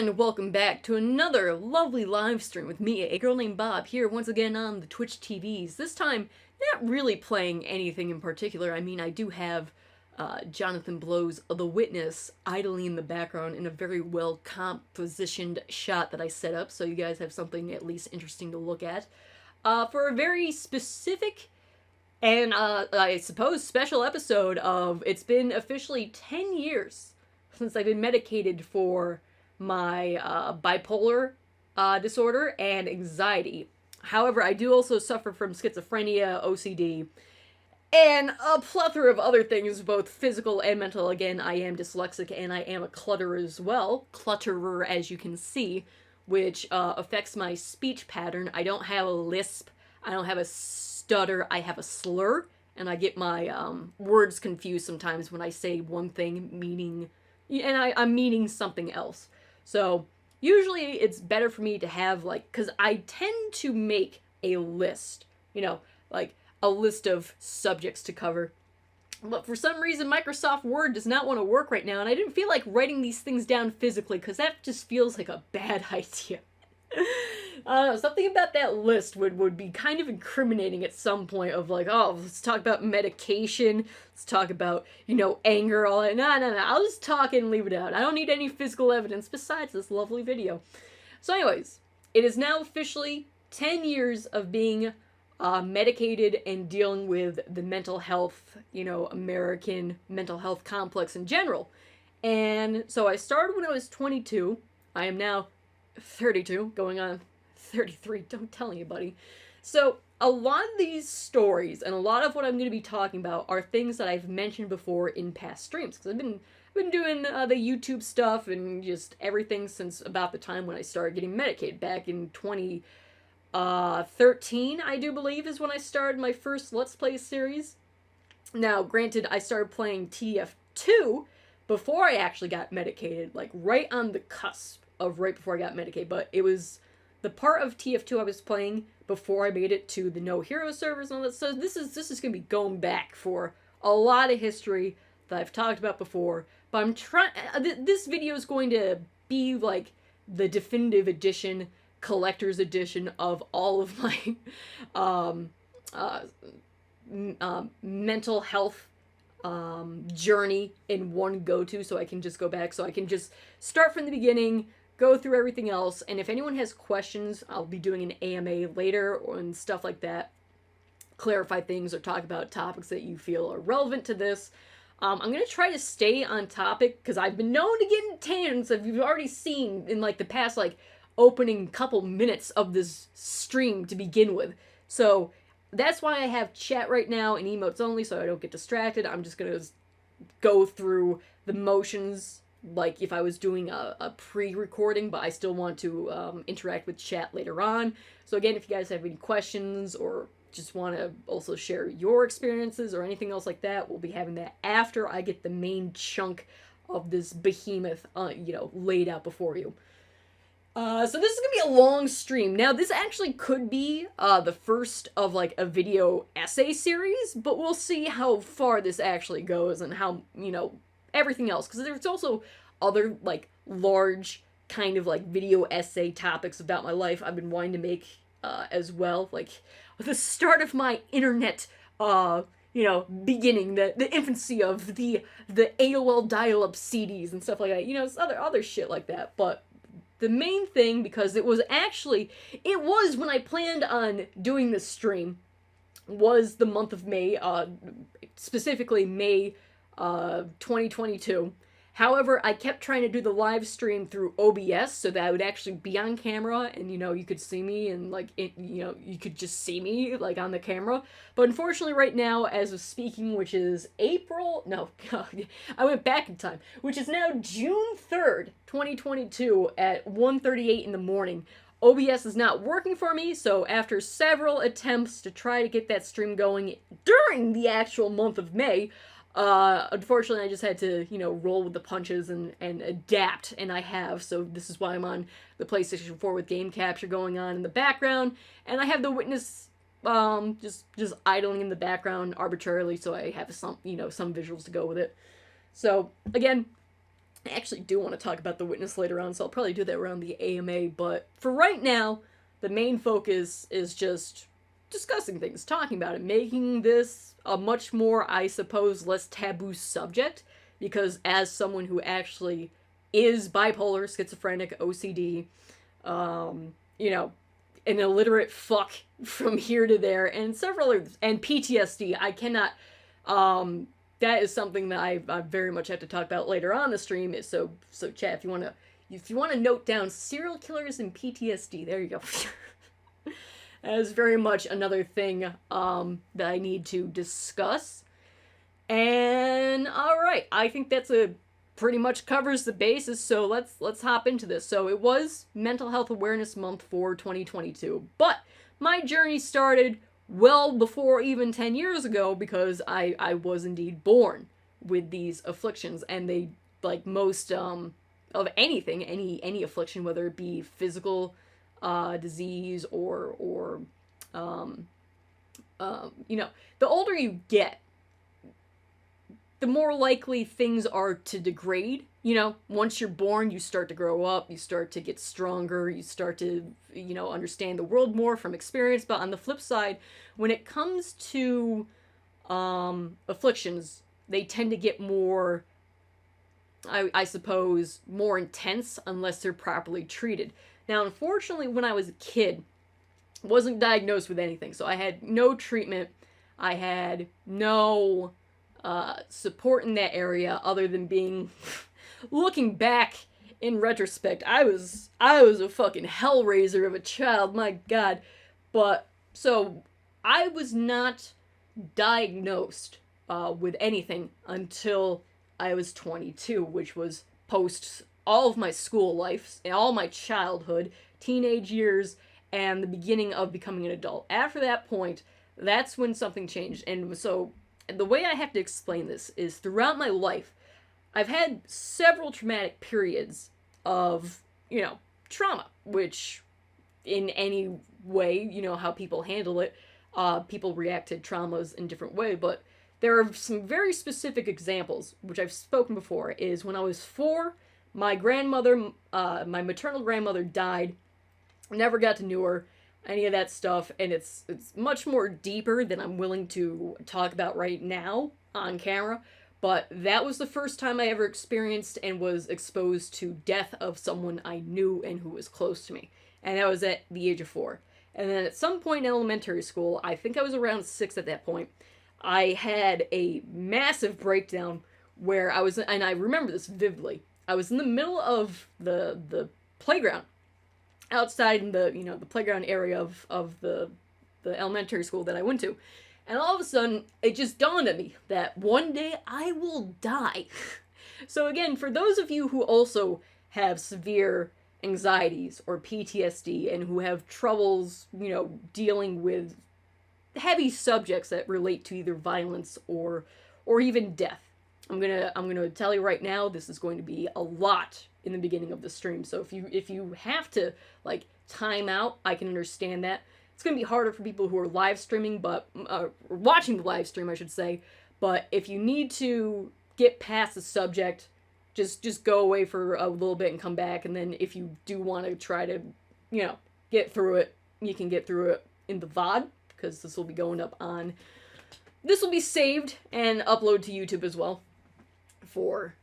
And welcome back to another lovely live stream with me, a girl named Bob, here once again on the Twitch TVs. This time, not really playing anything in particular. I mean, I do have Jonathan Blow's The Witness idling in the background in a very well compositioned shot that I set up, so you guys have something at least interesting to look at. For a very specific and, I suppose, special episode of it's been officially 10 years since I've been medicated for my bipolar disorder and anxiety. However, I do also suffer from schizophrenia, OCD, and a plethora of other things, both physical and mental. Again, I am dyslexic and I am a clutterer as well. Clutterer, as you can see, which affects my speech pattern. I don't have a lisp. I don't have a stutter. I have a slur, and I get my words confused sometimes when I say one thing meaning, and I'm meaning something else. So usually it's better for me to have, like, because I tend to make a list, like a list of subjects to cover. But for some reason, Microsoft Word does not want to work right now, and I didn't feel like writing these things down physically, because that just feels like a bad idea. I don't know, something about that list would be kind of incriminating at some point of like, oh, let's talk about medication, let's talk about, anger, all that. No, I'll just talk and leave it out. I don't need any physical evidence besides this lovely video. So anyways, it is now officially 10 years of being medicated and dealing with the mental health, American mental health complex in general. And so I started when I was 22. I am now 32, going on 33, don't tell anybody. So a lot of these stories and a lot of what I'm going to be talking about are things that I've mentioned before in past streams, because I've been doing the YouTube stuff and just everything since about the time when I started getting medicated back in 2013, I do believe, is when I started my first Let's Play series. Now, granted, I started playing TF2 before I actually got medicated, like right on the cusp of right before I got medicated, but it was the part of TF2 I was playing before I made it to the No Hero servers and all that. So this is going to be going back for a lot of history that I've talked about before. But I'm trying. This video is going to be like the definitive edition, collector's edition of all of my mental health journey in one go-to, so I can just go back, so I can just start from the beginning, go through everything else, and if anyone has questions, I'll be doing an AMA later and stuff like that, clarify things or talk about topics that you feel are relevant to this. I'm going to try to stay on topic, because I've been known to get in tangents, as you've already seen in like the past opening couple minutes of this stream to begin with. So that's why I have chat right now and emotes only, so I don't get distracted. I'm just going to go through the motions like if I was doing a pre-recording, but I still want to interact with chat later on. So again, if you guys have any questions or just want to also share your experiences or anything else like that, we'll be having that after I get the main chunk of this behemoth, laid out before you. So this is going to be a long stream. Now, this actually could be the first of, like, a video essay series, but we'll see how far this actually goes and how, everything else. Because there's also other, like, large kind of, like, video essay topics about my life I've been wanting to make as well. Like, the start of my internet, beginning, the infancy of the AOL dial-up CDs and stuff like that. It's other shit like that, but the main thing, because it was when I planned on doing this stream, was the month of May, specifically May 2022. However, I kept trying to do the live stream through OBS so that I would actually be on camera and, you could see me and, like, you could just see me, like, on the camera. But unfortunately right now, as of speaking, which is I went back in time, which is now June 3rd, 2022 at 1:38 in the morning, OBS is not working for me, so after several attempts to try to get that stream going during the actual month of May, unfortunately I just had to, roll with the punches and adapt, and I have, so this is why I'm on the PlayStation 4 with game capture going on in the background, and I have the Witness, just idling in the background arbitrarily, so I have some visuals to go with it. So, again, I actually do want to talk about The Witness later on, so I'll probably do that around the AMA, but for right now, the main focus is just discussing things, talking about it, making this a much more, I suppose, less taboo subject, because as someone who actually is bipolar, schizophrenic, OCD, you know, an illiterate fuck from here to there, and several others, and PTSD, I cannot, that is something that I very much have to talk about later on the stream. So chat, if you want to note down serial killers and PTSD, there you go. That is very much another thing that I need to discuss. And all right, I think that's pretty much covers the basis. So let's hop into this. So it was Mental Health Awareness Month for 2022, but my journey started well before even 10 years ago, because I was indeed born with these afflictions, and they, like most of anything, any affliction, whether it be physical disease or you know, the older you get, the more likely things are to degrade. You know, once you're born, you start to grow up, you start to get stronger, you start to, you know, understand the world more from experience. But on the flip side, when it comes to afflictions, they tend to get more, I suppose, more intense unless they're properly treated. Now, unfortunately, when I was a kid, I wasn't diagnosed with anything, so I had no treatment. I had no support in that area other than being looking back in retrospect, I was a fucking hellraiser of a child, my god. But so I was not diagnosed with anything until I was 22, which was post all of my school life, all my childhood, teenage years, and the beginning of becoming an adult. After that point, that's when something changed. And so the way I have to explain this is, throughout my life, I've had several traumatic periods of, you know, trauma, which in any way, you know, how people handle it, people react to traumas in different ways, but there are some very specific examples, which I've spoken before, is when I was 4, my grandmother, my maternal grandmother died, never got to know her, any of that stuff, and it's much more deeper than I'm willing to talk about right now on camera. But that was the first time I ever experienced and was exposed to death of someone I knew and who was close to me. And that was at the age of 4. And then at some point in elementary school, I think I was around 6 at that point, I had a massive breakdown where I was, and I remember this vividly, I was in the middle of the playground, outside in the, you know, the playground area of the elementary school that I went to. And all of a sudden, it just dawned on me that one day I will die. So again, for those of you who also have severe anxieties or PTSD and who have troubles, you know, dealing with heavy subjects that relate to either violence or even death, I'm gonna tell you right now, this is going to be a lot in the beginning of the stream. So if you have to, like, time out, I can understand that. It's going to be harder for people who are live streaming, but watching the live stream, I should say. But if you need to get past the subject, just go away for a little bit and come back. And then if you do want to try to, you know, get through it, you can get through it in the VOD, because this will be going up on, this will be saved and uploaded to YouTube as well for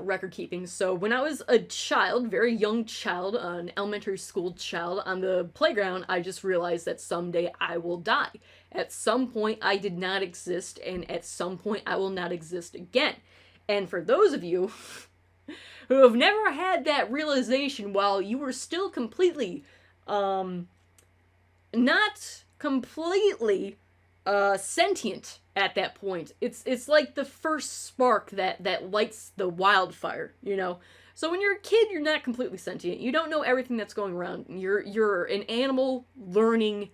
record keeping. So when I was a child, very young child, an elementary school child, on the playground, I just realized that someday I will die. At some point, I did not exist, and at some point, I will not exist again. And for those of you who have never had that realization while you were still completely, not completely sentient at that point. It's like the first spark that lights the wildfire, you know? So when you're a kid, you're not completely sentient. You don't know everything that's going around. You're an animal learning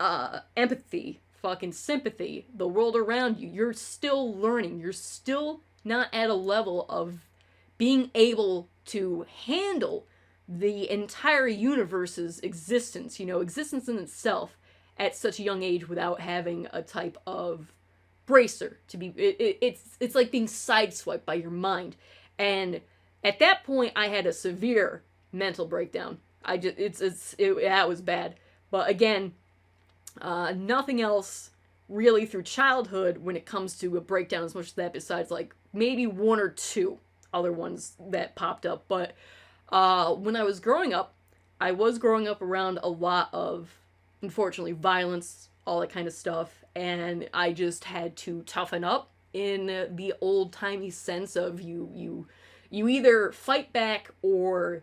empathy, fucking sympathy, the world around you. You're still learning. You're still not at a level of being able to handle the entire universe's existence, you know, existence in itself, at such a young age without having a type of bracer to be, it's like being sideswiped by your mind. And at that point, I had a severe mental breakdown. That was bad. But again, nothing else really through childhood when it comes to a breakdown as much as that, besides like maybe one or two other ones that popped up. But when I was growing up, I was growing up around a lot of, unfortunately, violence, all that kind of stuff, and I just had to toughen up in the old-timey sense of you either fight back or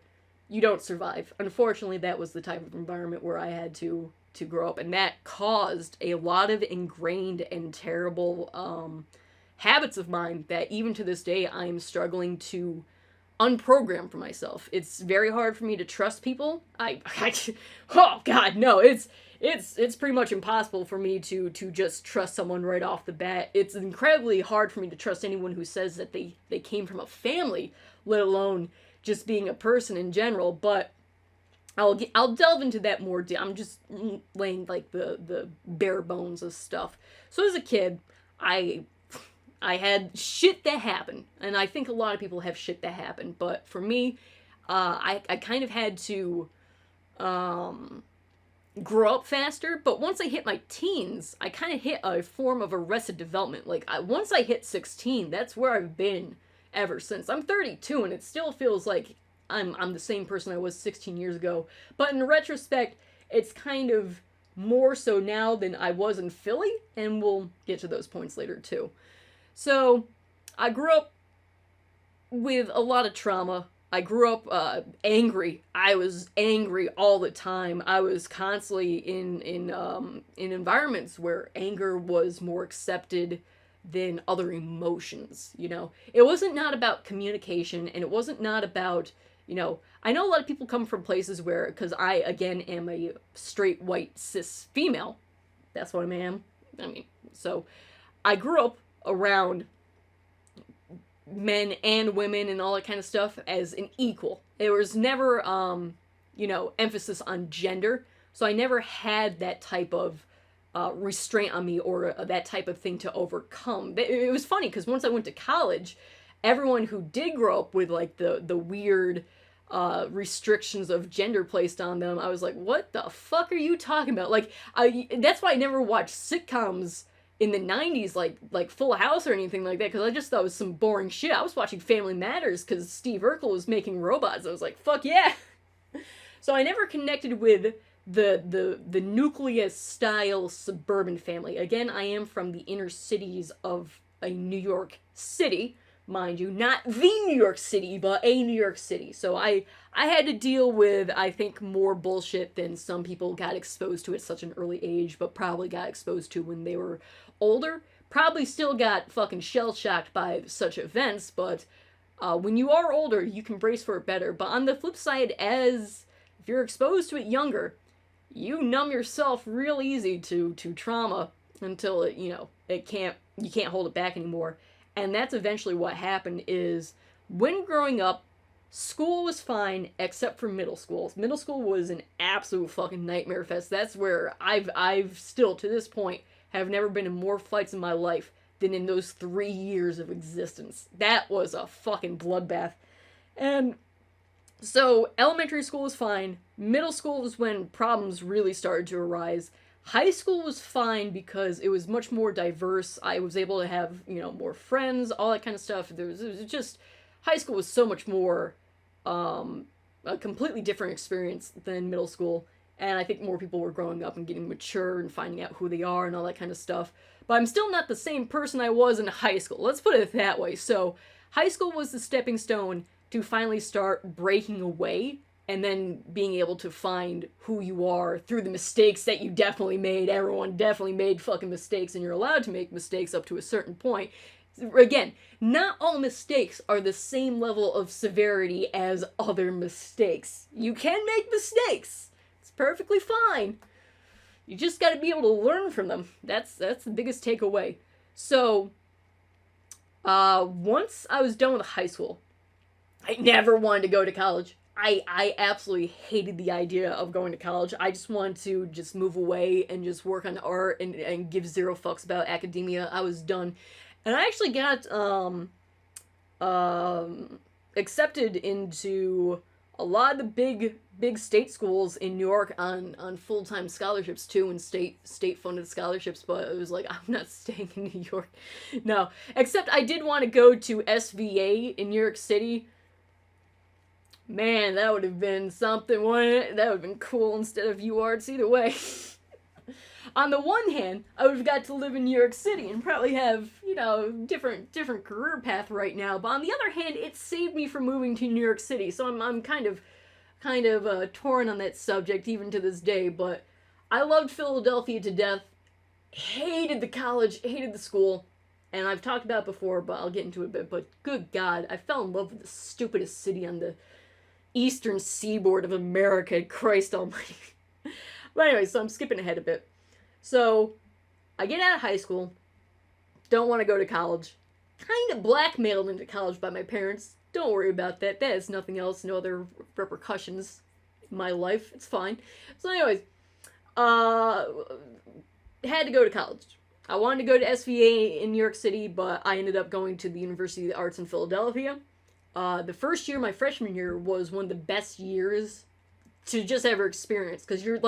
you don't survive. Unfortunately, that was the type of environment where I had to grow up, and that caused a lot of ingrained and terrible habits of mine that even to this day I'm struggling to unprogram for myself. It's very hard for me to trust people. Oh god, no, it's pretty much impossible for me to just trust someone right off the bat. It's incredibly hard for me to trust anyone who says that they came from a family, let alone just being a person in general. But I'll delve into that more. I'm just laying like the bare bones of stuff. So as a kid, I had shit that happened, and I think a lot of people have shit that happened, but for me, I kind of had to grow up faster. But once I hit my teens, I kind of hit a form of arrested development. Like, once I hit 16, that's where I've been ever since. I'm 32, and it still feels like I'm the same person I was 16 years ago, but in retrospect, it's kind of more so now than I was in Philly, and we'll get to those points later too. So, I grew up with a lot of trauma. I grew up angry. I was angry all the time. I was constantly in environments where anger was more accepted than other emotions, you know? It wasn't not about communication, and it wasn't not about, you know, I know a lot of people come from places where, because I, again, am a straight, white, cis female. That's what I am. I mean, so I grew up around men and women and all that kind of stuff as an equal. There was never, you know, emphasis on gender. So I never had that type of restraint on me or that type of thing to overcome. It was funny because once I went to college, everyone who did grow up with like the weird restrictions of gender placed on them, I was like, what the fuck are you talking about? Like, that's why I never watched sitcoms in the 90s, like Full House or anything like that, because I just thought it was some boring shit. I was watching Family Matters because Steve Urkel was making robots. I was like, fuck yeah! So I never connected with the nucleus style suburban family. Again, I am from the inner cities of a New York City, mind you, not the New York City, but a New York City. So I had to deal with, I think, more bullshit than some people got exposed to at such an early age, but probably got exposed to when they were older. Probably still got fucking shell-shocked by such events, but when you are older, you can brace for it better. But on the flip side, if you're exposed to it younger, you numb yourself real easy to trauma until it, you can't hold it back anymore. And that's eventually what happened. Is when growing up, school was fine except for middle school. Middle school was an absolute fucking nightmare fest. That's where I've still to this point have never been in more fights in my life than in those 3 years of existence. That was a fucking bloodbath. And so elementary school was fine. Middle school was when problems really started to arise. High school was fine because it was much more diverse. I was able to have, more friends, all that kind of stuff. It was just, high school was so much more a completely different experience than middle school. And I think more people were growing up and getting mature and finding out who they are and all that kind of stuff. But I'm still not the same person I was in high school. Let's put it that way. So high school was the stepping stone to finally start breaking away and then being able to find who you are through the mistakes that you definitely made. Everyone definitely made fucking mistakes, and you're allowed to make mistakes up to a certain point. Again, not all mistakes are the same level of severity as other mistakes. You can make mistakes. It's perfectly fine. You just got to be able to learn from them. That's the biggest takeaway. So, once I was done with high school, I never wanted to go to college. I absolutely hated the idea of going to college. I just wanted to just move away and just work on art and give zero fucks about academia. I was done. And I actually got accepted into a lot of the big state schools in New York on full-time scholarships too, and state funded scholarships, but it was like, I'm not staying in New York. No, except I did want to go to SVA in New York City. Man, that would have been something, wouldn't it? That would have been cool instead of UArts, either way. On the one hand, I would have got to live in New York City and probably have, you know, different career path right now. But on the other hand, it saved me from moving to New York City. So I'm kind of torn on that subject even to this day. But I loved Philadelphia to death. Hated the college, hated the school. And I've talked about it before, but I'll get into it a bit. But good God, I fell in love with the stupidest city on the eastern seaboard of America. Christ almighty. But anyway, so I'm skipping ahead a bit. So, I get out of high school, don't want to go to college, kind of blackmailed into college by my parents. Don't worry about that. That is nothing else, no other repercussions in my life. It's fine. So anyways, had to go to college. I wanted to go to SVA in New York City, but I ended up going to the University of the Arts in Philadelphia. The first year, my freshman year, was one of the best years to just ever experience, because you're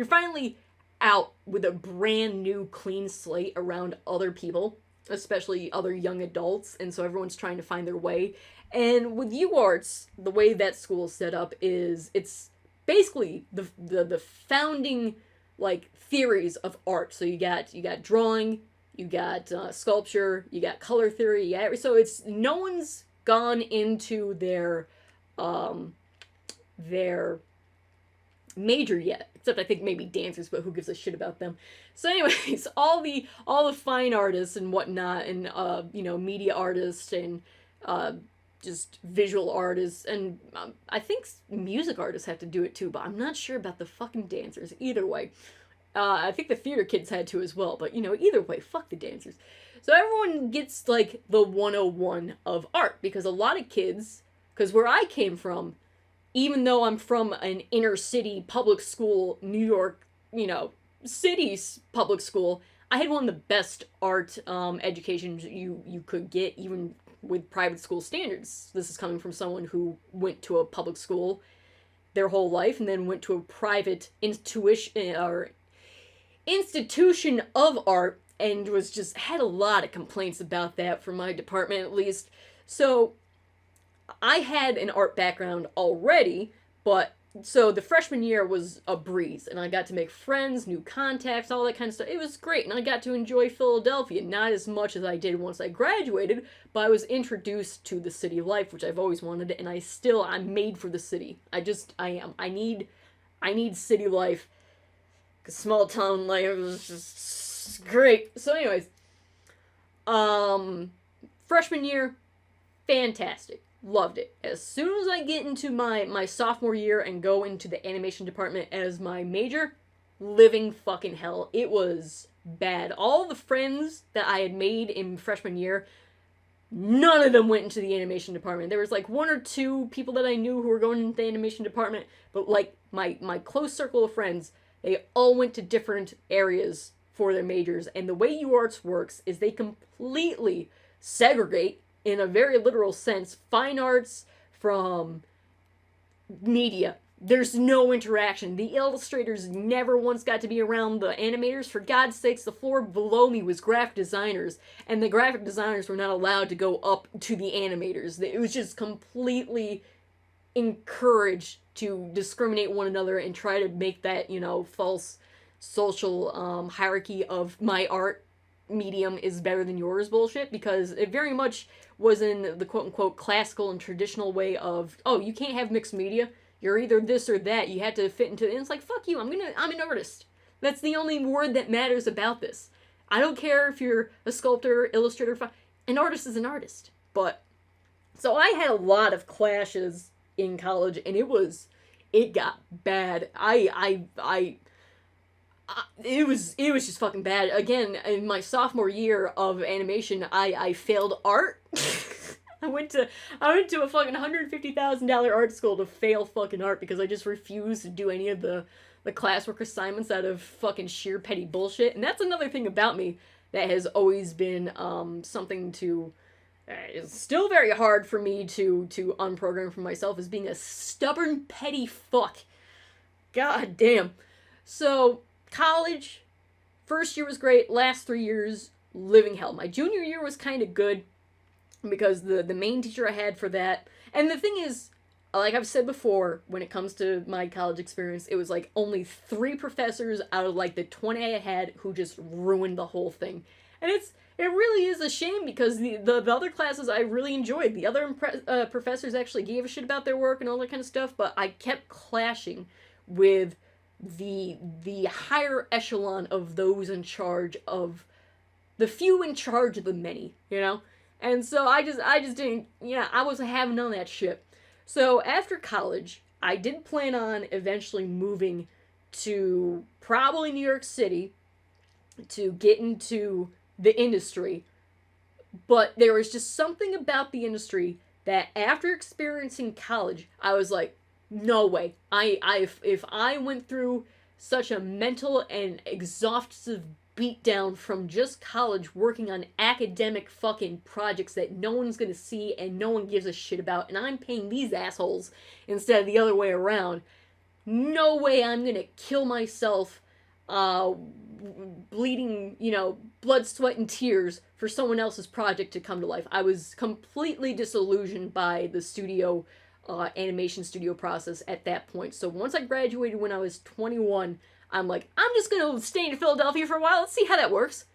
finally out with a brand new clean slate around other people, especially other young adults, and so everyone's trying to find their way. And with UArts, the way that school is set up is it's basically the founding like theories of art. So you got drawing, you got sculpture, you got color theory. Yeah, so it's no one's gone into their major yet, except I think maybe dancers, but who gives a shit about them. So anyways, all the fine artists and whatnot, and you know, media artists and just visual artists, and I think music artists have to do it too, but I'm not sure about the fucking dancers. Either way, I think the theater kids had to as well, but you know, either way, fuck the dancers. So everyone gets like the 101 of art, because a lot of kids, because where I came from, even though I'm from an inner city public school, New York, you know, city's public school, I had one of the best art educations you could get, even with private school standards. This is coming from someone who went to a public school their whole life and then went to a private institution of art, and was just had a lot of complaints about that from my department, at least. So I had an art background already, but so the freshman year was a breeze, and I got to make friends, new contacts, all that kind of stuff. It was great, and I got to enjoy Philadelphia, not as much as I did once I graduated, but I was introduced to the city life, which I've always wanted, and I'm made for the city. I am. I need city life, because small town life is just great. So anyways, freshman year, fantastic. Loved it. As soon as I get into my sophomore year and go into the animation department as my major, living fucking hell. It was bad. All the friends that I had made in freshman year, none of them went into the animation department. There was like one or two people that I knew who were going into the animation department, but like my close circle of friends, they all went to different areas for their majors. And the way UArts works is they completely segregate, in a very literal sense, fine arts from media. There's no interaction. The illustrators never once got to be around the animators. For God's sakes, the floor below me was graphic designers, and the graphic designers were not allowed to go up to the animators. It was just completely encouraged to discriminate one another and try to make that, you know, false social hierarchy of my art medium is better than yours bullshit, because it very much was in the quote-unquote classical and traditional way of, oh, you can't have mixed media, you're either this or that, you had to fit into it. And it's like, fuck you, I'm an artist. That's the only word that matters about this. I don't care if you're a sculptor, illustrator, an artist is an artist. But so I had a lot of clashes in college, and it got bad. It was just fucking bad. Again, in my sophomore year of animation, I failed art. I went to a fucking $150,000 art school to fail fucking art because I just refused to do any of the classwork assignments out of fucking sheer petty bullshit. And that's another thing about me that has always been something to It's still very hard for me to unprogram for myself as being a stubborn, petty fuck. God damn. So, college, first year was great, last 3 years, living hell. My junior year was kind of good because the main teacher I had for that, and the thing is, like I've said before, when it comes to my college experience, it was like only 3 professors out of like the 20 I had who just ruined the whole thing. And it really is a shame because the other classes I really enjoyed. The other professors actually gave a shit about their work and all that kind of stuff, but I kept clashing with the higher echelon of those in charge of the few in charge of the many, you know? And so I just didn't, I wasn't having none of that shit. So after college, I did plan on eventually moving to probably New York City to get into the industry, but there was just something about the industry that after experiencing college, I was like, no way. If I went through such a mental and exhaustive beatdown from just college working on academic fucking projects that no one's gonna see and no one gives a shit about, and I'm paying these assholes instead of the other way around, no way I'm gonna kill myself bleeding, blood, sweat, and tears for someone else's project to come to life. I was completely disillusioned by the studio, animation studio process at that point. So once I graduated when I was 21, I'm like, I'm just gonna stay in Philadelphia for a while. Let's see how that works.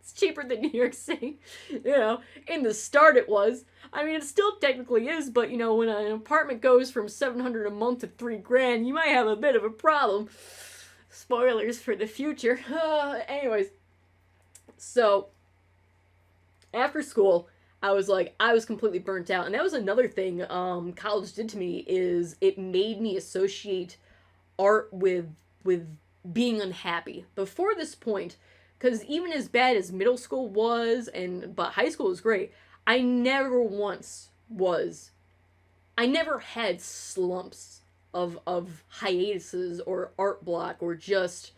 It's cheaper than New York City. In the start it was. I mean, it still technically is, but when an apartment goes from $700 a month to $3,000, you might have a bit of a problem. Spoilers for the future. Anyways, so after school, I was completely burnt out, and that was another thing college did to me, is it made me associate art with being unhappy. Before this point, because even as bad as middle school was, but high school was great, I never had slumps of hiatuses or art block or just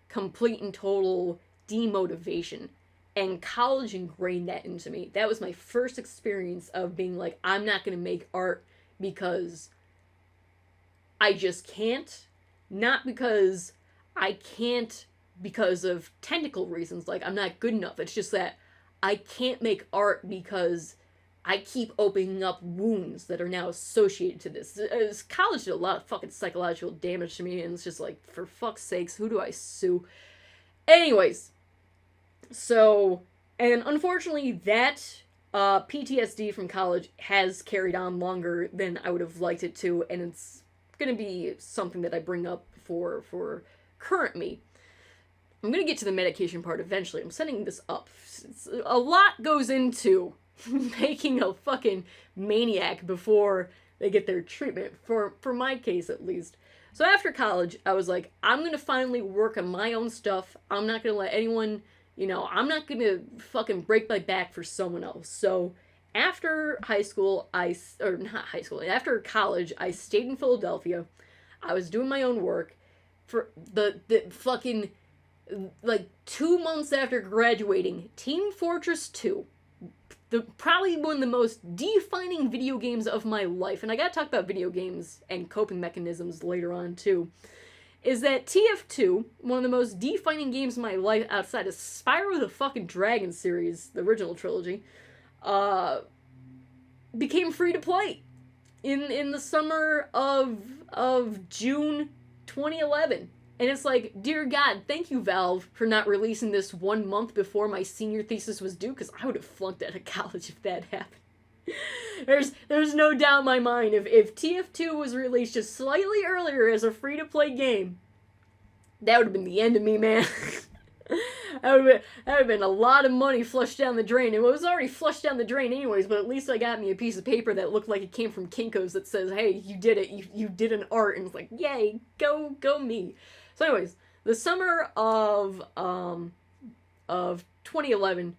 complete and total demotivation. And college ingrained that into me. That was my first experience of being like, I'm not going to make art because I just can't. Not because I can't because of technical reasons, like I'm not good enough. It's just that I can't make art because I keep opening up wounds that are now associated to this. College did a lot of fucking psychological damage to me, and it's just like, for fuck's sakes, who do I sue? Anyways, so, and unfortunately that PTSD from college has carried on longer than I would have liked it to, and it's going to be something that I bring up for current me. I'm going to get to the medication part eventually. I'm setting this up. A lot goes into making a fucking maniac before they get their treatment, for my case at least. So after college, I was like, I'm going to finally work on my own stuff. I'm not going to let anyone, I'm not going to fucking break my back for someone else. So after after college, I stayed in Philadelphia. I was doing my own work for the fucking, 2 months after graduating, Team Fortress 2, probably one of the most defining video games of my life, and I gotta talk about video games and coping mechanisms later on too, is that TF2, one of the most defining games of my life outside of Spyro the fucking Dragon series, the original trilogy, became free to play in the summer of June 2011. And it's like, dear God, thank you, Valve, for not releasing this 1 month before my senior thesis was due, because I would have flunked out of college if that happened. There's no doubt in my mind, if TF2 was released just slightly earlier as a free-to-play game, that would have been the end of me, man. That would have been a lot of money flushed down the drain. It was already flushed down the drain anyways, but at least I got me a piece of paper that looked like it came from Kinko's that says, hey, you did it, you did an art, and it's like, yay, go me. So anyways, the summer of 2011,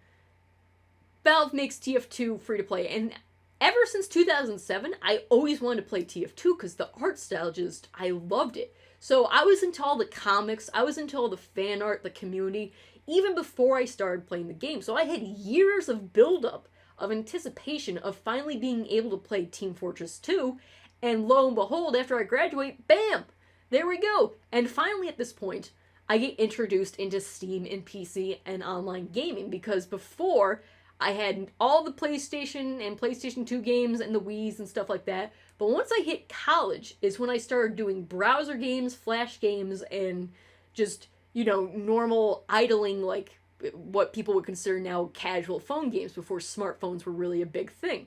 Valve makes TF2 free to play, and ever since 2007, I always wanted to play TF2 because the art style I loved it. So I was into all the comics, I was into all the fan art, the community, even before I started playing the game. So I had years of build-up of anticipation of finally being able to play Team Fortress 2, and lo and behold, after I graduate, bam! There we go! And finally at this point, I get introduced into Steam and PC and online gaming, because before, I had all the PlayStation and PlayStation 2 games and the Wii's and stuff like that, but once I hit college is when I started doing browser games, flash games, and just, normal idling, like, what people would consider now casual phone games before smartphones were really a big thing.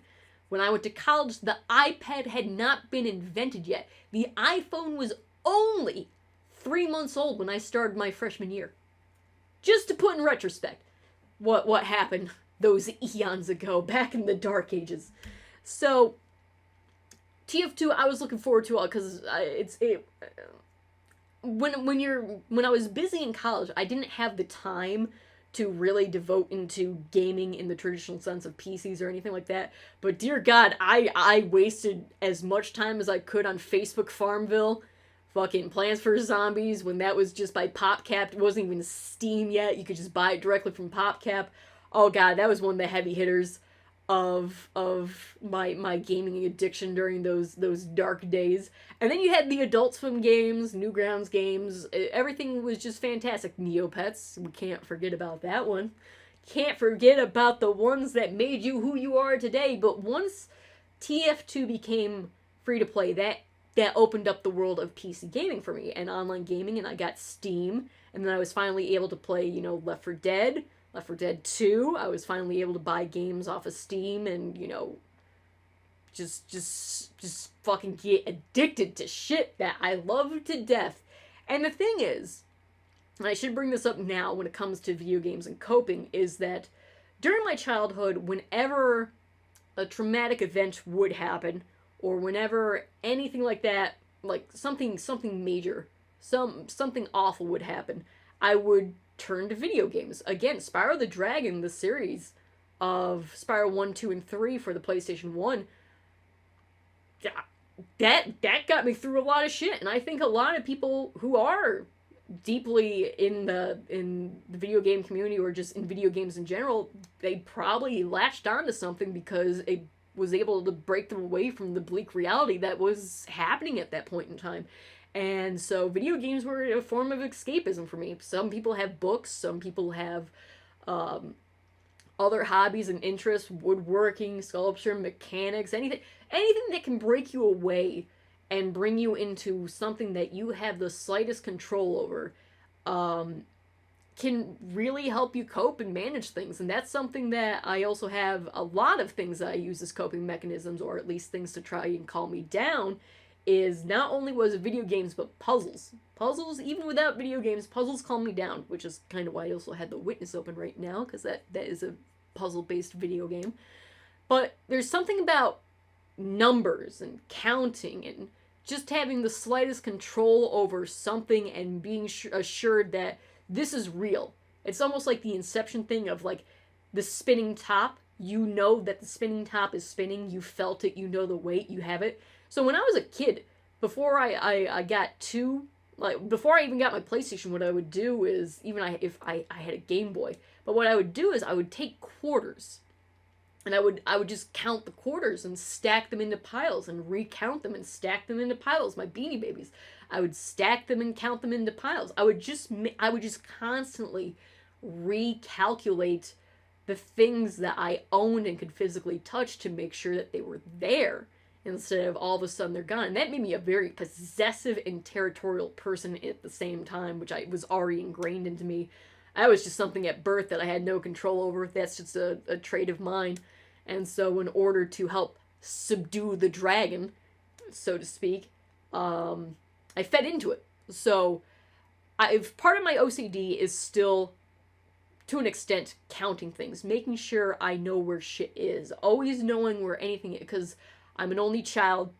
When I went to college, the iPad had not been invented yet. The iPhone was only 3 months old when I started my freshman year. Just to put in retrospect what happened those eons ago, back in the dark ages. So, TF2, I was looking forward to it because when I was busy in college, I didn't have the time to really devote into gaming in the traditional sense of PCs or anything like that. But dear God, I wasted as much time as I could on Facebook Farmville, fucking Plants vs. Zombies, when that was just by PopCap. It wasn't even Steam yet. You could just buy it directly from PopCap. Oh God, that was one of the heavy hitters of my gaming addiction during those dark days. And then you had the Adult Swim games, Newgrounds games. Everything was just fantastic. Neopets, we can't forget about that one. Can't forget about the ones that made you who you are today. But once TF2 became free to play, that opened up the world of PC gaming for me and online gaming, and I got Steam, and then I was finally able to play, Left 4 Dead, Left 4 Dead 2. I was finally able to buy games off of Steam and, just fucking get addicted to shit that I love to death. And the thing is, and I should bring this up now when it comes to video games and coping, is that during my childhood, whenever a traumatic event would happen, or whenever anything like that, like something major, something awful would happen, I would turn to video games. Again, Spyro the Dragon, the series of Spyro 1, 2, and 3 for the PlayStation 1, that got me through a lot of shit. And I think a lot of people who are deeply in the video game community, or just in video games in general, they probably latched onto something because it was able to break them away from the bleak reality that was happening at that point in time. And so video games were a form of escapism for me. Some people have books, some people have other hobbies and interests, woodworking, sculpture, mechanics, anything that can break you away and bring you into something that you have the slightest control over, can really help you cope and manage things. And that's something that I also have a lot of things that I use as coping mechanisms, or at least things to try and calm me down, is not only was it video games, but puzzles. Puzzles, even without video games, puzzles calm me down, which is kind of why I also had The Witness open right now, because that is a puzzle-based video game. But there's something about numbers and counting and just having the slightest control over something and being assured that this is real. It's almost like the Inception thing of, like, the spinning top. You know that the spinning top is spinning. You felt it. You know the weight. You have it. So when I was a kid, before I got before I even got my PlayStation, what I would do is, if I had a Game Boy, but what I would do is I would take quarters, and I would just count the quarters and stack them into piles and recount them and stack them into piles. My Beanie Babies, I would stack them and count them into piles. I would just constantly recalculate the things that I owned and could physically touch to make sure that they were there, instead of all of a sudden they're gone. And that made me a very possessive and territorial person at the same time, which was already ingrained into me. That was just something at birth that I had no control over. That's just a trait of mine. And so in order to help subdue the dragon, so to speak, I fed into it. So part of my OCD is still, to an extent, counting things, making sure I know where shit is, always knowing where anything is, because I'm an only child.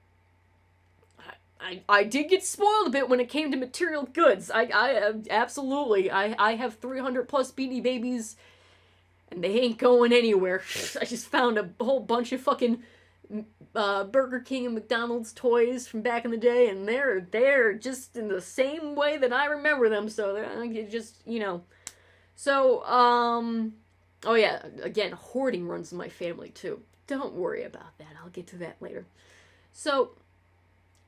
I did get spoiled a bit when it came to material goods. I absolutely, I have 300 plus Beanie Babies, and they ain't going anywhere. I just found a whole bunch of fucking Burger King and McDonald's toys from back in the day, and they're just in the same way that I remember them, so they're just, So, Oh yeah, again, hoarding runs in my family too. Don't worry about that. I'll get to that later. So,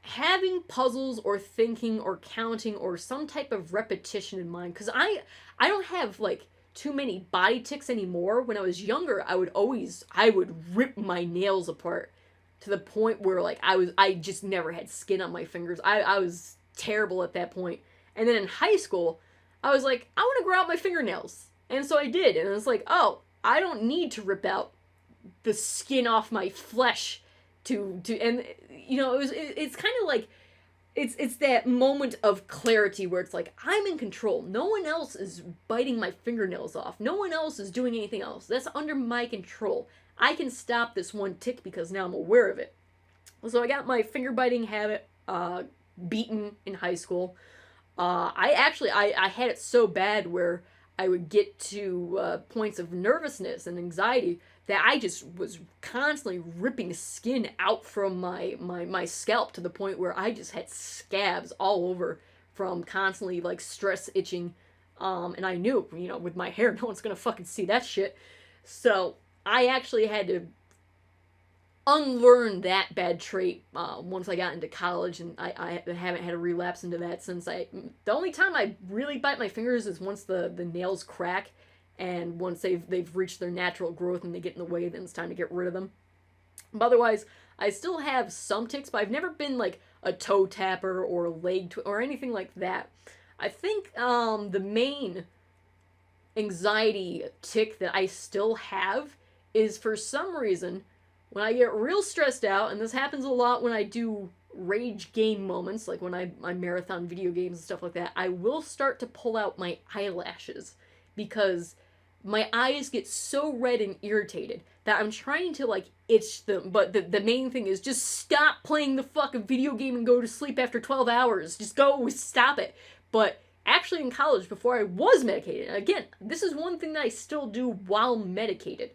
having puzzles or thinking or counting or some type of repetition in mind, because I don't have like too many body tics anymore. When I was younger, I would rip my nails apart to the point where like I just never had skin on my fingers. I was terrible at that point. And then in high school, I was like, I want to grow out my fingernails. And so I did. And it's like, oh, I don't need to rip out the skin off my flesh to and you know, it's kind of like it's that moment of clarity where it's like, I'm in control. No one else is biting my fingernails off. No one else is doing anything else. That's under my control. I can stop this one tick because now I'm aware of it. So I got my finger biting habit beaten in high school. I had it so bad where I would get to points of nervousness and anxiety that I just was constantly ripping skin out from my scalp to the point where I just had scabs all over from constantly like stress itching. And I knew, you know, with my hair, no one's gonna fucking see that shit. So I actually had to unlearn that bad trait once I got into college, and I haven't had a relapse into that since. The only time I really bite my fingers is once the nails crack, and once they've reached their natural growth and they get in the way, then it's time to get rid of them. But otherwise, I still have some tics, but I've never been like a toe tapper or a leg or anything like that. I think the main anxiety tic that I still have is, for some reason, when I get real stressed out, and this happens a lot when I do rage game moments, like when I marathon video games and stuff like that, I will start to pull out my eyelashes because my eyes get so red and irritated that I'm trying to like itch them. But the main thing is just stop playing the fucking video game and go to sleep after 12 hours. Just go, stop it. But actually in college, before I was medicated, again, this is one thing that I still do while medicated.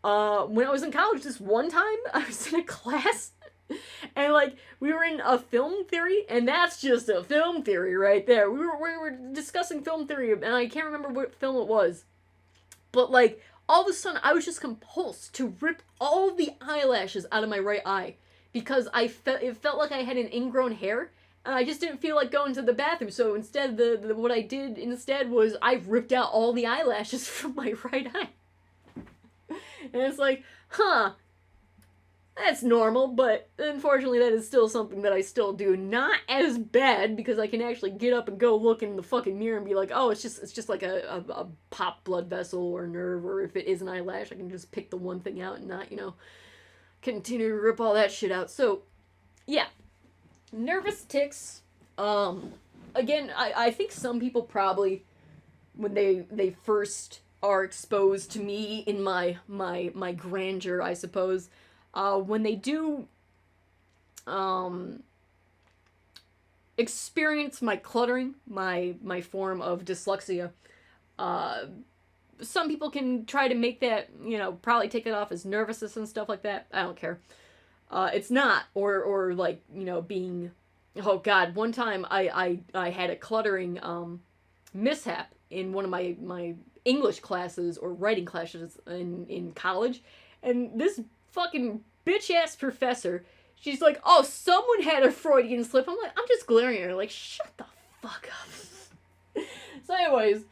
When I was in college, this one time, I was in a class, and, like, we were in a film theory, and that's just a film theory right there. We were discussing film theory, and I can't remember what film it was. But, like, all of a sudden, I was just compulsed to rip all the eyelashes out of my right eye, because it felt like I had an ingrown hair, and I just didn't feel like going to the bathroom, so instead, what I did instead was I ripped out all the eyelashes from my right eye. And it's like, that's normal, but unfortunately that is still something that I still do. Not as bad, because I can actually get up and go look in the fucking mirror and be like, oh, it's just like a popped blood vessel or nerve, or if it is an eyelash, I can just pick the one thing out and not, you know, continue to rip all that shit out. So, yeah. Nervous tics. Again, I think some people probably, when they first are exposed to me in my grandeur, I suppose, when they do experience my cluttering, my form of dyslexia, some people can try to make that, you know, probably take it off as nervousness and stuff like that. I don't care. It's not, or like, you know, being, oh god, one time I had a cluttering mishap in one of my English classes or writing classes in college, and this fucking bitch-ass professor, she's like, oh, someone had a Freudian slip. I'm just glaring at her like, shut the fuck up. So anyways,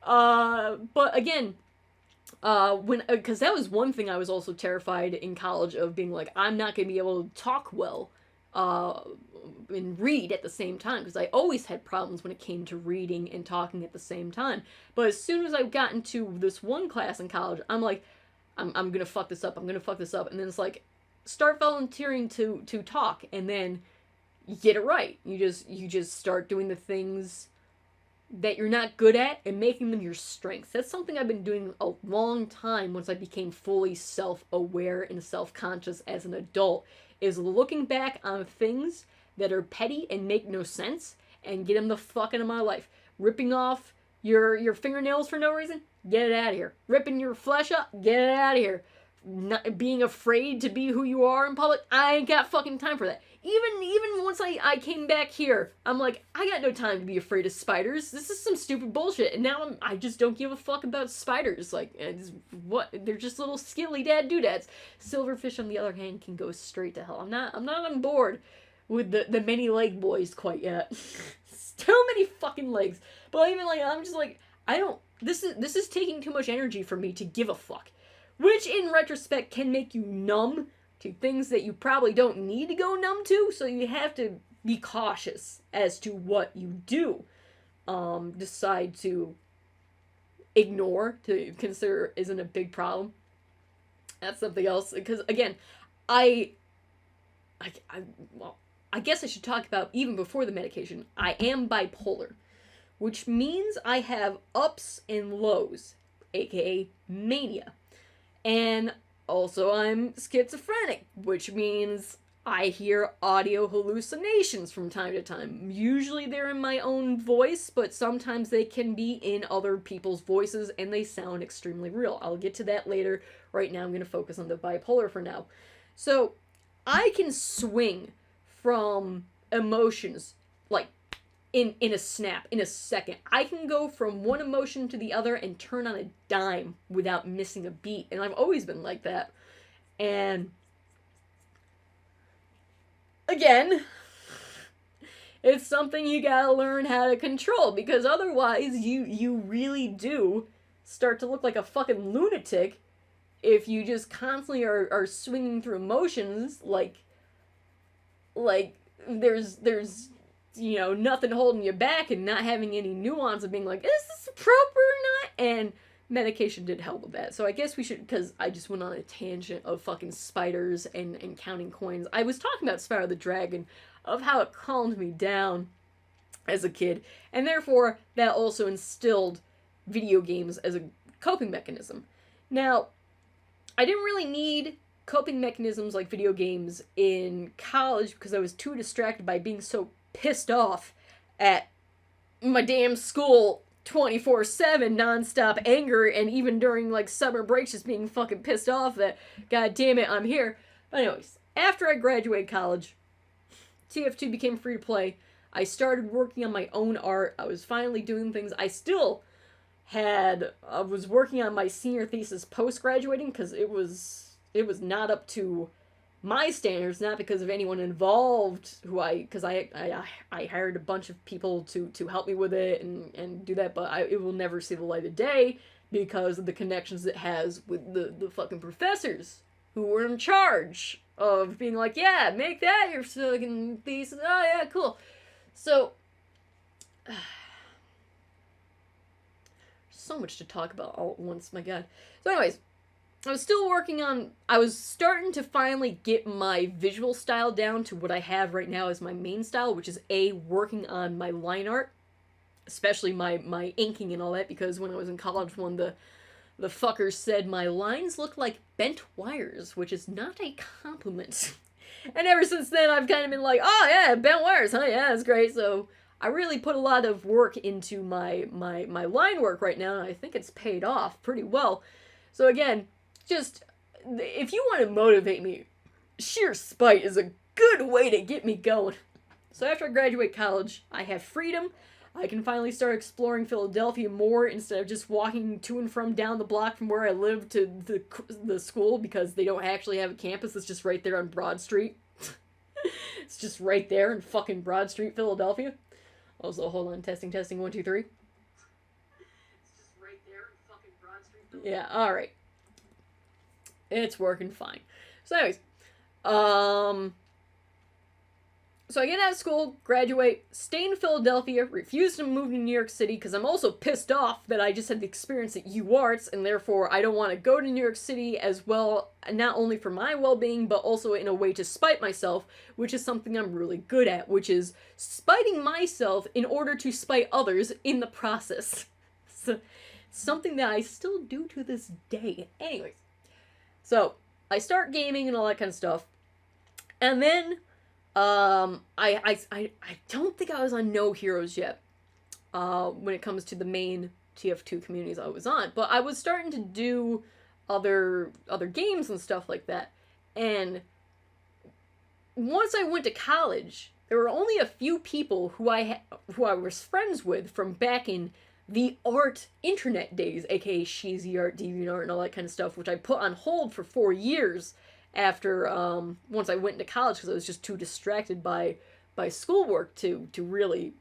but again, because that was one thing I was also terrified in college of, being like, I'm not going to be able to talk well, and read at the same time, because I always had problems when it came to reading and talking at the same time. But as soon as I got into this one class in college, I'm like, I'm gonna fuck this up, and then it's like, start volunteering to talk, and then you get it right. You just start doing the things that you're not good at and making them your strengths. That's something I've been doing a long time once I became fully self-aware and self-conscious as an adult, is looking back on things that are petty and make no sense and get them the fuck out of my life. Ripping off your fingernails for no reason? Get it out of here. Ripping your flesh up? Get it out of here. Not being afraid to be who you are in public? I ain't got fucking time for that. Even once I came back here, I'm like, I got no time to be afraid of spiders. This is some stupid bullshit. And now I just don't give a fuck about spiders. Like, what? They're just little skilly dad doodads. Silverfish, on the other hand, can go straight to hell. I'm not on board with the many leg boys quite yet. Too many fucking legs. But even like, I'm just like, I don't. This is taking too much energy for me to give a fuck. Which, in retrospect, can make you numb to things that you probably don't need to go numb to, so you have to be cautious as to what you do decide to ignore, to consider isn't a big problem. That's something else, because, again, well, I guess I should talk about, even before the medication, I am bipolar, which means I have ups and lows, aka mania. And also I'm schizophrenic, which means I hear audio hallucinations from time to time. Usually they're in my own voice, but sometimes they can be in other people's voices and they sound extremely real. I'll get to that later. Right now I'm going to focus on the bipolar for now. So I can swing from emotions like in a snap, in a second. I can go from one emotion to the other and turn on a dime without missing a beat. And I've always been like that. And again, it's something you gotta learn how to control, because otherwise you really do start to look like a fucking lunatic if you just constantly are swinging through emotions like there's you know, nothing holding you back and not having any nuance of being like, is this appropriate or not? And medication did help with that. So I guess we should, because I just went on a tangent of fucking spiders and counting coins. I was talking about Spyro the Dragon, of how it calmed me down as a kid, and therefore that also instilled video games as a coping mechanism. Now, I didn't really need coping mechanisms like video games in college because I was too distracted by being so pissed off at my damn school 24/7 nonstop anger, and even during like summer breaks just being fucking pissed off that god damn it I'm here. But anyways, after I graduated college, TF2 became free to play. I started working on my own art. I was finally doing things. I was working on my senior thesis post graduating because it was not up to my standards, not because of anyone involved because I hired a bunch of people to help me with it and do that, but it will never see the light of day because of the connections it has with the fucking professors who were in charge of being like, yeah, make that your fucking thesis. Oh yeah, cool. So so much to talk about all at once, my god. So anyways, I was starting to finally get my visual style down to what I have right now as my main style, which is working on my line art, especially my inking and all that, because when I was in college, one of the fuckers said my lines look like bent wires, which is not a compliment. And ever since then, I've kind of been like, oh yeah, bent wires, huh? Yeah, that's great. So I really put a lot of work into my line work right now, and I think it's paid off pretty well. So again, just, if you want to motivate me, sheer spite is a good way to get me going. So after I graduate college, I have freedom. I can finally start exploring Philadelphia more instead of just walking to and from down the block from where I live to the school, because they don't actually have a campus. It's just right there on Broad Street. It's just right there in fucking Broad Street, Philadelphia. Also, hold on, testing, 1, 2, 3. It's just right there in fucking Broad Street, Philadelphia. Yeah, alright. It's working fine. So anyways, so I get out of school, graduate, stay in Philadelphia, refuse to move to New York City because I'm also pissed off that I just had the experience at UArts, and therefore I don't want to go to New York City as well, not only for my well-being, but also in a way to spite myself, which is something I'm really good at, which is spiting myself in order to spite others in the process. So, something that I still do to this day. Anyways. So, I start gaming and all that kind of stuff. And then, I don't think I was on No Heroes yet, when it comes to the main TF2 communities I was on. But I was starting to do other games and stuff like that. And once I went to college, there were only a few people who I was friends with from back in the art internet days, aka Sheezy Art, DeviantArt, and all that kind of stuff, which I put on hold for 4 years after once I went into college because I was just too distracted by schoolwork to really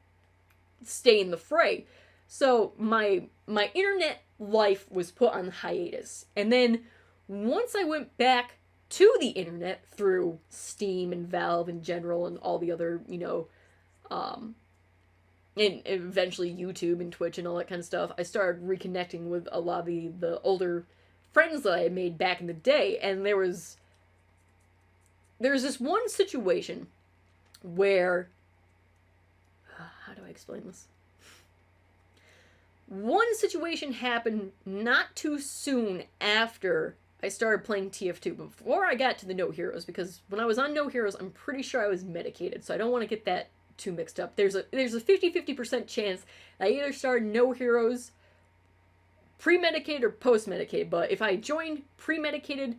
stay in the fray. So my internet life was put on hiatus, and then once I went back to the internet through Steam and Valve in general and all the other, and eventually YouTube and Twitch and all that kind of stuff, I started reconnecting with a lot of the older friends that I had made back in the day, and there was this one situation where, how do I explain this? One situation happened not too soon after I started playing TF2, before I got to the No Heroes, because when I was on No Heroes, I'm pretty sure I was medicated, so I don't want to get that too mixed up. There's a 50-50% chance I either started No Heroes pre-medicated or post-medicated, but if I joined pre-medicated,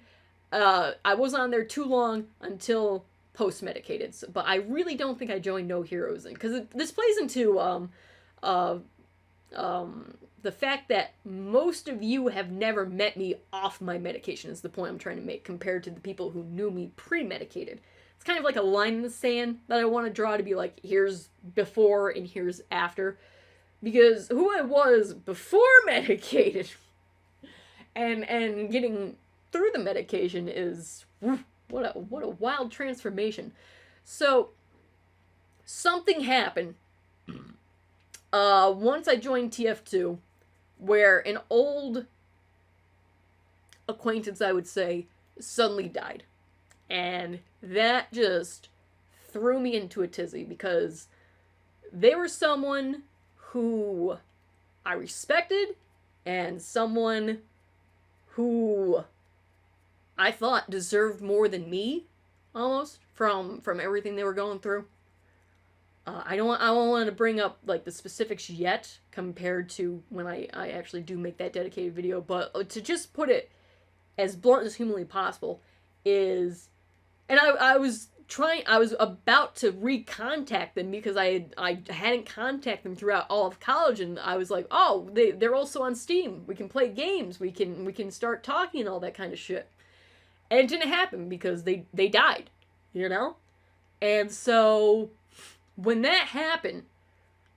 I wasn't on there too long until post-medicated, so, but I really don't think I joined No Heroes, because this plays into, the fact that most of you have never met me off my medication is the point I'm trying to make, compared to the people who knew me pre-medicated. It's kind of like a line in the sand that I want to draw to be like, here's before and here's after. Because who I was before medicated and getting through the medication is, what a wild transformation. So, something happened once I joined TF2, where an old acquaintance, I would say, suddenly died. And that just threw me into a tizzy, because they were someone who I respected, and someone who I thought deserved more than me, almost, from everything they were going through. I don't want to bring up, like, the specifics yet, compared to when I actually do make that dedicated video, but to just put it as blunt as humanly possible is, and I was about to recontact them, because I hadn't contacted them throughout all of college, and I was like, oh, they're also on Steam, we can play games, we can start talking and all that kind of shit. And it didn't happen, because they died, And so when that happened,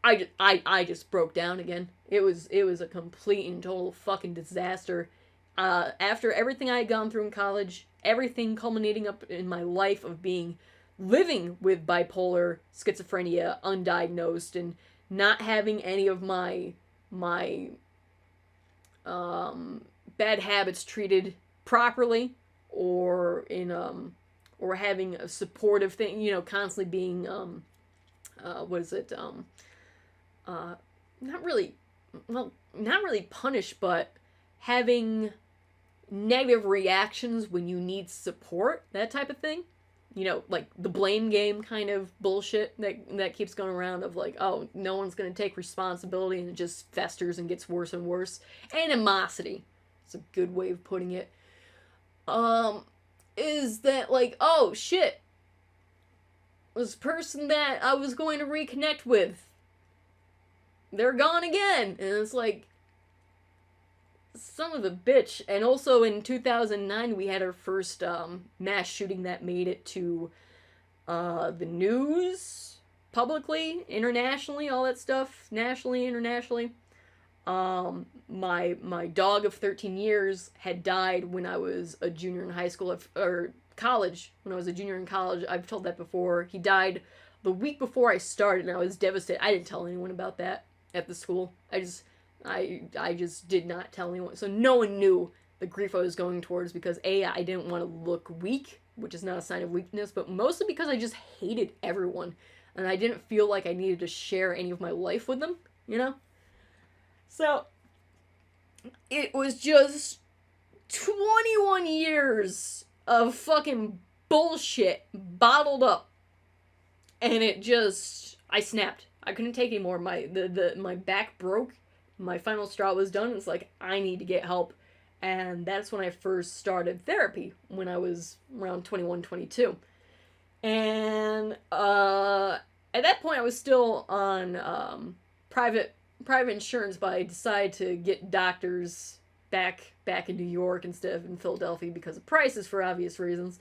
I just broke down again. It was a complete and total fucking disaster. After everything I had gone through in college, everything culminating up in my life of living with bipolar, schizophrenia, undiagnosed, and not having any of my bad habits treated properly, or or having a supportive thing, constantly being not really punished, but having negative reactions when you need support, that type of thing. Like the blame game kind of bullshit that keeps going around of like, oh, no one's going to take responsibility, and it just festers and gets worse and worse. Animosity. It's a good way of putting it. Is that like, oh, shit. This person that I was going to reconnect with, they're gone again. And it's like, son of a bitch. And also in 2009, we had our first mass shooting that made it to the news, publicly, internationally, all that stuff, nationally, internationally. My dog of 13 years had died when I was a junior in high school, or college, when I was a junior in college. I've told that before. He died the week before I started, and I was devastated. I didn't tell anyone about that at the school. I just did not tell anyone. So no one knew the grief I was going towards, because A, I didn't want to look weak, which is not a sign of weakness, but mostly because I just hated everyone, and I didn't feel like I needed to share any of my life with them, So, it was just 21 years of fucking bullshit bottled up. And I snapped. I couldn't take anymore. My back broke. My final straw was done. It's like, I need to get help. And that's when I first started therapy, when I was around 21, 22. And at that point, I was still on private insurance, but I decided to get doctors back in New York instead of in Philadelphia because of prices for obvious reasons.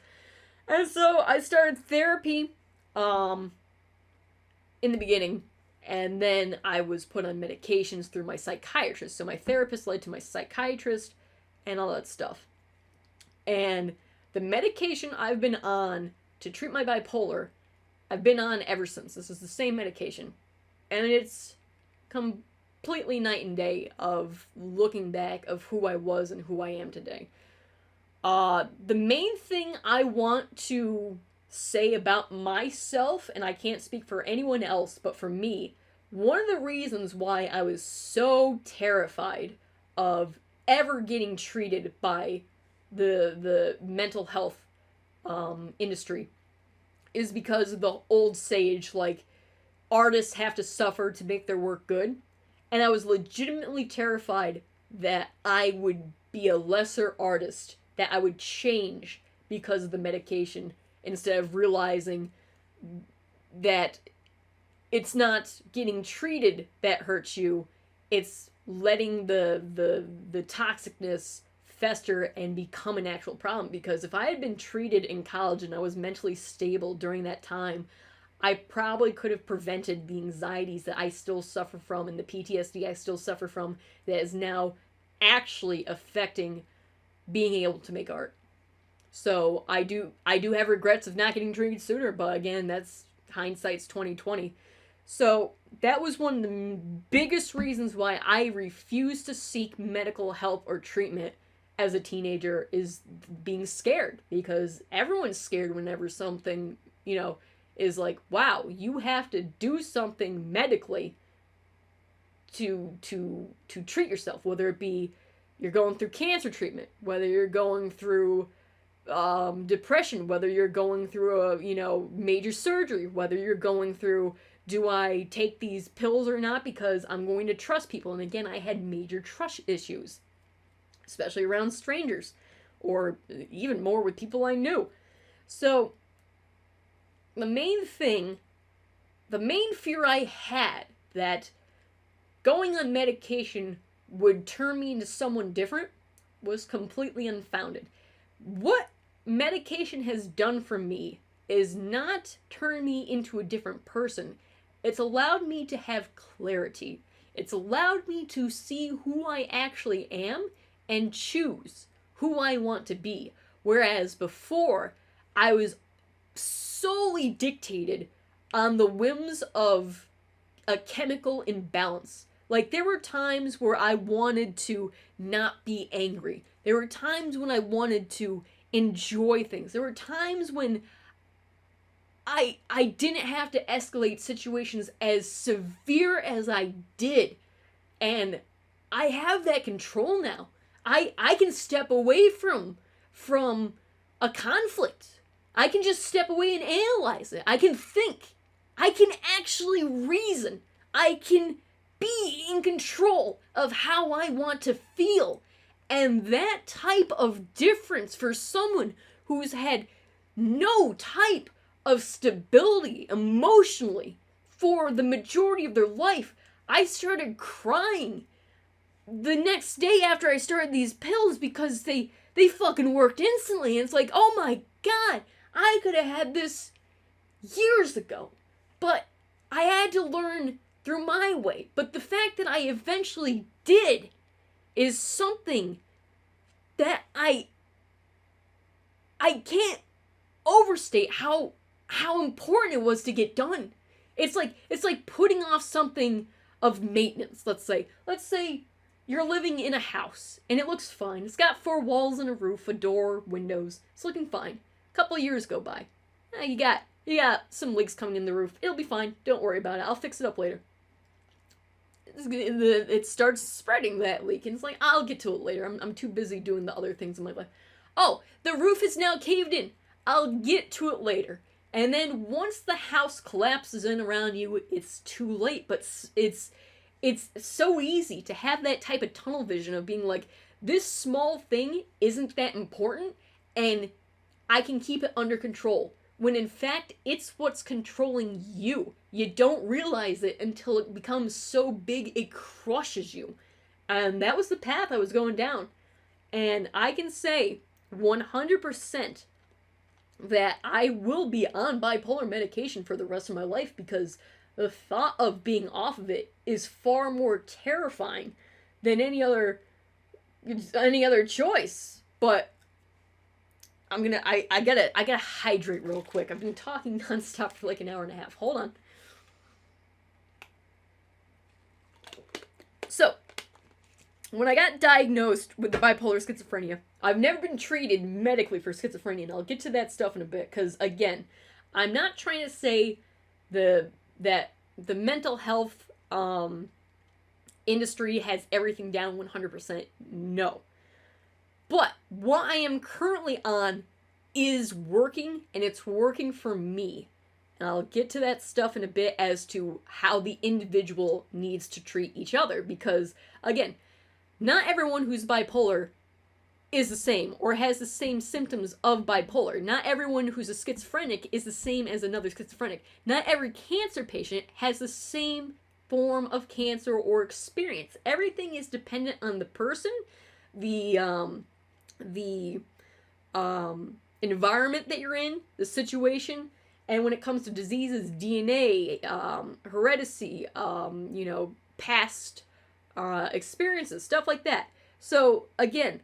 And so I started therapy in the beginning, and then I was put on medications through my psychiatrist. So my therapist led to my psychiatrist and all that stuff. And the medication I've been on to treat my bipolar, I've been on ever since. This is the same medication. And it's completely night and day of looking back of who I was and who I am today. The main thing I want to say about myself, and I can't speak for anyone else, but for me, one of the reasons why I was so terrified of ever getting treated by the mental health industry is because of the old sage, like, artists have to suffer to make their work good. And I was legitimately terrified that I would be a lesser artist, that I would change because of the medication, instead of realizing that it's not getting treated that hurts you, it's letting the toxicness fester and become an actual problem. Because if I had been treated in college and I was mentally stable during that time, I probably could have prevented the anxieties that I still suffer from and the PTSD I still suffer from that is now actually affecting being able to make art. So I do have regrets of not getting treated sooner, but again, that's hindsight's 2020. So that was one of the biggest reasons why I refused to seek medical help or treatment as a teenager, is being scared, because everyone's scared whenever something, is like, wow, you have to do something medically to treat yourself, whether it be you're going through cancer treatment, whether you're going through depression, whether you're going through a major surgery, whether you're going through, do I take these pills or not because I'm going to trust people. And again, I had major trust issues, especially around strangers, or even more with people I knew. So the main fear I had that going on medication would turn me into someone different was completely unfounded. What medication has done for me is not turn me into a different person. It's allowed me to have clarity. It's allowed me to see who I actually am and choose who I want to be. Whereas before, I was solely dictated on the whims of a chemical imbalance. Like, there were times where I wanted to not be angry. There were times when I wanted to enjoy things. There were times when I didn't have to escalate situations as severe as I did. And I have that control now. I can step away from a conflict. I can just step away and analyze it. I can think. I can actually reason. I can be in control of how I want to feel. And that type of difference for someone who's had no type of stability emotionally for the majority of their life, I started crying the next day after I started these pills because they fucking worked instantly. And it's like, oh my god, I could have had this years ago. But I had to learn through my way. But the fact that I eventually did is something that I can't overstate how important it was to get done. It's like putting off something of maintenance. Let's say you're living in a house and it looks fine. It's got 4 walls and a roof, a door, windows. It's looking fine. A couple of years go by. You got some leaks coming in the roof. It'll be fine. Don't worry about it. I'll fix it up later. It starts spreading, that leak, and it's like, I'll get to it later. I'm too busy doing the other things in my life. Oh, the roof is now caved in. I'll get to it later. And then once the house collapses in around you, it's too late. But it's so easy to have that type of tunnel vision of being like, this small thing isn't that important, and I can keep it under control. when in fact it's what's controlling you. You don't realize it until it becomes so big it crushes you. And that was the path I was going down. And I can say 100% that I will be on bipolar medication for the rest of my life, because the thought of being off of it is far more terrifying than any other choice. But I gotta hydrate real quick. I've been talking nonstop for like an hour and a half. Hold on. So, when I got diagnosed with the bipolar schizophrenia, I've never been treated medically for schizophrenia, and I'll get to that stuff in a bit, because again, I'm not trying to say that the mental health industry has everything down 100%. No. But what I am currently on is working, and it's working for me. And I'll get to that stuff in a bit as to how the individual needs to treat each other, because again, not everyone who's bipolar is the same or has the same symptoms of bipolar. Not everyone who's a schizophrenic is the same as another schizophrenic. Not every cancer patient has the same form of cancer or experience. Everything is dependent on the person, the environment that you're in, the situation, and when it comes to diseases, DNA, heredity, past experiences, stuff like that. So again,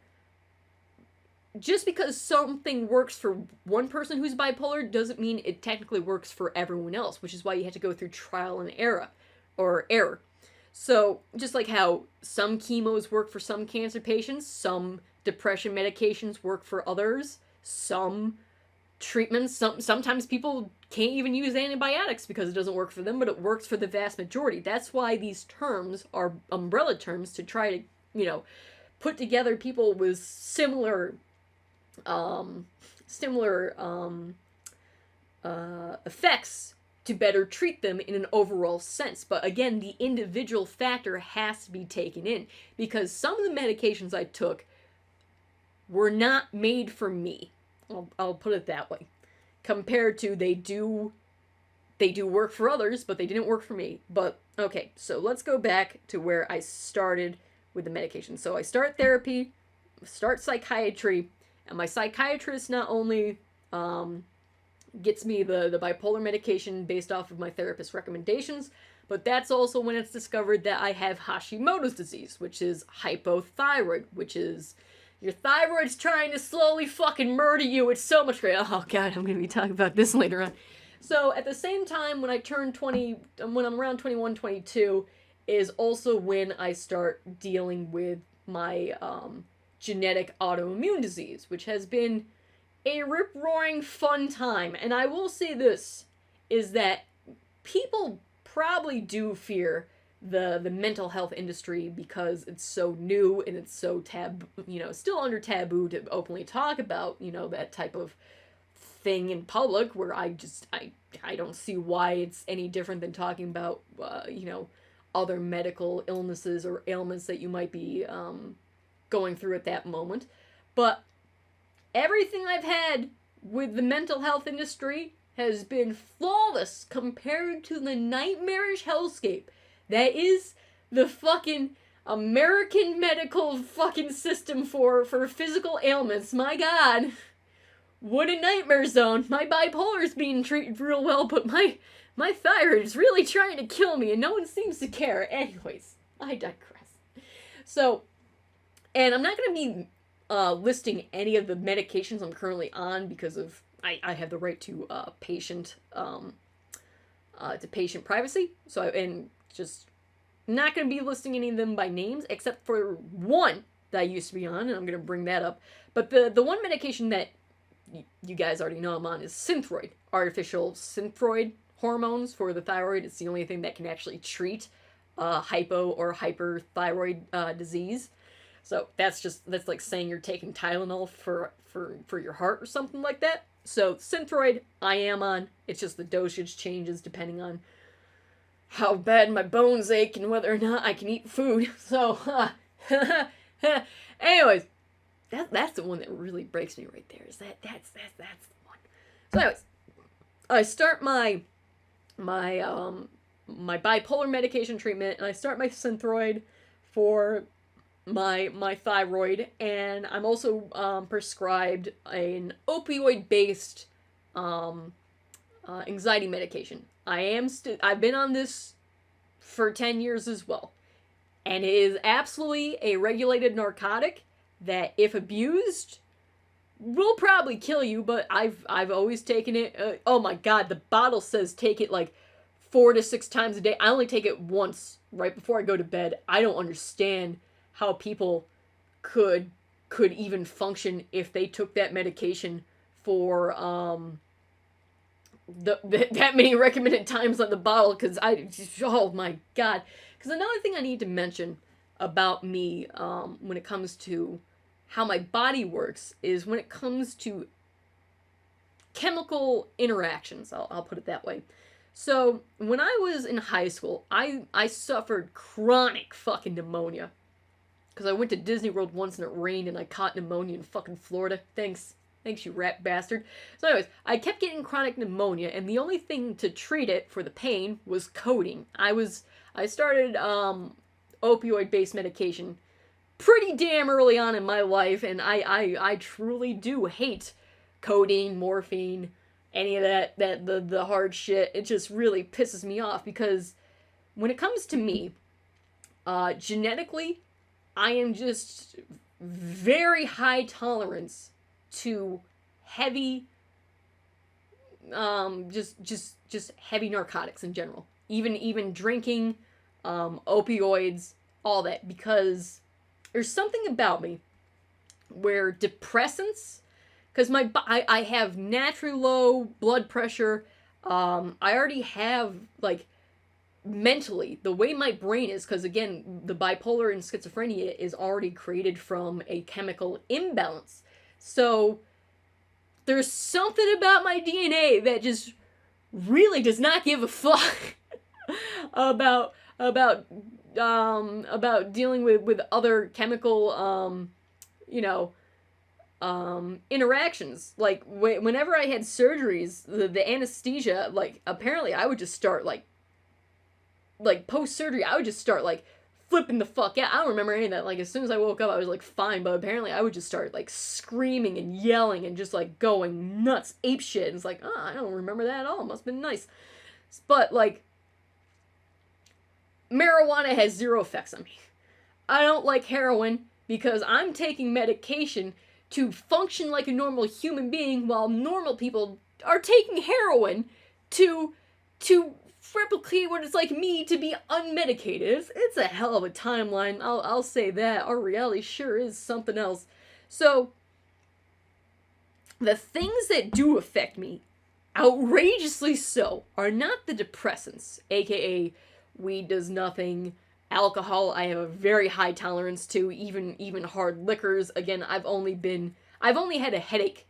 just because something works for one person who's bipolar doesn't mean it technically works for everyone else, which is why you have to go through trial and error. So just like how some chemos work for some cancer patients, some depression medications work for others, some treatments, sometimes people can't even use antibiotics because it doesn't work for them, but it works for the vast majority. That's why these terms are umbrella terms, to try to, put together people with similar effects to better treat them in an overall sense. But again, the individual factor has to be taken in, because some of the medications I took were not made for me. I'll put it that way. Compared to they do work for others, but they didn't work for me. But okay, so let's go back to where I started with the medication. So I start therapy, start psychiatry, and my psychiatrist not only gets me the bipolar medication based off of my therapist's recommendations, but that's also when it's discovered that I have Hashimoto's disease, which is hypothyroid, which is your thyroid's trying to slowly fucking murder you. It's so much great. Oh god, I'm gonna be talking about this later on. So at the same time, when I turn 20, when I'm around 21, 22, is also when I start dealing with my genetic autoimmune disease, which has been a rip-roaring fun time. And I will say this, is that people probably do fear the mental health industry because it's so new and it's so still under taboo to openly talk about, that type of thing in public, where I don't see why it's any different than talking about, other medical illnesses or ailments that you might be going through at that moment. But everything I've had with the mental health industry has been flawless compared to the nightmarish hellscape that is the fucking American medical fucking system for physical ailments. My god. What a nightmare zone. My bipolar is being treated real well, but my thyroid is really trying to kill me, and no one seems to care. Anyways, I digress. So, and I'm not going to be listing any of the medications I'm currently on because of I have the right to patient privacy. So, and just not going to be listing any of them by names, except for one that I used to be on, and I'm going to bring that up. But the one medication that you guys already know I'm on is Synthroid. Artificial Synthroid hormones for the thyroid. It's the only thing that can actually treat hypo or hyperthyroid disease. So that's like saying you're taking Tylenol for your heart or something like that. So Synthroid I am on. It's just the dosage changes depending on how bad my bones ache and whether or not I can eat food. So anyways, that's the one that really breaks me right there. Is that's the one. So anyways, I start my bipolar medication treatment, and I start my Synthroid for my thyroid, and I'm also prescribed an opioid-based anxiety medication. I've been on this for 10 years as well, and it is absolutely a regulated narcotic that, if abused, will probably kill you. But I've always taken it. Oh my god, the bottle says take it like 4 to 6 times a day. I only take it once right before I go to bed. I don't understand how people could even function if they took that medication for that many recommended times on the bottle, because oh my god. Because another thing I need to mention about me when it comes to how my body works is when it comes to chemical interactions, I'll put it that way. So when I was in high school, I suffered chronic fucking pneumonia. Because I went to Disney World once and it rained and I caught pneumonia in fucking Florida. Thanks, you rat bastard. So anyways, I kept getting chronic pneumonia, and the only thing to treat it for the pain was codeine. I started opioid-based medication pretty damn early on in my life, and I truly do hate codeine, morphine, any of that the hard shit. It just really pisses me off, because when it comes to me, genetically, I am just very high tolerance to heavy, just heavy narcotics in general. Even drinking, opioids, all that, because there's something about me where depressants, because I have naturally low blood pressure. I already have, like, mentally, the way my brain is, because again, the bipolar and schizophrenia is already created from a chemical imbalance. So there's something about my DNA that just really does not give a fuck about dealing with other chemical interactions. Like whenever I had surgeries, the anesthesia, like, apparently I would just start like post-surgery, I would just start, like, flipping the fuck out. I don't remember any of that. Like, as soon as I woke up, I was, like, fine, but apparently I would just start, like, screaming and yelling and just, like, going nuts, ape shit, and it's like, oh, I don't remember that at all. It must have been nice. But, like, marijuana has zero effects on me. I don't like heroin because I'm taking medication to function like a normal human being, while normal people are taking heroin to replicate what it's like me to be unmedicated. It's a hell of a timeline, I'll say that. Our reality sure is something else. So, the things that do affect me, outrageously so, are not the depressants, aka weed does nothing, alcohol I have a very high tolerance to, even hard liquors. Again, I've only had a headache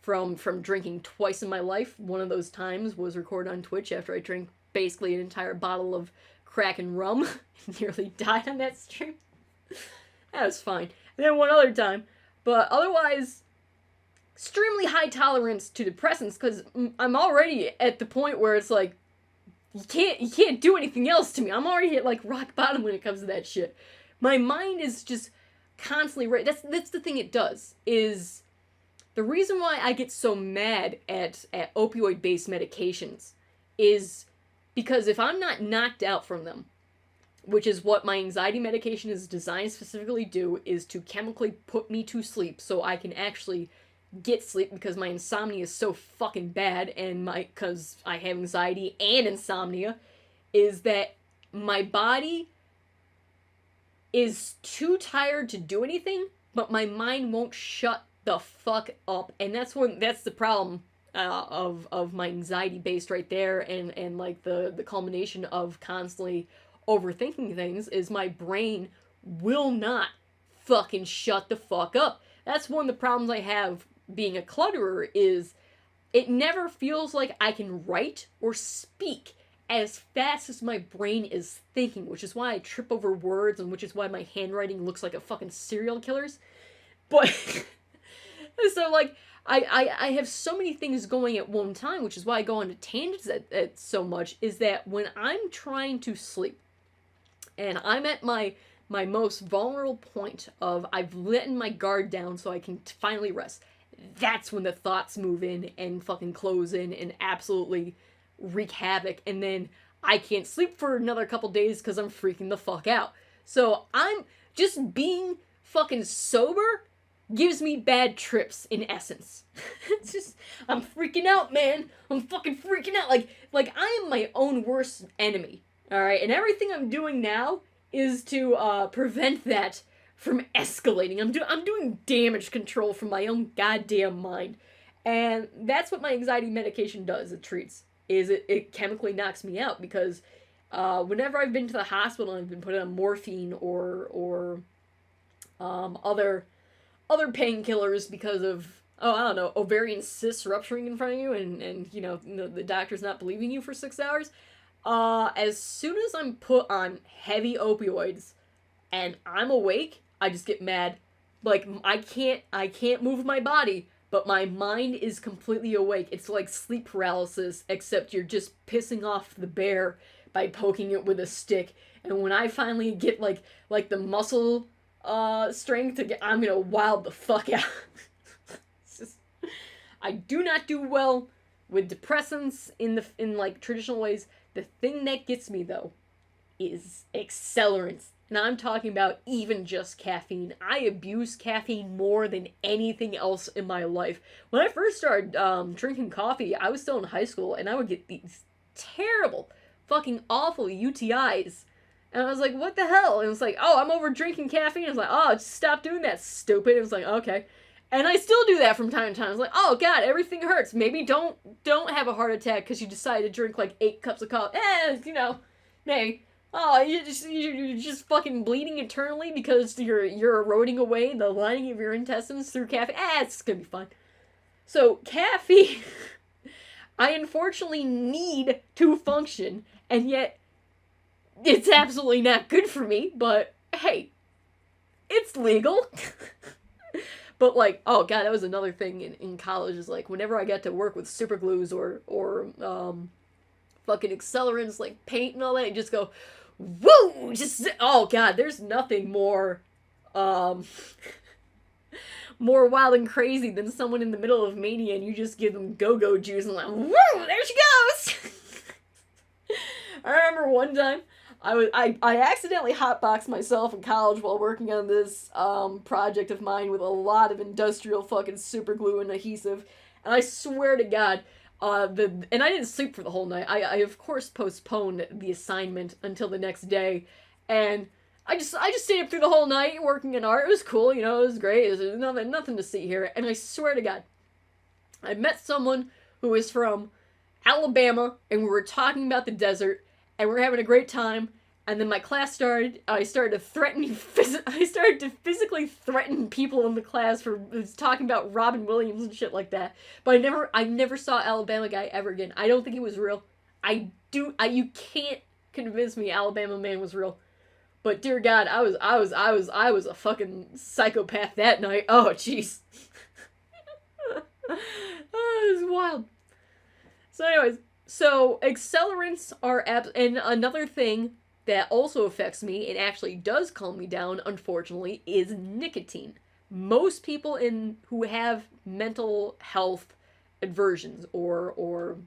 from drinking twice in my life. One of those times was recorded on Twitch after I drank basically an entire bottle of crack and rum. Nearly died on that stream. That was fine. And then one other time. But otherwise, extremely high tolerance to depressants, because I'm already at the point where it's like, you can't do anything else to me. I'm already at, like, rock bottom when it comes to that shit. My mind is just constantly right. That's the thing it does, is the reason why I get so mad at opioid-based medications is because if I'm not knocked out from them, which is what my anxiety medication is designed specifically do, is to chemically put me to sleep so I can actually get sleep, because my insomnia is so fucking bad, and because I have anxiety and insomnia, is that my body is too tired to do anything, but my mind won't shut the fuck up. And that's the problem of my anxiety based right there, and like the culmination of constantly overthinking things is my brain will not fucking shut the fuck up. That's one of the problems I have being a clutterer, is it never feels like I can write or speak as fast as my brain is thinking, which is why I trip over words, and which is why my handwriting looks like a fucking serial killer's. But so, like, I have so many things going at one time, which is why I go on tangents at so much, is that when I'm trying to sleep, and I'm at my most vulnerable point of I've let my guard down so I can finally rest, that's when the thoughts move in and fucking close in and absolutely wreak havoc, and then I can't sleep for another couple days because I'm freaking the fuck out. So I'm just being fucking sober gives me bad trips in essence. It's just, I'm freaking out, man. I'm fucking freaking out. Like I am my own worst enemy. Alright, and everything I'm doing now is to prevent that from escalating. I'm doing damage control from my own goddamn mind. And that's what my anxiety medication does. It treats. It chemically knocks me out, because whenever I've been to the hospital and I've been put on morphine or other painkillers because of, oh, I don't know, ovarian cysts rupturing in front of you, and you know, the doctor's not believing you for 6 hours, as soon as I'm put on heavy opioids and I'm awake, I just get mad. Like, I can't move my body, but my mind is completely awake. It's like sleep paralysis, except you're just pissing off the bear by poking it with a stick. And when I finally get like the muscle strength to get, I'm gonna wild the fuck out. It's just, I do not do well with depressants in like traditional ways. The thing that gets me though is accelerants. And I'm talking about even just caffeine. I abuse caffeine more than anything else in my life. When I first started drinking coffee, I was still in high school, and I would get these terrible, fucking awful UTIs. And I was like, what the hell? And it was like, oh, I'm over drinking caffeine. I was like, oh, just stop doing that, stupid. It was like, okay. And I still do that from time to time. I was like, oh, God, everything hurts. Maybe don't have a heart attack because you decided to drink like 8 cups of coffee. You know, maybe. Oh, you're just fucking bleeding internally because you're eroding away the lining of your intestines through caffeine. It's gonna be fine. So, caffeine, I unfortunately need to function, and yet it's absolutely not good for me, but hey, it's legal. But like, oh god, that was another thing in college, is like, whenever I got to work with super glues or fucking accelerants like paint and all that, you just go, woo! Just, oh god, there's nothing more more wild and crazy than someone in the middle of mania and you just give them go-go juice and like, woo! There she goes! I remember one time I accidentally hotboxed myself in college while working on this project of mine with a lot of industrial fucking super glue and adhesive, and I swear to god, and I didn't sleep for the whole night. I of course postponed the assignment until the next day, and I just stayed up through the whole night working in art. It was cool, you know, it was great. It was nothing to see here. And I swear to God, I met someone who was from Alabama, and we were talking about the desert, and we were having a great time. And then my class started. I started to physically threaten people in the class for talking about Robin Williams and shit like that. But I never saw Alabama Guy ever again. I don't think he was real. You can't convince me Alabama Man was real. But dear God, I was a fucking psychopath that night. Oh jeez. Oh, it was wild. So anyways, so accelerants are and another thing that also affects me and actually does calm me down, unfortunately, is nicotine. Most people who have mental health aversions or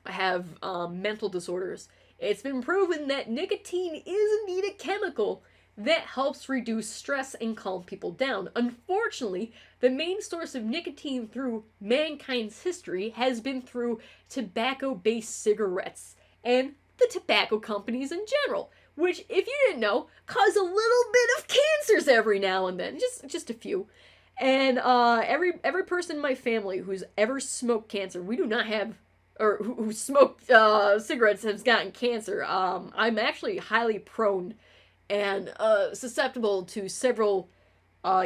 have mental disorders, it's been proven that nicotine is indeed a chemical that helps reduce stress and calm people down. Unfortunately, the main source of nicotine through mankind's history has been through tobacco-based cigarettes and the tobacco companies in general, which, if you didn't know, cause a little bit of cancers every now and then, just a few. And every person in my family who's ever smoked cancer, we do not have, or who smoked cigarettes, has gotten cancer. I'm actually highly prone and susceptible to several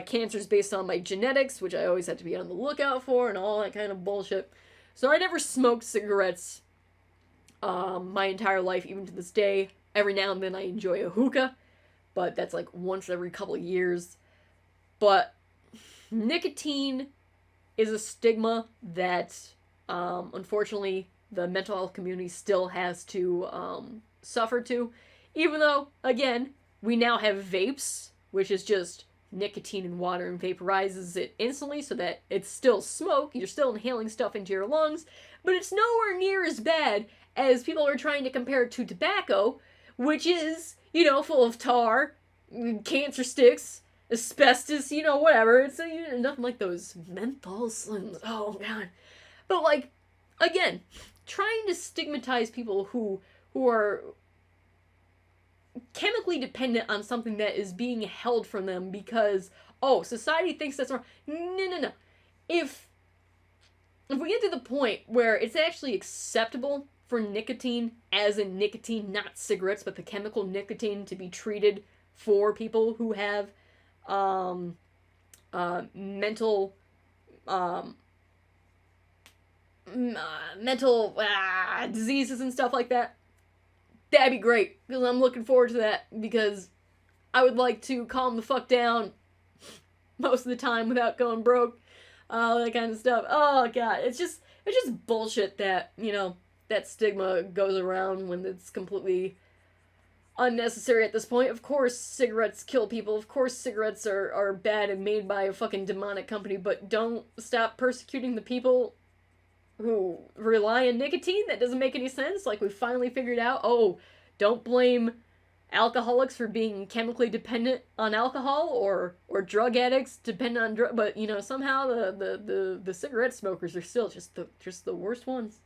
cancers based on my genetics, which I always have to be on the lookout for and all that kind of bullshit. So I never smoked cigarettes my entire life, even to this day. Every now and then I enjoy a hookah, but that's like once every couple of years. But nicotine is a stigma that, unfortunately, the mental health community still has to suffer to. Even though, again, we now have vapes, which is just nicotine in water and vaporizes it instantly so that it's still smoke. You're still inhaling stuff into your lungs, but it's nowhere near as bad as people are trying to compare it to tobacco, which is, full of tar, cancer sticks, asbestos, whatever. It's nothing like those menthols. Oh, God. But, like, again, trying to stigmatize people who are chemically dependent on something that is being held from them because, society thinks that's wrong. No. If we get to the point where it's actually acceptable for nicotine, as in nicotine, not cigarettes, but the chemical nicotine to be treated for people who have mental diseases and stuff like that, that'd be great, because I'm looking forward to that, because I would like to calm the fuck down most of the time without going broke, all that kind of stuff. Oh, God, it's just bullshit that, that stigma goes around when it's completely unnecessary at this point. Of course cigarettes kill people, of course cigarettes are bad and made by a fucking demonic company, but don't stop persecuting the people who rely on nicotine. That doesn't make any sense. Like, we finally figured out, don't blame alcoholics for being chemically dependent on alcohol, or drug addicts dependent on drug, but somehow the cigarette smokers are still just the worst ones.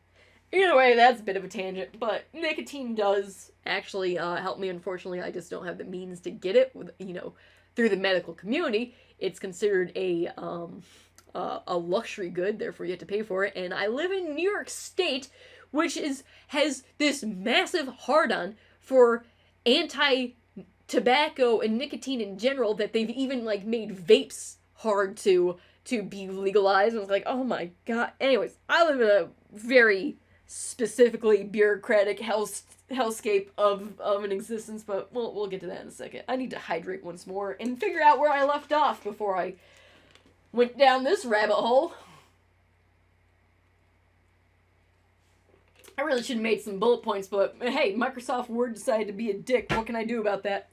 Either way, that's a bit of a tangent, but nicotine does actually help me. Unfortunately, I just don't have the means to get it through the medical community. It's considered a luxury good, therefore you have to pay for it. And I live in New York State, which has this massive hard-on for anti-tobacco and nicotine in general, that they've even made vapes hard to be legalized. And it's like, oh my God. Anyways, I live in a very specifically bureaucratic hellscape of an existence, but we'll get to that in a second. I need to hydrate once more and figure out where I left off before I went down this rabbit hole. I really should have made some bullet points, but hey, Microsoft Word decided to be a dick. What can I do about that?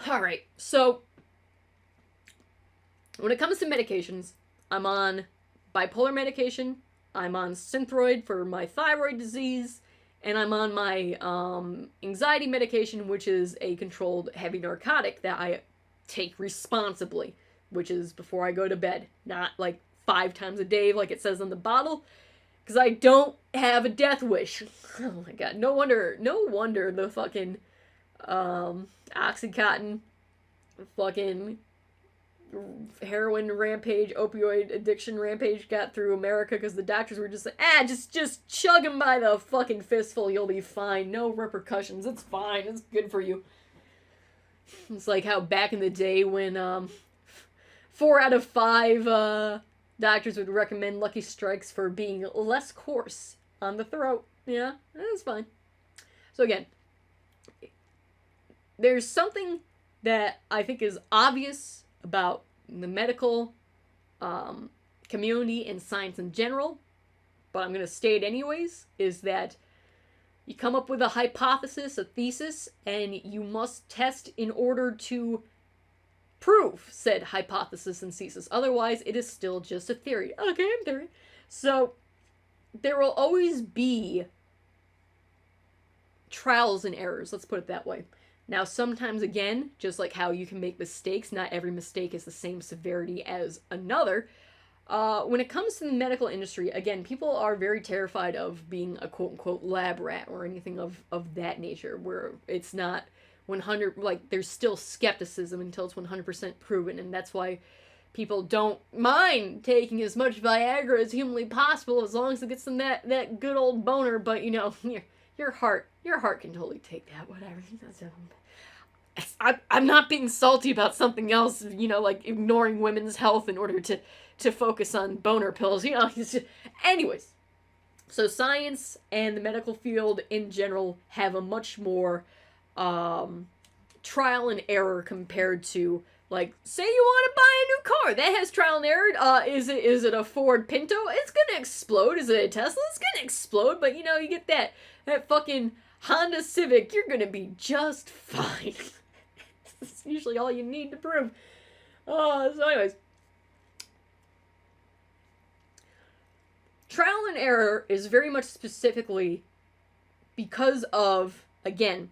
Alright, so when it comes to medications, I'm on bipolar medication, I'm on Synthroid for my thyroid disease, and I'm on my anxiety medication, which is a controlled heavy narcotic that I take responsibly, which is before I go to bed, not 5 times a day like it says on the bottle, because I don't have a death wish. Oh my God, no wonder the fucking Oxycontin fucking heroin rampage, opioid addiction rampage got through America, because the doctors were just like, just chug him by the fucking fistful, you'll be fine, no repercussions, it's fine, it's good for you. It's like how back in the day when 4 out of 5 doctors would recommend Lucky Strikes for being less coarse on the throat. Yeah, that's fine. So again, there's something that I think is obvious about the medical community and science in general, but I'm going to state anyways, is that you come up with a hypothesis, a thesis, and you must test in order to prove said hypothesis and thesis. Otherwise, it is still just a theory. Okay, I'm theory. So, there will always be trials and errors, let's put it that way. Now, sometimes, again, just like how you can make mistakes, not every mistake is the same severity as another. When it comes to the medical industry, again, people are very terrified of being a quote-unquote lab rat or anything of that nature, where it's not 100, there's still skepticism until it's 100% proven, and that's why people don't mind taking as much Viagra as humanly possible, as long as it gets them that good old boner, but, your heart can totally take that, whatever. I'm not being salty about something else, ignoring women's health in order to focus on boner pills, anyways. So science and the medical field in general have a much more trial and error compared to Like, say you want to buy a new car, that has trial and error. Is it a Ford Pinto? It's gonna explode. Is it a Tesla? It's gonna explode. But you know, you get that fucking Honda Civic, you're gonna be just fine. That's usually all you need to prove. So anyways. Trial and error is very much specifically because of, again,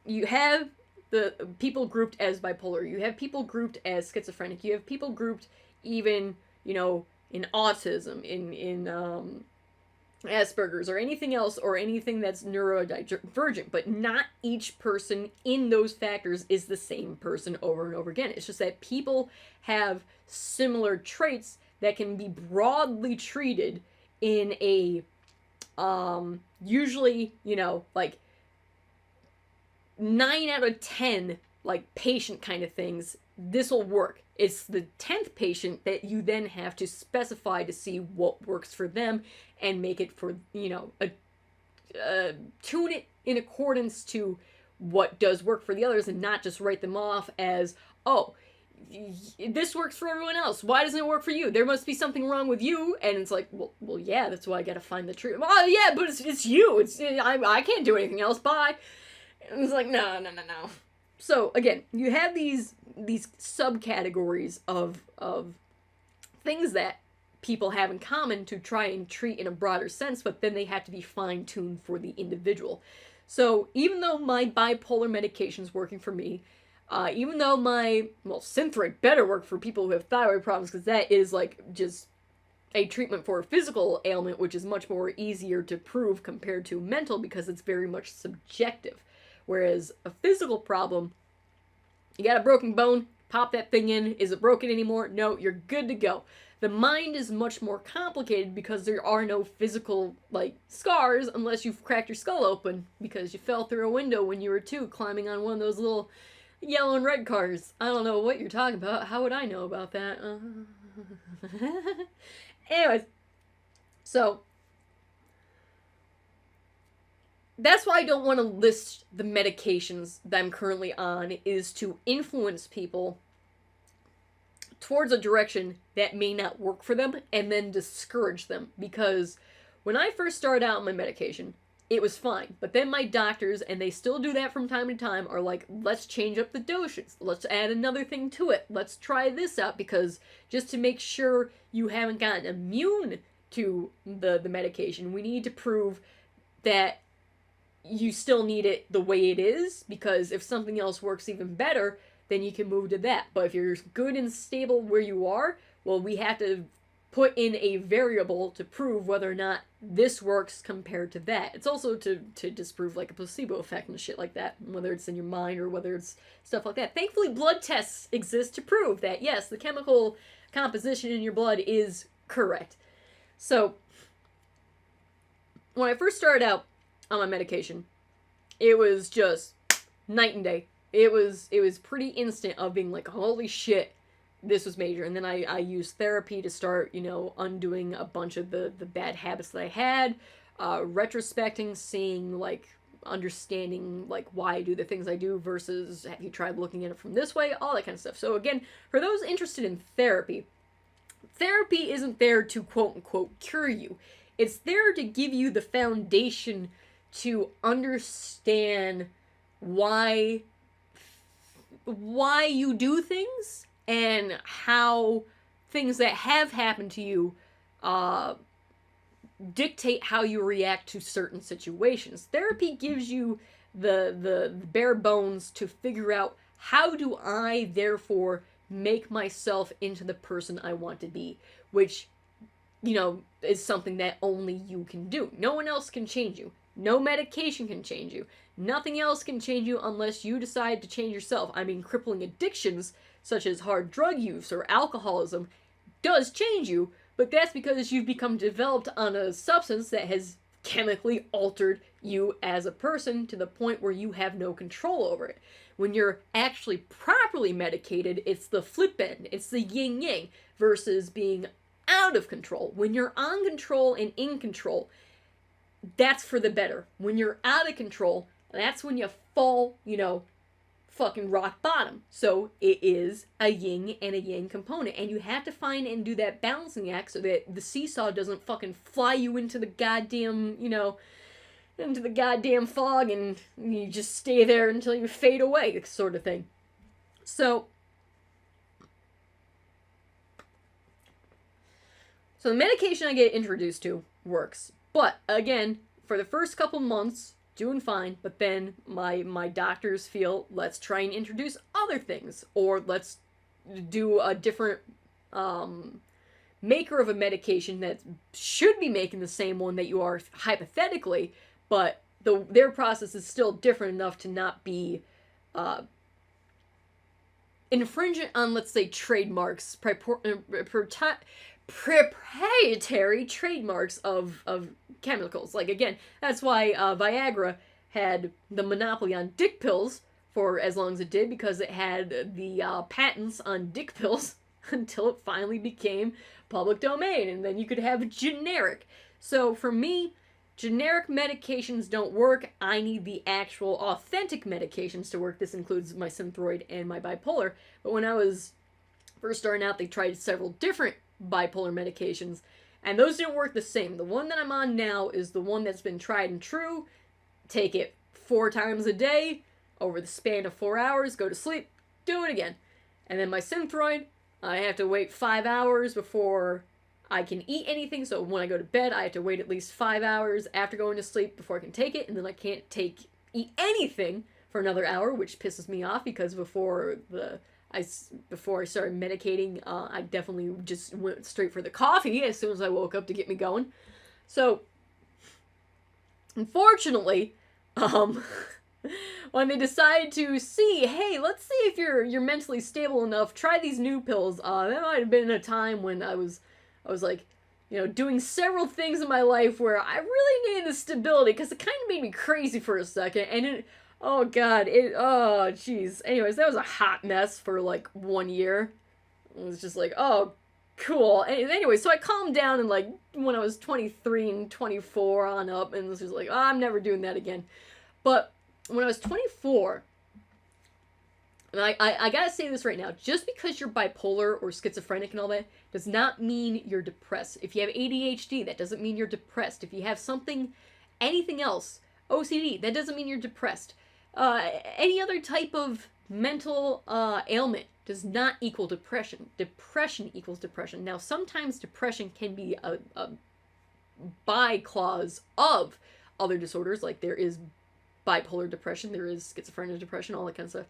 you have the people grouped as bipolar, you have people grouped as schizophrenic, you have people grouped even, you know, in autism, in Asperger's, or anything else, or anything that's neurodivergent, but not each person in those factors is the same person over and over again. It's just that people have similar traits that can be broadly treated in a, usually, you know, like, 9 out of 10, like, patient kind of things, this will work. It's the 10th patient that you then have to specify to see what works for them and make it for, you know, tune it in accordance to what does work for the others, and not just write them off as, oh, this works for everyone else. Why doesn't it work for you? There must be something wrong with you. And it's like, well, yeah, that's why I gotta find the truth. Oh, yeah, but it's you. I can't do anything else. Bye. And it's like, no. So again, you have these subcategories of things that people have in common to try and treat in a broader sense, but then they have to be fine-tuned for the individual. So even though my bipolar medication's working for me, even though my, Synthroid better work for people who have thyroid problems, because that is like just a treatment for a physical ailment, which is much more easier to prove compared to mental, because it's very much subjective. Whereas a physical problem, you got a broken bone, pop that thing in. Is it broken anymore? No, you're good to go. The mind is much more complicated because there are no physical, like, scars unless you've cracked your skull open because you fell through a window when you were 2 climbing on one of those little yellow and red cars. I don't know what you're talking about. How would I know about that? Anyways, so that's why I don't want to list the medications that I'm currently on, is to influence people towards a direction that may not work for them and then discourage them. Because when I first started out on my medication, it was fine. But then my doctors, and they still do that from time to time, are like, let's change up the dosage. Let's add another thing to it. Let's try this out, because just to make sure you haven't gotten immune to the medication, we need to prove that you still need it the way it is, because if something else works even better, then you can move to that. But if you're good and stable where you are, well, we have to put in a variable to prove whether or not this works compared to that. It's also to disprove, like, a placebo effect and shit like that, whether it's in your mind or whether it's stuff like that. Thankfully, blood tests exist to prove that, yes, the chemical composition in your blood is correct. So, when I first started out on my medication, it was just night and day. It was pretty instant of being like, holy shit, this was major. And then I used therapy to start, you know, undoing a bunch of the bad habits that I had, retrospecting, seeing, like, understanding, like, why I do the things I do versus have you tried looking at it from this way, all that kind of stuff. So again, for those interested in therapy, therapy isn't there to quote-unquote cure you. It's there to give you the foundation to understand why you do things and how things that have happened to you dictate how you react to certain situations. Therapy gives you the bare bones to figure out, how do I therefore make myself into the person I want to be, which, you know, is something that only you can do. No one else can change you. No medication can change you. Nothing else can change you unless you decide to change yourself. I mean, crippling addictions, such as hard drug use or alcoholism, does change you, but that's because you've become developed on a substance that has chemically altered you as a person to the point where you have no control over it. When you're actually properly medicated, it's the flip end. It's the yin-yang versus being out of control. When you're on control and in control, that's for the better. When you're out of control, that's when you fall, you know, fucking rock bottom. So it is a yin and a yang component, and you have to find and do that balancing act so that the seesaw doesn't fucking fly you into the goddamn, into the goddamn fog, and you just stay there until you fade away, sort of thing. So the medication I get introduced to works. But again, for the first couple months, doing fine, but then my doctors feel, let's try and introduce other things, or let's do a different maker of a medication that should be making the same one that you are hypothetically, but their process is still different enough to not be infringent on, let's say, trademarks, proprietary trademarks of chemicals. Like, again, that's why Viagra had the monopoly on dick pills for as long as it did, because it had the patents on dick pills until it finally became public domain, and then you could have generic. So for me, generic medications don't work. I need the actual authentic medications to work. This includes my Synthroid and my bipolar. But when I was first starting out, they tried several different bipolar medications, and those didn't work the same. The one that I'm on now is the one that's been tried and true. Take it 4 times a day over the span of 4 hours, go to sleep, do it again. And then my Synthroid, I have to wait 5 hours before I can eat anything. So when I go to bed, I have to wait at least 5 hours after going to sleep before I can take it, and then I can't eat anything for another hour, which pisses me off, because before I started medicating, I definitely just went straight for the coffee as soon as I woke up to get me going. So, unfortunately, when they decide to see, hey, let's see if you're mentally stable enough, try these new pills. That might have been a time when I was like, doing several things in my life where I really needed the stability, because it kind of made me crazy for a second, and oh god, oh jeez. Anyways, that was a hot mess for like 1 year. It was just like, oh, cool. Anyway, so I calmed down, and like when I was 23 and 24 on up, and it was just like, oh, I'm never doing that again. But when I was 24, and I gotta say this right now, just because you're bipolar or schizophrenic and all that does not mean you're depressed. If you have ADHD, that doesn't mean you're depressed. If you have anything else, OCD, that doesn't mean you're depressed. Any other type of mental ailment does not equal depression. Depression equals depression. Now, sometimes depression can be a by-clause of other disorders, like there is bipolar depression, there is schizophrenia depression, all that kind of stuff.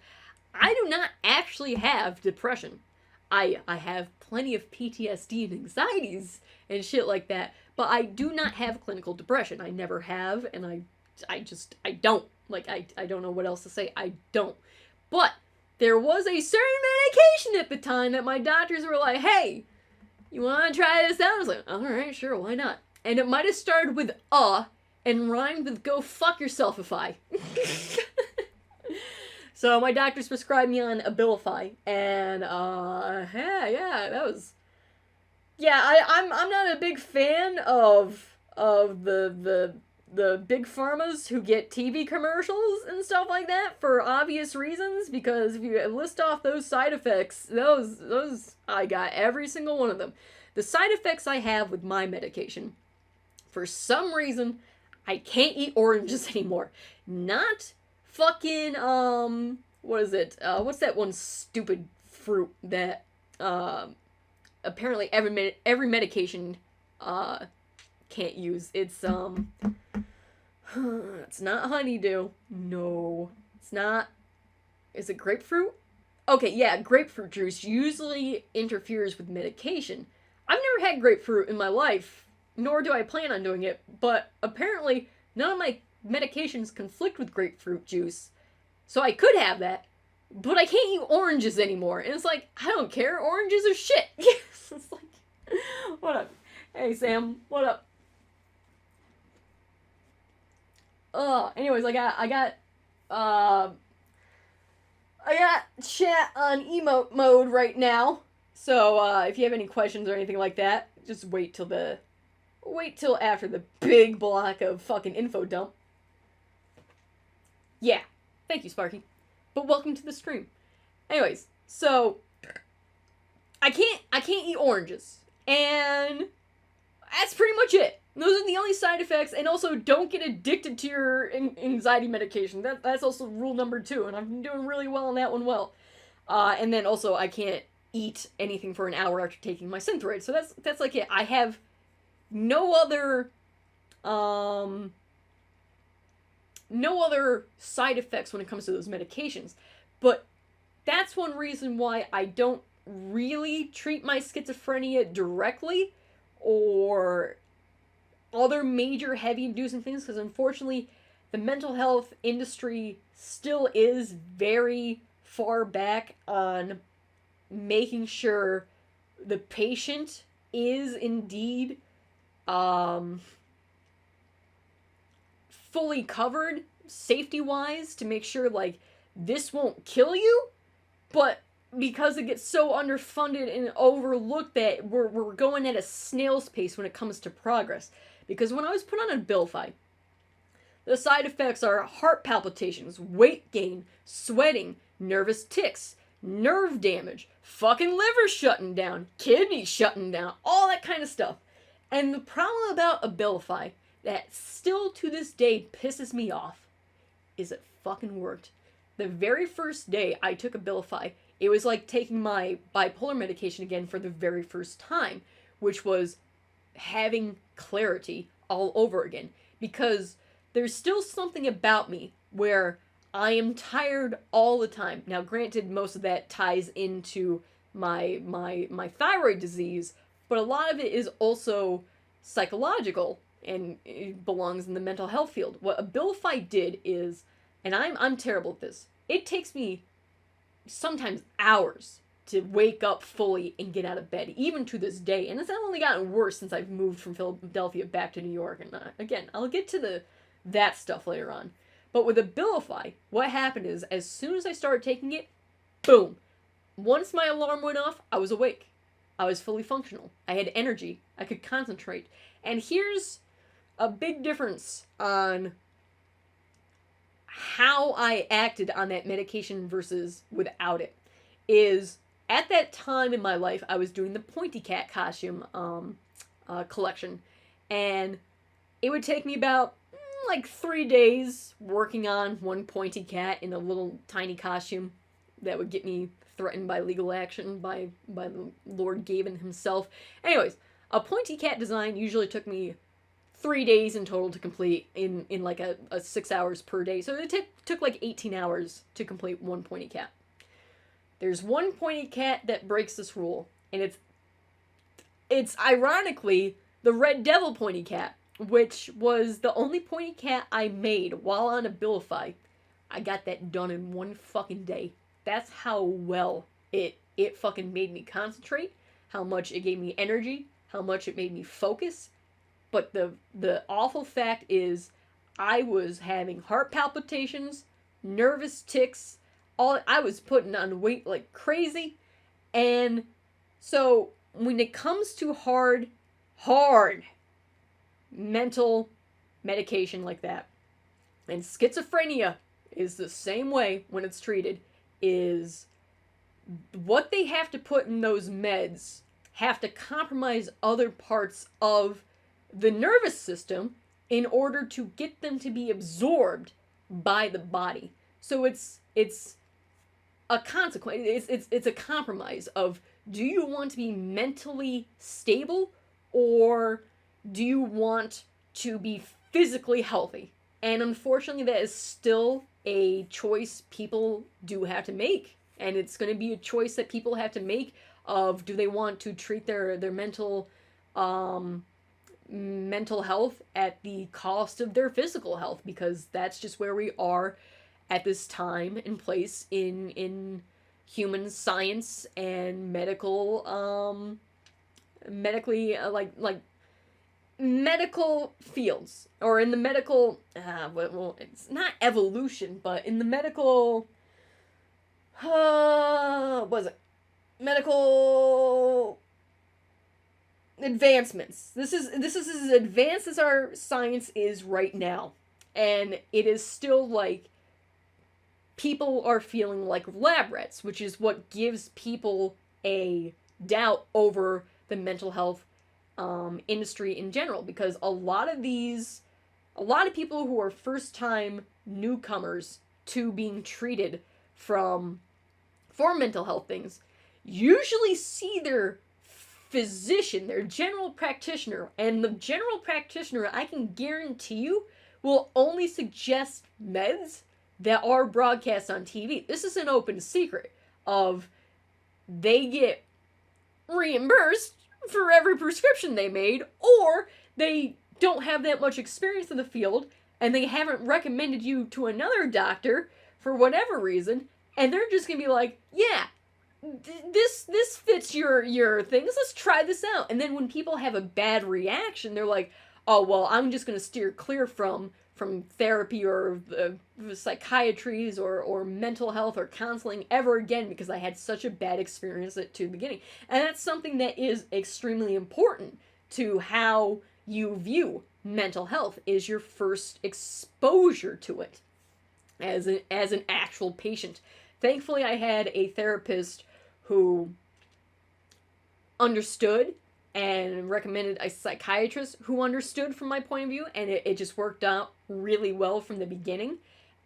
I do not actually have depression. I have plenty of PTSD and anxieties and shit like that, but I do not have clinical depression. I never have, and I don't. Like, I don't know what else to say. I don't. But there was a certain medication at the time that my doctors were like, hey, you want to try this out? I was like, all right, sure, why not? And it might have started with and rhymed with go fuck yourself if I. So my doctors prescribed me on Abilify, and yeah, that was, yeah, I'm not a big fan of the big pharmas who get TV commercials and stuff like that for obvious reasons, because if you list off those side effects, those I got every single one of them. The side effects I have with my medication, for some reason, I can't eat oranges anymore. Not fucking, what is it? What's that one stupid fruit that, apparently every medication, can't use? It's not honeydew. No, it's not. Is it grapefruit? Okay, yeah, grapefruit juice usually interferes with medication. I've never had grapefruit in my life, nor do I plan on doing it, but apparently none of my medications conflict with grapefruit juice, so I could have that, but I can't eat oranges anymore. And it's like, I don't care, oranges are shit. It's like, what up? Hey Sam, what up? Anyways, I got chat on emote mode right now, so if you have any questions or anything like that, just wait till after the big block of fucking info dump. Yeah, thank you, Sparky. But welcome to the stream. Anyways, so I can't eat oranges, and that's pretty much it. Those are the only side effects, and also don't get addicted to your anxiety medication. That's also rule number 2, and I've been doing really well on that one. And then also I can't eat anything for an hour after taking my Synthroid. So that's like it. I have no other side effects when it comes to those medications. But that's one reason why I don't really treat my schizophrenia directly or other major heavy inducing things, because unfortunately the mental health industry still is very far back on making sure the patient is indeed fully covered safety-wise, to make sure like this won't kill you, but because it gets so underfunded and overlooked that we're going at a snail's pace when it comes to progress. Because when I was put on Abilify, the side effects are heart palpitations, weight gain, sweating, nervous tics, nerve damage, fucking liver shutting down, kidney shutting down, all that kind of stuff. And the problem about Abilify that still to this day pisses me off is it fucking worked. The very first day I took Abilify, it was like taking my bipolar medication again for the very first time, which was having clarity all over again. Because there's still something about me where I am tired all the time. Now, granted, most of that ties into my thyroid disease, but a lot of it is also psychological, and it belongs in the mental health field. What Abilify did is, and I'm terrible at this, it takes me sometimes hours to wake up fully and get out of bed, even to this day. And it's only gotten worse since I've moved from Philadelphia back to New York. And again, I'll get to that stuff later on. But with Abilify, what happened is, as soon as I started taking it, boom. Once my alarm went off, I was awake. I was fully functional. I had energy. I could concentrate. And here's a big difference on how I acted on that medication versus without it. Is, at that time in my life, I was doing the Pointy Cat costume collection. And it would take me about like 3 days working on one Pointy Cat in a little tiny costume that would get me threatened by legal action by the Lord Gaven himself. Anyways, a Pointy Cat design usually took me 3 days in total to complete in like a 6 hours per day. So it took like 18 hours to complete one Pointy Cat. There's one Pointy Cat that breaks this rule, and it's ironically the Red Devil Pointy Cat, which was the only Pointy Cat I made while on Abilify. I got that done in one fucking day. That's how well it fucking made me concentrate, how much it gave me energy, how much it made me focus. But the awful fact is, I was having heart palpitations, nervous tics, I was putting on weight like crazy. And so when it comes to hard mental medication like that, and schizophrenia is the same way when it's treated, is what they have to put in those meds have to compromise other parts of the nervous system in order to get them to be absorbed by the body. So it's a consequence. It's a compromise of, do you want to be mentally stable, or do you want to be physically healthy? And unfortunately, that is still a choice people do have to make. And it's going to be a choice that people have to make of, do they want to treat their mental health at the cost of their physical health, because that's just where we are at this time and place in human science and medical medical fields, or in the medical well, it's not evolution, but in the medical what is it, medical advancements. This is as advanced as our science is right now, and it is still like people are feeling like lab rats, which is what gives people a doubt over the mental health industry in general, because a lot of people who are first-time newcomers to being treated for mental health things usually see their physician, their general practitioner, and the general practitioner, I can guarantee you, will only suggest meds that are broadcast on TV. This is an open secret of they get reimbursed for every prescription they made, or they don't have that much experience in the field and they haven't recommended you to another doctor for whatever reason, and they're just gonna be like, yeah, this fits your things, let's try this out. And then when people have a bad reaction, they're like, oh, well, I'm just gonna steer clear from therapy or psychiatries or mental health or counseling ever again because I had such a bad experience to the beginning. And that's something that is extremely important to how you view mental health, is your first exposure to it as an actual patient. Thankfully, I had a therapist who understood and recommended a psychiatrist who understood from my point of view, and it just worked out really well from the beginning.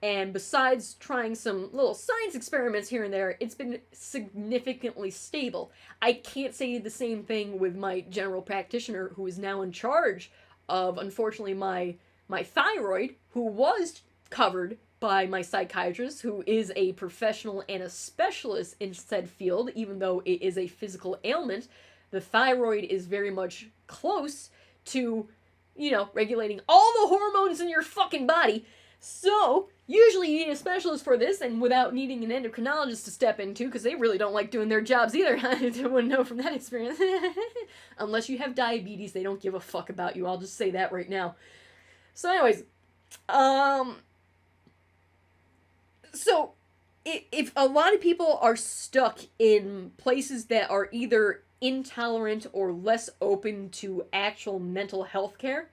And besides trying some little science experiments here and there, it's been significantly stable. I can't say the same thing with my general practitioner, who is now in charge of, unfortunately, my thyroid, who was covered by my psychiatrist, who is a professional and a specialist in said field, even though it is a physical ailment. The thyroid is very much close to, regulating all the hormones in your fucking body. So, usually you need a specialist for this, and without needing an endocrinologist to step into, because they really don't like doing their jobs either. I wouldn't know from that experience. Unless you have diabetes, they don't give a fuck about you. I'll just say that right now. So anyways, so if a lot of people are stuck in places that are either intolerant or less open to actual mental health care,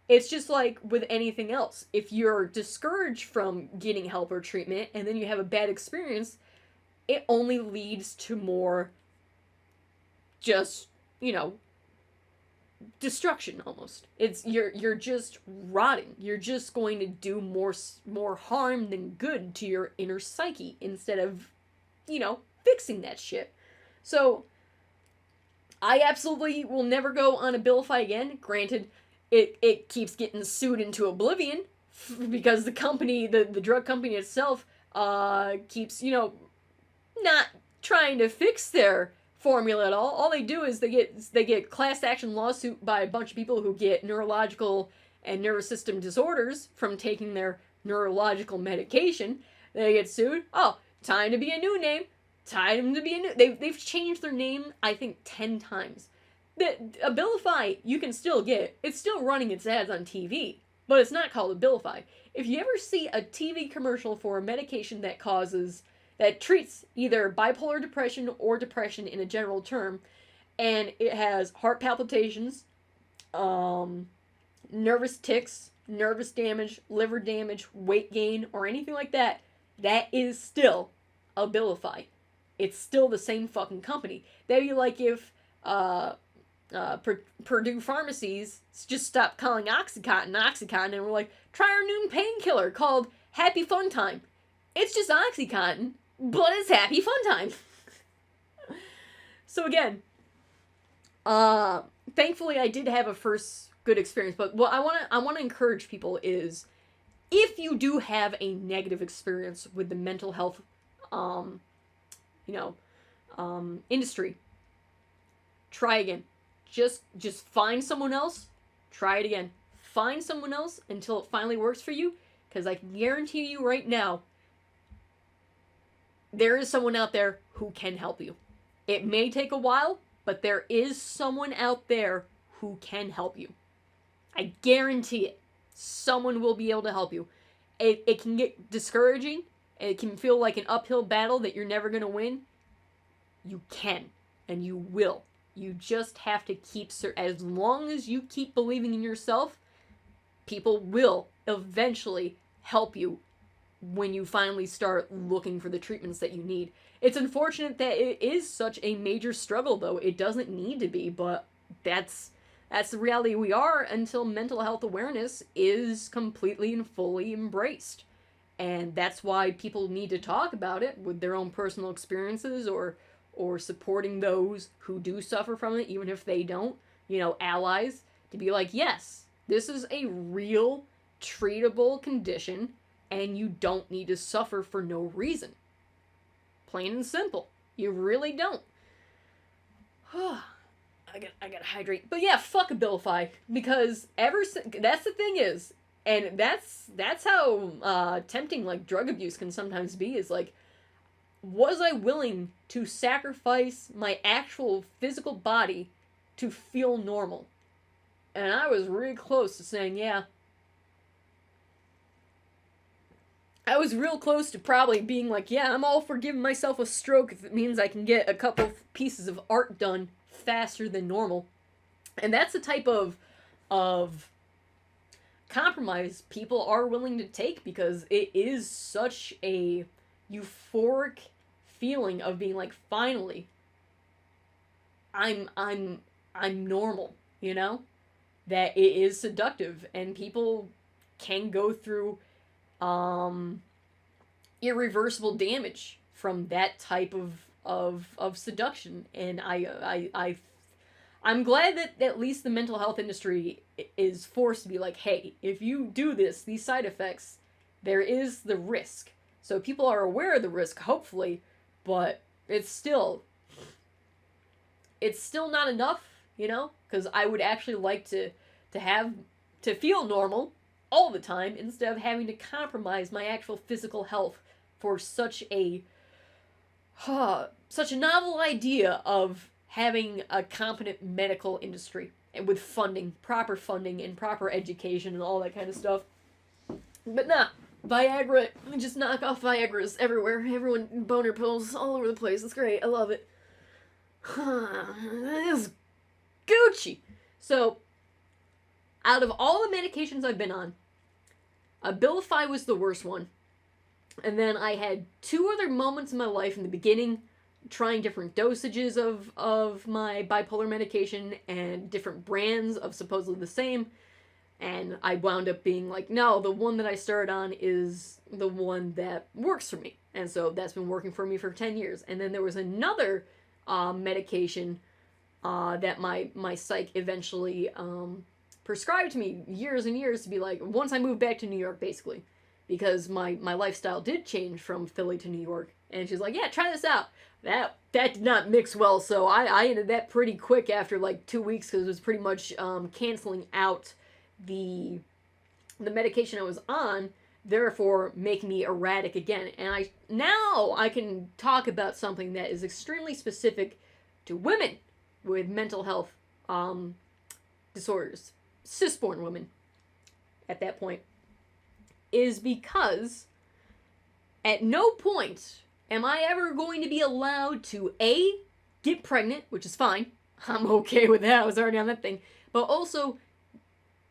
it's just like with anything else. If you're discouraged from getting help or treatment and then you have a bad experience, it only leads to more just, destruction almost. It's you're just rotting. You're just going to do more harm than good to your inner psyche instead of, fixing that shit. So I absolutely will never go on Abilify again. Granted, it keeps getting sued into oblivion because the company, the drug company itself, keeps, not trying to fix their formula at all. All they do is they get class action lawsuit by a bunch of people who get neurological and nervous system disorders from taking their neurological medication. They get sued. Oh, time to be a new name. Time to be a new... They've changed their name, I think, 10 times. The Abilify, you can still get. It's still running its ads on TV, but it's not called Abilify. If you ever see a TV commercial for a medication that treats either bipolar depression or depression in a general term, and it has heart palpitations, nervous tics, nervous damage, liver damage, weight gain, or anything like that, that is still Abilify. It's still the same fucking company. That'd be like if Purdue Pharmacies just stopped calling Oxycontin and we're like, try our new painkiller called Happy Fun Time. It's just Oxycontin, but it's Happy Fun Time. So again, thankfully I did have a first good experience, but what I want to encourage people is, if you do have a negative experience with the mental health industry, try again. Just find someone else, try it again. Find someone else until it finally works for you, because I can guarantee you right now, there is someone out there who can help you. It may take a while, but there is someone out there who can help you. I guarantee it. Someone will be able to help you. It can get discouraging. It can feel like an uphill battle that you're never going to win. You can, and you will. You just have to keep, as long as you keep believing in yourself, people will eventually help you when you finally start looking for the treatments that you need. It's unfortunate that it is such a major struggle, though. It doesn't need to be, but that's the reality we are until mental health awareness is completely and fully embraced. And that's why people need to talk about it with their own personal experiences, or supporting those who do suffer from it, even if they don't, allies, to be like, yes, this is a real treatable condition and you don't need to suffer for no reason. Plain and simple. You really don't. I gotta hydrate. But yeah, fuck Abilify. Because that's the thing is, and that's how tempting like drug abuse can sometimes be, is like, was I willing to sacrifice my actual physical body to feel normal? And I was really close to saying, yeah. I was real close to probably being like, yeah, I'm all for giving myself a stroke if it means I can get a couple pieces of art done faster than normal. And that's the type of compromise people are willing to take, because it is such a euphoric feeling of being like, finally, I'm normal, that it is seductive, and people can go through irreversible damage from that type of seduction. And I'm glad that at least the mental health industry is forced to be like, hey, if you do this, these side effects, there is the risk. So people are aware of the risk, hopefully, but it's still not enough, because I would actually like to feel normal all the time instead of having to compromise my actual physical health for such a novel idea of having a competent medical industry, and with proper funding and proper education and all that kind of stuff. But nah, Viagra, just knock off Viagra's everywhere. Everyone, boner pills all over the place. It's great. I love it. This is Gucci. So, out of all the medications I've been on, Abilify was the worst one. And then I had two other moments in my life in the beginning, trying different dosages of my bipolar medication and different brands of supposedly the same. And I wound up being like, no, the one that I started on is the one that works for me. And so that's been working for me for 10 years. And then there was another medication that my psych eventually prescribed to me years and years, to be like, once I moved back to New York, basically. Because my lifestyle did change from Philly to New York. And she's like, yeah, try this out. That did not mix well, so I ended that pretty quick after like 2 weeks, because it was pretty much canceling out the medication I was on, therefore making me erratic again. And now I can talk about something that is extremely specific to women with mental health disorders, cis-born women at that point, is because at no point am I ever going to be allowed to A, get pregnant, which is fine. I'm okay with that. I was already on that thing. But also,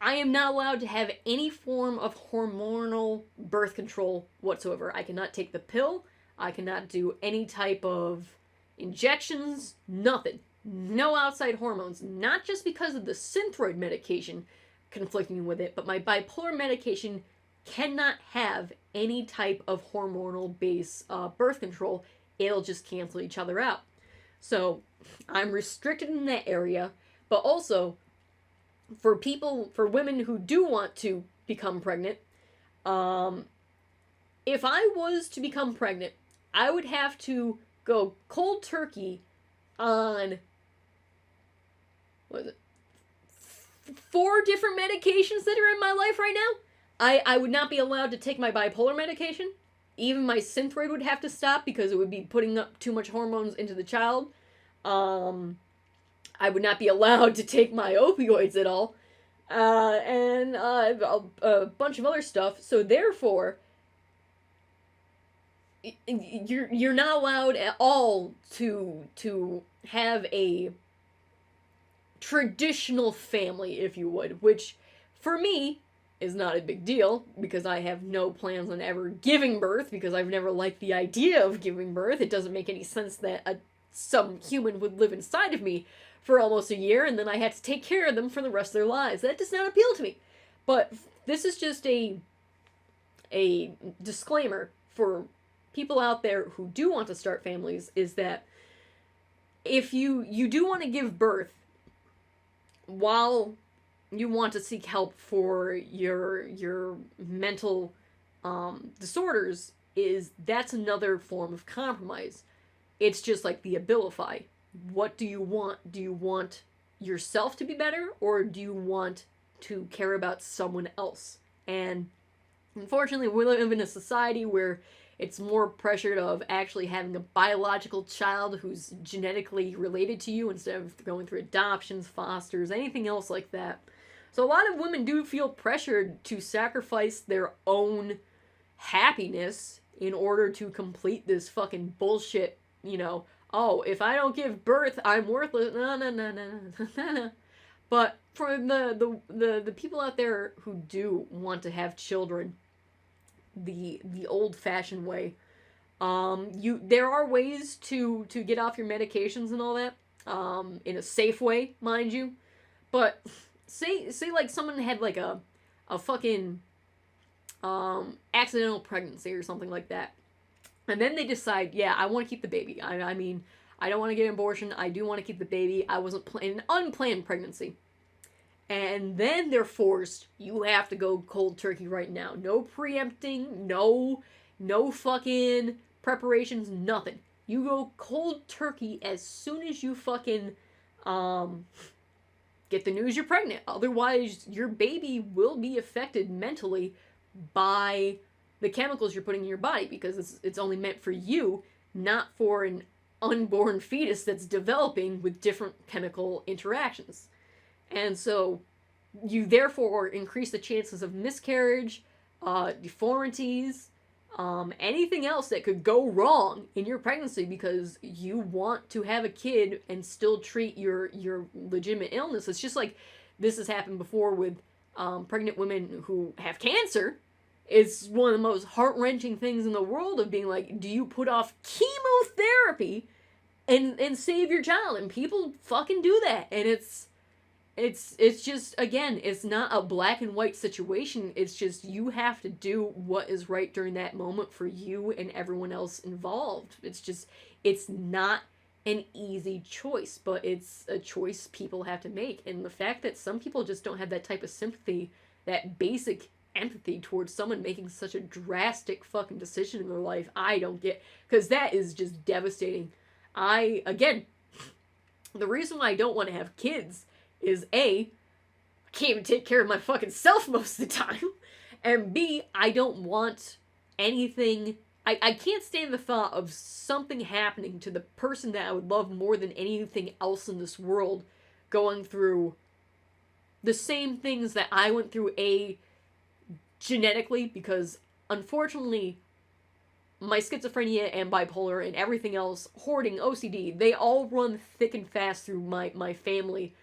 I am not allowed to have any form of hormonal birth control whatsoever. I cannot take the pill. I cannot do any type of injections. Nothing. No outside hormones. Not just because of the Synthroid medication conflicting with it, but my bipolar medication cannot have any type of hormonal base birth control. It'll just cancel each other out. So I'm restricted in that area, but also for women who do want to become pregnant, if I was to become pregnant, I would have to go cold turkey on, what is it, 4 different medications that are in my life right now. I would not be allowed to take my bipolar medication. Even my Synthroid would have to stop because it would be putting up too much hormones into the child. I would not be allowed to take my opioids at all. And a bunch of other stuff. So therefore, you're not allowed at all to have a traditional family, if you would, which for me is not a big deal because I have no plans on ever giving birth because I've never liked the idea of giving birth. It doesn't make any sense that some human would live inside of me for almost a year and then I had to take care of them for the rest of their lives. That does not appeal to me. But this is just a disclaimer for people out there who do want to start families, is that if you do want to give birth while you want to seek help for your mental disorders, that's another form of compromise. It's just like the Abilify. What do you want? Do you want yourself to be better, or do you want to care about someone else? And unfortunately, we live in a society where it's more pressured of actually having a biological child who's genetically related to you instead of going through adoptions, fosters, anything else like that. So a lot of women do feel pressured to sacrifice their own happiness in order to complete this fucking bullshit, oh, if I don't give birth, I'm worthless. No. But for the people out there who do want to have children the old-fashioned way, there are ways to get off your medications and all that, in a safe way, mind you. But say like someone had like a fucking accidental pregnancy or something like that, and then they decide, yeah, I want to keep the baby. I mean, I don't want to get an abortion. I do want to keep the baby. I wasn't an unplanned pregnancy. And then they're forced, you have to go cold turkey right now. No preempting, no fucking preparations, nothing. You go cold turkey as soon as you fucking get the news you're pregnant. Otherwise, your baby will be affected mentally by the chemicals you're putting in your body, because it's only meant for you, not for an unborn fetus that's developing with different chemical interactions. And so you therefore increase the chances of miscarriage, deformities, anything else that could go wrong in your pregnancy because you want to have a kid and still treat your legitimate illness. It's just like this has happened before with pregnant women who have cancer. It's one of the most heart-wrenching things in the world of being like, do you put off chemotherapy and save your child? And people fucking do that. And it's just, again, it's not a black and white situation. It's just you have to do what is right during that moment for you and everyone else involved. It's not an easy choice, but it's a choice people have to make. And the fact that some people just don't have that type of sympathy, that basic empathy towards someone making such a drastic fucking decision in their life, I don't get, because that is just devastating. Again, the reason why I don't want to have kids is A, I can't even take care of my fucking self most of the time, and B, I don't want anything, I can't stand the thought of something happening to the person that I would love more than anything else in this world, going through the same things that I went through, genetically, because unfortunately my schizophrenia and bipolar and everything else, hoarding, OCD, they all run thick and fast through my family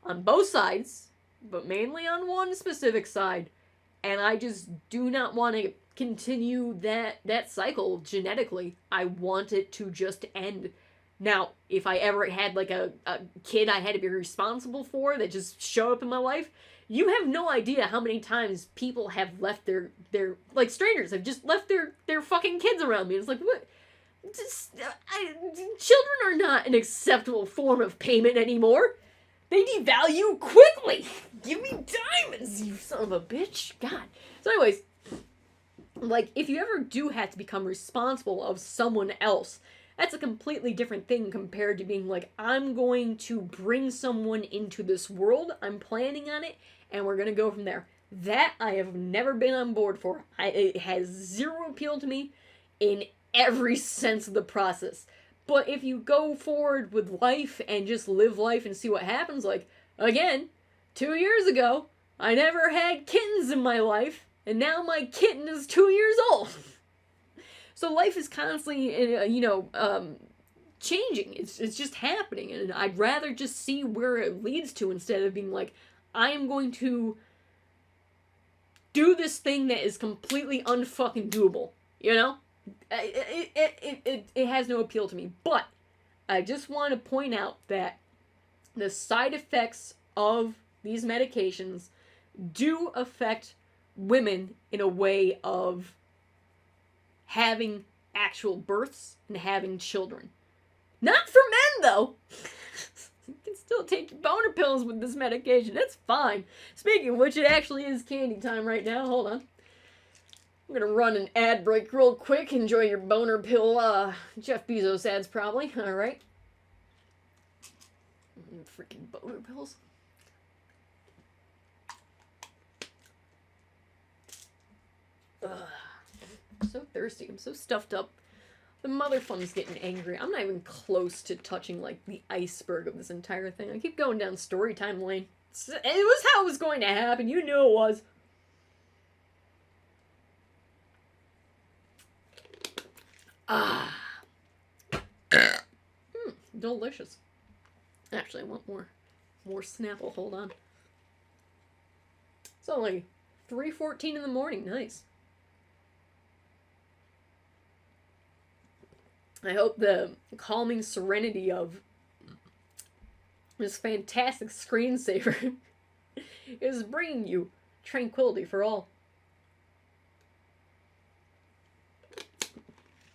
on both sides, but mainly on one specific side. And I just do not want to continue that cycle genetically. I want it to just end. Now, if I ever had like a kid I had to be responsible for that just showed up in my life, you have no idea how many times people have left their like strangers have just left their fucking kids around me. It's like, what? Children are not an acceptable form of payment anymore. They devalue quickly. Give me diamonds, you son of a bitch. God. So anyways, like, if you ever do have to become responsible of someone else, that's a completely different thing compared to being like, I'm going to bring someone into this world, I'm planning on it, and we're going to go from there. That I have never been on board for. It has zero appeal to me in every sense of the process. But if you go forward with life and just live life and see what happens, like, again, 2 years ago, I never had kittens in my life, and now my kitten is 2 years old. So life is constantly, changing. It's just happening, and I'd rather just see where it leads to instead of being like, I am going to do this thing that is completely unfucking doable, you know? It has no appeal to me. But I just want to point out that the side effects of these medications do affect women in a way of having actual births and having children. Not for men, though. You can still take your boner pills with this medication. That's fine. Speaking of which, it actually is candy time right now. Hold on. I'm gonna run an ad break real quick. Enjoy your boner pill, Jeff Bezos ads, probably. Alright. Freaking boner pills. Ugh. I'm so thirsty. I'm so stuffed up. The mother fun's getting angry. I'm not even close to touching, like, the iceberg of this entire thing. I keep going down story time lane. It was how it was going to happen. You knew it was. Ah. Delicious. Actually, I want more Snapple. Hold on. It's only 3:14 in the morning. Nice. I hope the calming serenity of this fantastic screensaver is bringing you tranquility for all.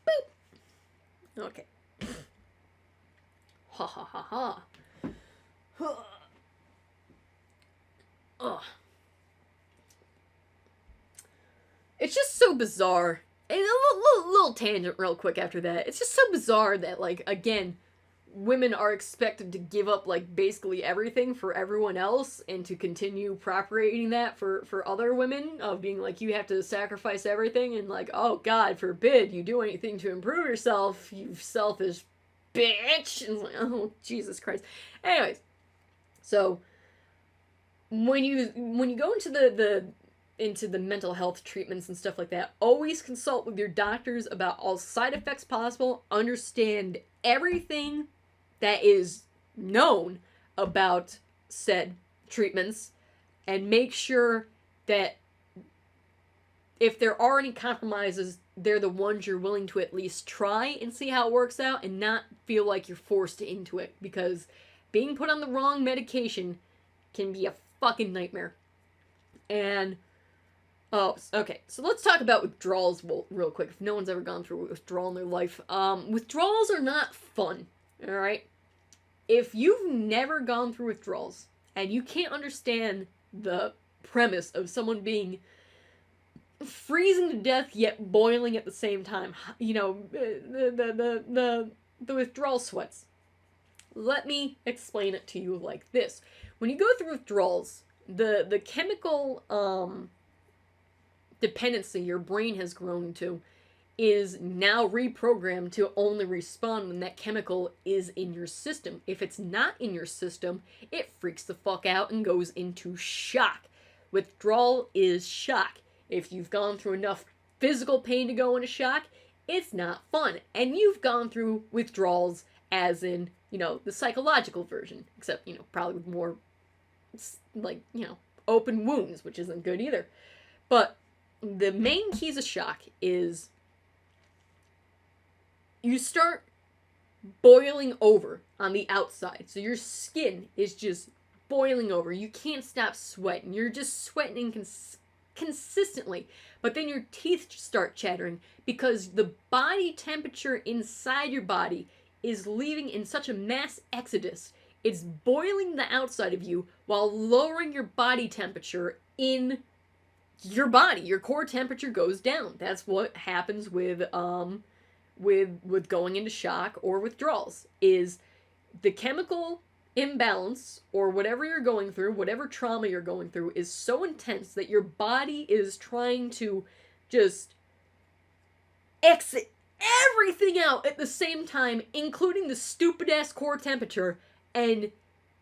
Boop. Okay. Ha ha ha ha. Ugh. It's just so bizarre. And a little tangent real quick after that. It's just so bizarre that, like, again, women are expected to give up, like, basically everything for everyone else and to continue propagating that for other women, of being like, you have to sacrifice everything, and like, oh, God forbid you do anything to improve yourself, you selfish bitch. And like, oh, Jesus Christ. Anyways, so when you go into the mental health treatments and stuff like that, always consult with your doctors about all side effects possible. Understand everything that is known about said treatments, and make sure that if there are any compromises, they're the ones you're willing to at least try and see how it works out, and not feel like you're forced into it, because being put on the wrong medication can be a fucking nightmare. And oh, okay. So let's talk about withdrawals real quick. If no one's ever gone through a withdrawal in their life, withdrawals are not fun. All right. If you've never gone through withdrawals and you can't understand the premise of someone being freezing to death yet boiling at the same time, you know, the withdrawal sweats. Let me explain it to you like this. When you go through withdrawals, the chemical dependency your brain has grown to is now reprogrammed to only respond when that chemical is in your system. If it's not in your system, it freaks the fuck out and goes into shock. Withdrawal is shock. If you've gone through enough physical pain to go into shock, it's not fun. And you've gone through withdrawals as in, you know, the psychological version, except, you know, probably with more, like, you know, open wounds, which isn't good either. But the main keys of shock is you start boiling over on the outside. So your skin is just boiling over. You can't stop sweating. You're just sweating consistently. But then your teeth start chattering because the body temperature inside your body is leaving in such a mass exodus. It's boiling the outside of you while lowering your body temperature in your body. Your core temperature goes down. That's what happens with going into shock or withdrawals, is the chemical imbalance or whatever you're going through, whatever trauma you're going through, is so intense that your body is trying to just exit everything out at the same time, including the stupid ass core temperature, and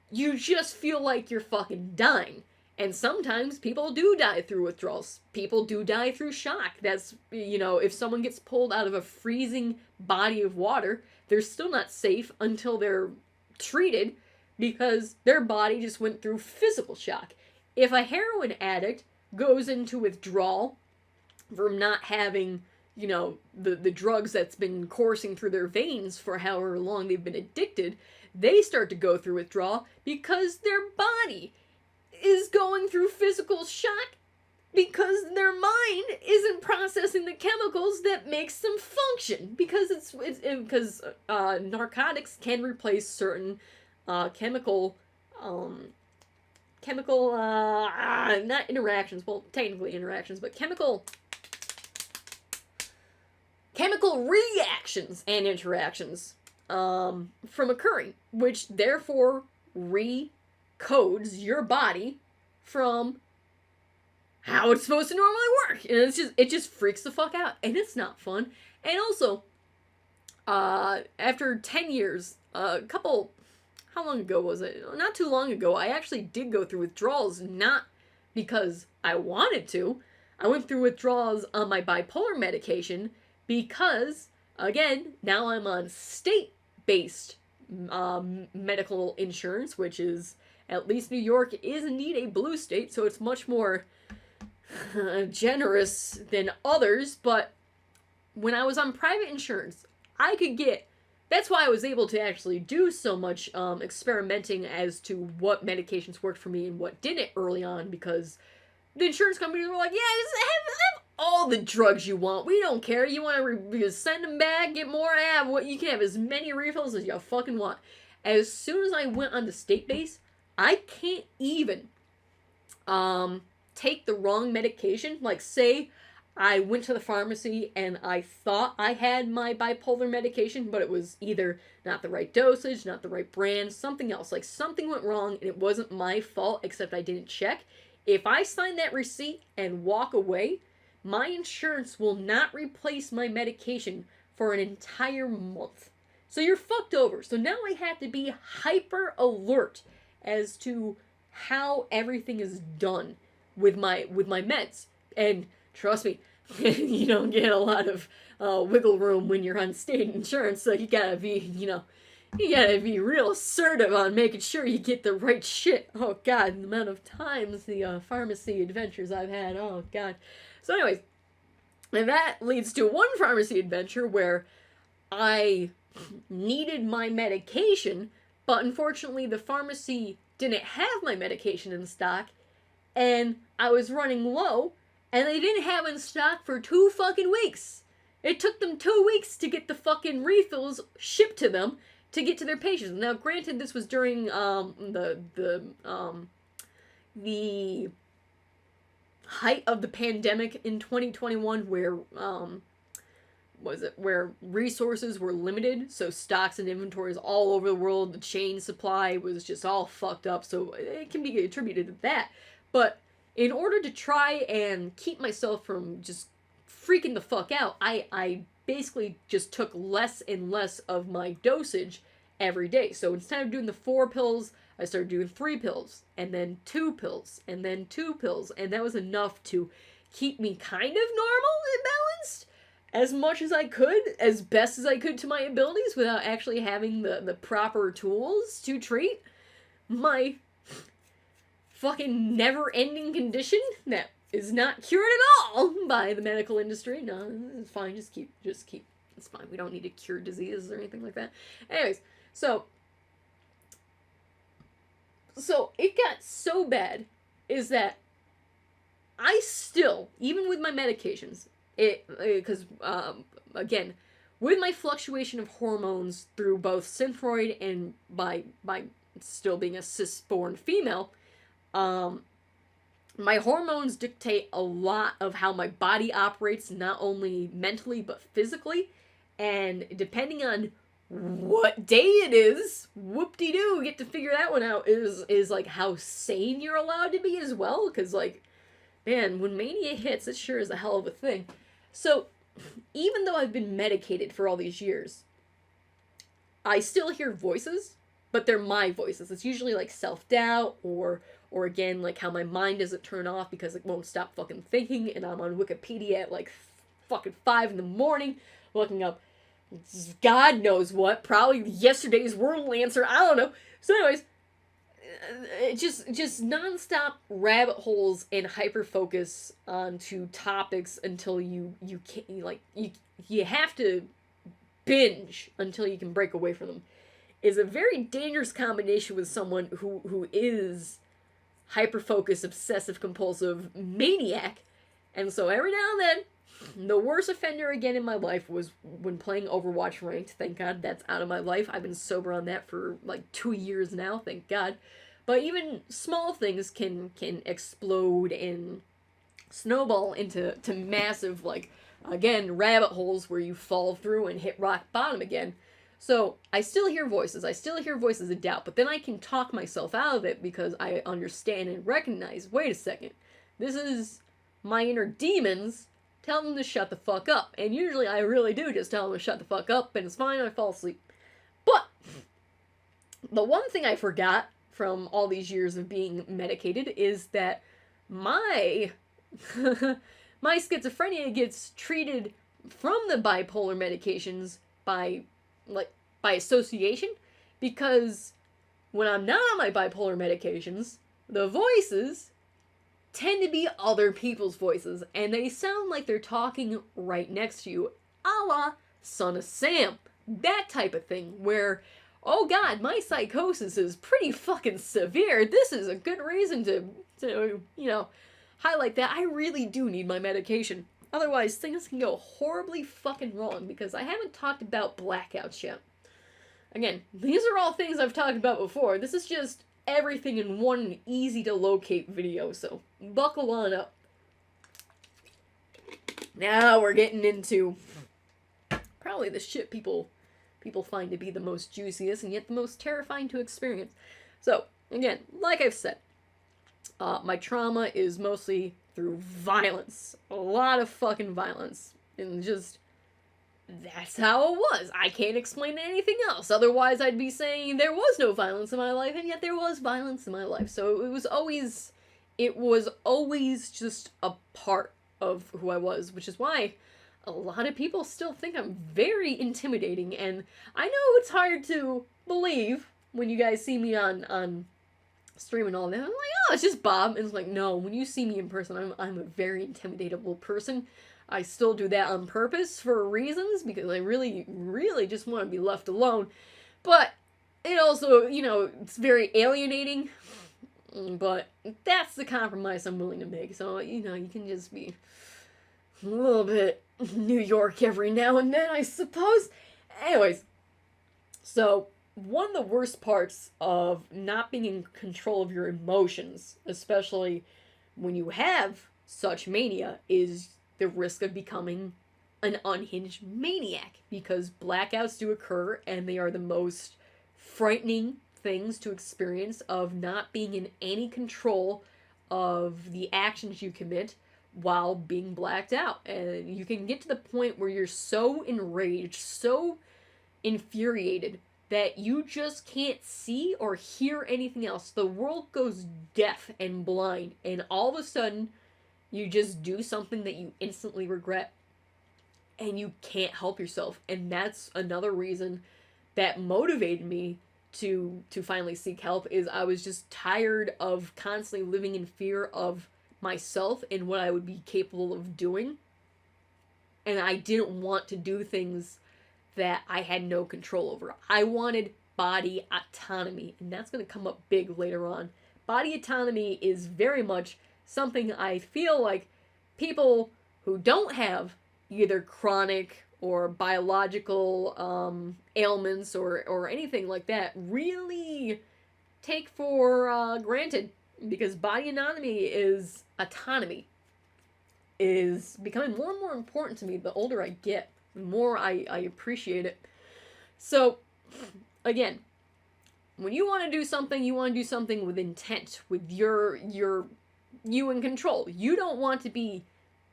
you just feel like you're fucking dying. And sometimes people do die through withdrawals. People do die through shock. That's, you know, if someone gets pulled out of a freezing body of water, they're still not safe until they're treated because their body just went through physical shock. If a heroin addict goes into withdrawal from not having, you know, the drugs that's been coursing through their veins for however long they've been addicted, they start to go through withdrawal because their body is going through physical shock because their mind isn't processing the chemicals that makes them function, because because narcotics can replace certain chemical not interactions, well, technically interactions, but chemical reactions and interactions from occurring, which therefore recodes your body from how it's supposed to normally work. And it just freaks the fuck out. And it's not fun. And also, after 10 years, how long ago was it? Not too long ago, I actually did go through withdrawals, not because I wanted to. I went through withdrawals on my bipolar medication because, again, now I'm on state-based medical insurance, which is, at least New York is indeed a blue state, so it's much more generous than others. But when I was on private insurance, I could get, that's why I was able to actually do so much experimenting as to what medications worked for me and what didn't early on, because the insurance companies were like, yeah, just have all the drugs you want. We don't care. You want to send them back, get more, what you can have as many refills as you fucking want. As soon as I went on the state base, I can't even take the wrong medication. Like, say I went to the pharmacy and I thought I had my bipolar medication, but it was either not the right dosage, not the right brand, something else. Like, something went wrong and it wasn't my fault, except I didn't check. If I sign that receipt and walk away, my insurance will not replace my medication for an entire month. So you're fucked over. So now I have to be hyper alert as to how everything is done with my meds. And trust me, you don't get a lot of wiggle room when you're on state insurance, so you gotta be, you gotta be real assertive on making sure you get the right shit. Oh god, the amount of times the pharmacy adventures I've had, oh god. So anyways, and that leads to one pharmacy adventure where I needed my medication, but unfortunately the pharmacy didn't have my medication in stock, and I was running low, and they didn't have it in stock for 2 fucking weeks. It took them 2 weeks to get the fucking refills shipped to them to get to their patients. Now, granted, this was during the height of the pandemic in 2021, where where resources were limited, so stocks and inventories all over the world, the chain supply was just all fucked up, so it can be attributed to that. But in order to try and keep myself from just freaking the fuck out, I basically just took less and less of my dosage every day. So instead of doing the 4 pills, I started doing 3 pills, and then 2 pills, and then 2 pills, and that was enough to keep me kind of normal and balanced as much as I could, as best as I could to my abilities, without actually having the proper tools to treat my fucking never-ending condition that is not cured at all by the medical industry. No, it's fine, just keep, it's fine. We don't need to cure diseases or anything like that. Anyways, so it got so bad is that I still, even with my medications, because again, with my fluctuation of hormones through both Synthroid and by still being a cis-born female, my hormones dictate a lot of how my body operates, not only mentally but physically, and depending on what day it is, whoop-de-doo, get to figure that one out, is like how sane you're allowed to be as well, because like, man, when mania hits, it sure is a hell of a thing. So, even though I've been medicated for all these years, I still hear voices, but they're my voices. It's usually like self-doubt, or again, like how my mind doesn't turn off because it won't stop fucking thinking, and I'm on Wikipedia at like fucking 5 in the morning, looking up God knows what, probably yesterday's world answer, I don't know. So anyways, just nonstop rabbit holes and hyper focus onto topics until you can't, you have to binge until you can break away from them, is a very dangerous combination with someone who is hyper focused, obsessive compulsive maniac. And so every now and then, the worst offender again in my life was when playing Overwatch Ranked. Thank God that's out of my life. I've been sober on that for like 2 years now, thank God. But even small things can explode and snowball into massive, like, again, rabbit holes where you fall through and hit rock bottom again. So I still hear voices. I still hear voices of doubt, but then I can talk myself out of it because I understand and recognize, wait a second, this is my inner demons. Tell them to shut the fuck up. And usually I really do just tell them to shut the fuck up, and it's fine, I fall asleep. But the one thing I forgot from all these years of being medicated is that my my schizophrenia gets treated from the bipolar medications by association, because when I'm not on my bipolar medications, the voices tend to be other people's voices, and they sound like they're talking right next to you, a la Son of Sam. That type of thing, where, oh god, my psychosis is pretty fucking severe. This is a good reason to highlight that I really do need my medication. Otherwise, things can go horribly fucking wrong, because I haven't talked about blackouts yet. Again, these are all things I've talked about before. This is just everything in one easy-to-locate video, so buckle on up. Now we're getting into probably the shit people find to be the most juiciest and yet the most terrifying to experience. So, again, like I've said, my trauma is mostly through violence. A lot of fucking violence. And just, that's how it was. I can't explain anything else. Otherwise, I'd be saying there was no violence in my life, and yet there was violence in my life. So it was always just a part of who I was, which is why a lot of people still think I'm very intimidating. And I know it's hard to believe when you guys see me on stream and all that. I'm like, oh, it's just Bob. And it's like, no, when you see me in person, I'm a very intimidatable person. I still do that on purpose for reasons, because I really, really just want to be left alone. But it also, it's very alienating. But that's the compromise I'm willing to make. So, you can just be a little bit New York every now and then, I suppose. Anyways, so one of the worst parts of not being in control of your emotions, especially when you have such mania, is the risk of becoming an unhinged maniac, because blackouts do occur, and they are the most frightening things to experience, of not being in any control of the actions you commit while being blacked out. And you can get to the point where you're so enraged, so infuriated, that you just can't see or hear anything else. The world goes deaf and blind, and all of a sudden, you just do something that you instantly regret, and you can't help yourself. And that's another reason that motivated me to finally seek help, is I was just tired of constantly living in fear of myself and what I would be capable of doing. And I didn't want to do things that I had no control over. I wanted body autonomy, and that's going to come up big later on. Body autonomy is very much something I feel like people who don't have either chronic or biological ailments or anything like that really take for granted, because body autonomy is becoming more and more important to me the older I get, the more I appreciate it. So, again, when you want to do something, you want to do something with intent, with you in control. You don't want to be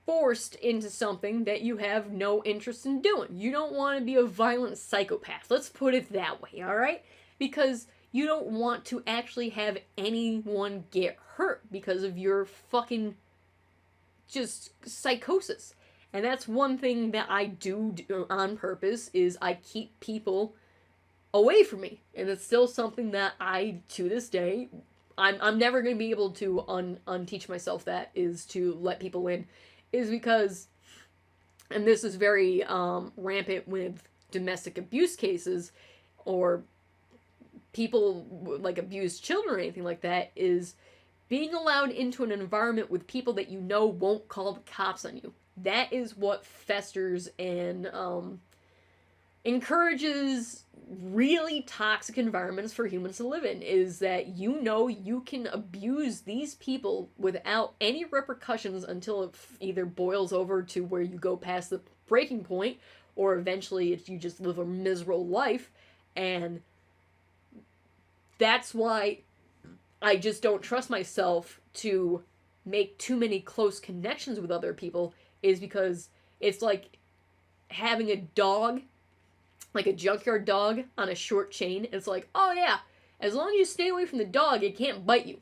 forced into something that you have no interest in doing. You don't want to be a violent psychopath. Let's put it that way, alright? Because you don't want to actually have anyone get hurt because of your fucking just psychosis. And that's one thing that I do on purpose, is I keep people away from me. And it's still something that I, to this day, I'm never going to be able to unteach myself that, is to let people in, is because, and this is very rampant with domestic abuse cases, or people like abused children or anything like that, is being allowed into an environment with people that you know won't call the cops on you. That is what festers and encourages really toxic environments for humans to live in, is that you know you can abuse these people without any repercussions until it either boils over to where you go past the breaking point, or eventually you just live a miserable life. And that's why I just don't trust myself to make too many close connections with other people, is because it's like having a dog, like a junkyard dog on a short chain. It's like, oh yeah, as long as you stay away from the dog, it can't bite you.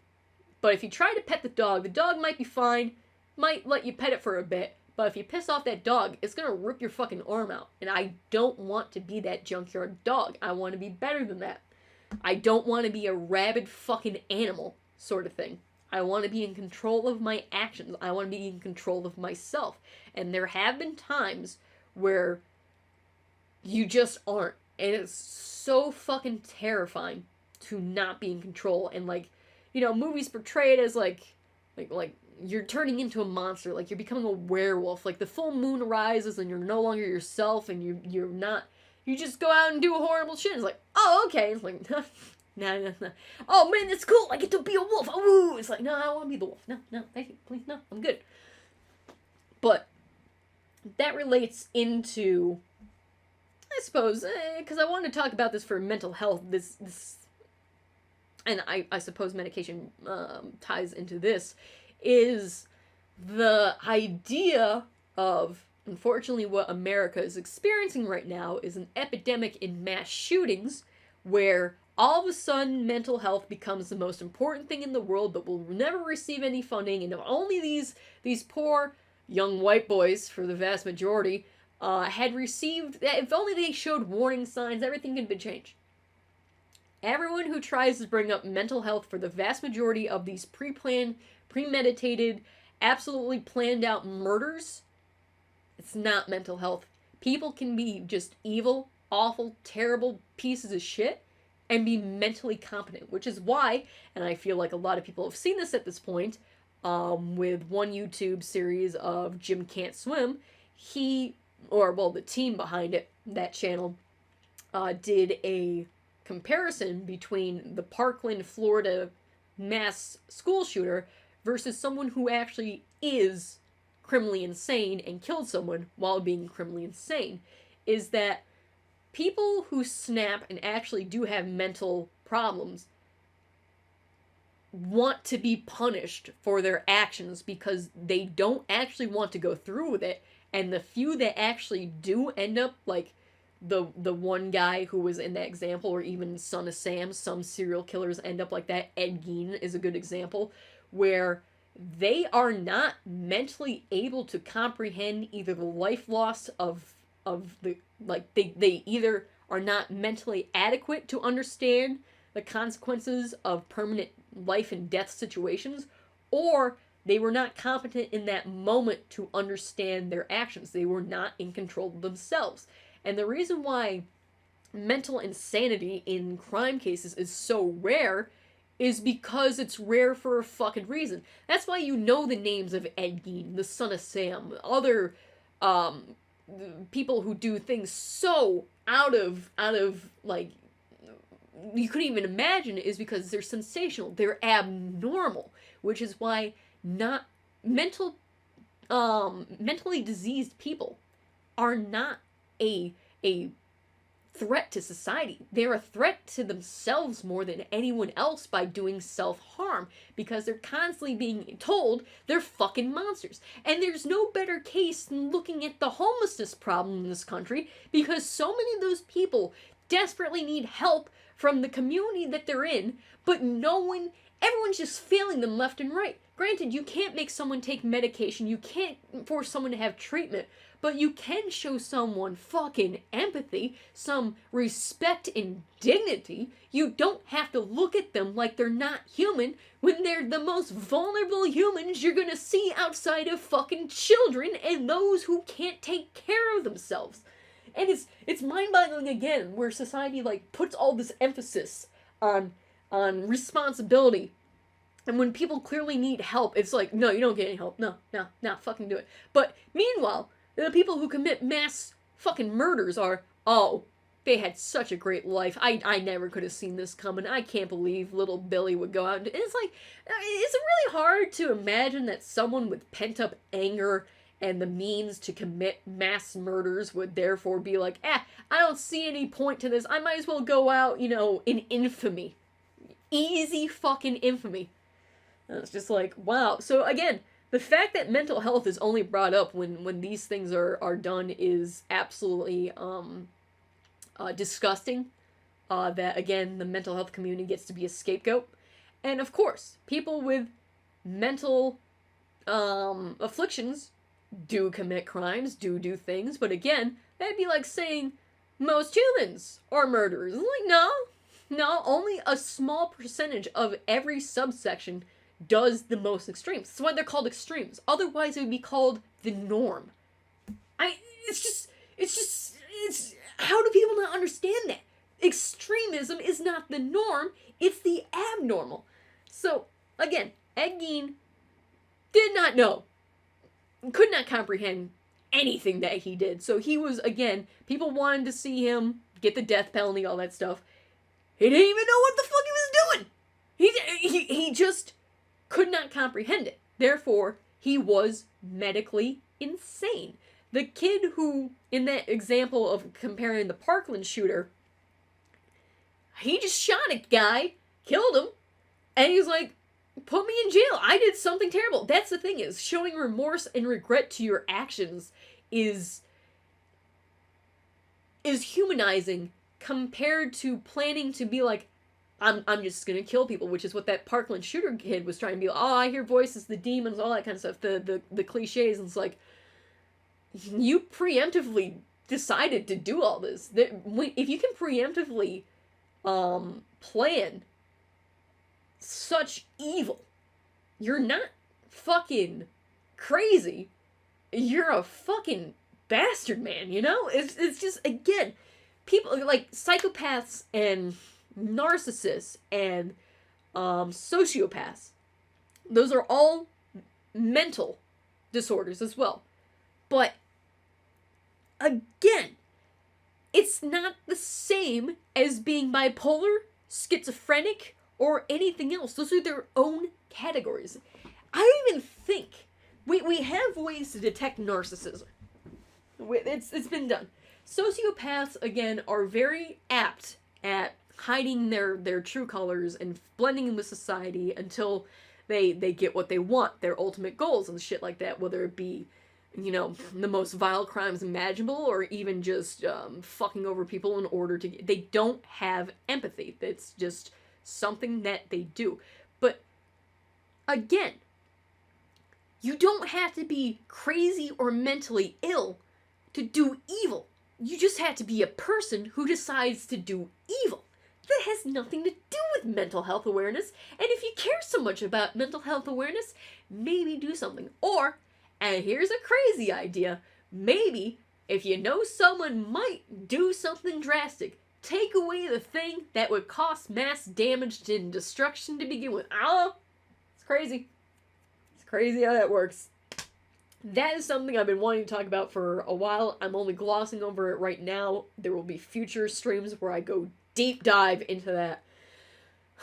But if you try to pet the dog might be fine, might let you pet it for a bit, but if you piss off that dog, it's gonna rip your fucking arm out. And I don't want to be that junkyard dog. I want to be better than that. I don't want to be a rabid fucking animal sort of thing. I want to be in control of my actions. I want to be in control of myself. And there have been times where you just aren't. And it's so fucking terrifying to not be in control. And like, you know, movies portray it as like you're turning into a monster. Like you're becoming a werewolf. Like the full moon rises and you're no longer yourself, and you're not. You just go out and do horrible shit. It's like, oh, okay. It's like, nah. Oh, man, that's cool. I get to be a wolf. Oh, it's like, no, I don't want to be the wolf. No, thank you. Please, no, I'm good. But that relates into, I suppose, because I wanted to talk about this for mental health. This, and I suppose medication ties into this, is the idea of, unfortunately, what America is experiencing right now is an epidemic in mass shootings, where all of a sudden mental health becomes the most important thing in the world, but will never receive any funding, and if only these poor young white boys, for the vast majority, had received, if only they showed warning signs, everything could be changed. Everyone who tries to bring up mental health for the vast majority of these pre-planned, premeditated, absolutely planned out murders, it's not mental health. People can be just evil, awful, terrible pieces of shit and be mentally competent, which is why, and I feel like a lot of people have seen this at this point, with one YouTube series of Jim Can't Swim, the team behind it, that channel, did a comparison between the Parkland, Florida mass school shooter versus someone who actually is criminally insane and killed someone while being criminally insane, is that people who snap and actually do have mental problems want to be punished for their actions because they don't actually want to go through with it, and the few that actually do end up, like the one guy who was in that example, or even Son of Sam, some serial killers end up like that. Ed Gein is a good example, where they are not mentally able to comprehend either the life loss of the, like, they either are not mentally adequate to understand the consequences of permanent life and death situations, or they were not competent in that moment to understand their actions. They were not in control of themselves. And the reason why mental insanity in crime cases is so rare is because it's rare for a fucking reason. That's why you know the names of Ed Gein, the Son of Sam, other people who do things so out of like, you couldn't even imagine, is because they're sensational, they're abnormal, which is why not mentally diseased people are not a threat to society. They're a threat to themselves more than anyone else by doing self-harm, because they're constantly being told they're fucking monsters. And there's no better case than looking at the homelessness problem in this country, because so many of those people desperately need help from the community that they're in, but everyone's just failing them left and right. Granted, you can't make someone take medication, you can't force someone to have treatment, but you can show someone fucking empathy, some respect and dignity. You don't have to look at them like they're not human when they're the most vulnerable humans you're gonna see outside of fucking children and those who can't take care of themselves. And it's mind-boggling again, where society like puts all this emphasis on responsibility. And when people clearly need help, it's like, no, you don't get any help. No, fucking do it. But meanwhile, the people who commit mass fucking murders are, oh, they had such a great life. I never could have seen this coming. I can't believe little Billy would go out. And it's like, it's really hard to imagine that someone with pent-up anger and the means to commit mass murders would therefore be like, I don't see any point to this. I might as well go out, in infamy. Easy fucking infamy. And it's just like, wow. So again, the fact that mental health is only brought up when these things are done is absolutely disgusting. That, again, the mental health community gets to be a scapegoat. And of course, people with mental afflictions do commit crimes, do things, but again, that'd be like saying most humans are murderers. It's like, no, only a small percentage of every subsection does the most extremes. That's why they're called extremes. Otherwise, it would be called the norm. It's how do people not understand that? Extremism is not the norm, it's the abnormal. So, again, Ed Gein did not know, could not comprehend anything that he did. So he was, again, people wanted to see him get the death penalty, all that stuff. He didn't even know what the fuck he was doing. He just could not comprehend it. Therefore, he was medically insane. The kid who, in that example of comparing the Parkland shooter, he just shot a guy, killed him, and he's like, put me in jail. I did something terrible. That's the thing, is showing remorse and regret to your actions is humanizing compared to planning to be like, I'm just gonna kill people, which is what that Parkland shooter kid was trying to be like, oh, I hear voices, the demons, all that kind of stuff, the cliches, and it's like, you preemptively decided to do all this. If you can preemptively plan such evil, you're not fucking crazy, you're a fucking bastard, man, It's just, again, people like psychopaths and narcissists and sociopaths, those are all mental disorders as well. But again, it's not the same as being bipolar, schizophrenic, or anything else. Those are their own categories. I don't even think we have ways to detect narcissism. It's been done. Sociopaths, again, are very apt at hiding their true colors and blending in with society until they get what they want, their ultimate goals and shit like that, whether it be, the most vile crimes imaginable or even just fucking over people in order to get... They don't have empathy. It's just something that they do. But, again, you don't have to be crazy or mentally ill to do evil. You just have to be a person who decides to do evil. That has nothing to do with mental health awareness. And if you care so much about mental health awareness, maybe do something. Or, and here's a crazy idea, maybe if you know someone might do something drastic, take away the thing that would cause mass damage and destruction to begin with. I don't know. It's crazy. It's crazy how that works. That is something I've been wanting to talk about for a while. I'm only glossing over it right now. There will be future streams where I go deep dive into that.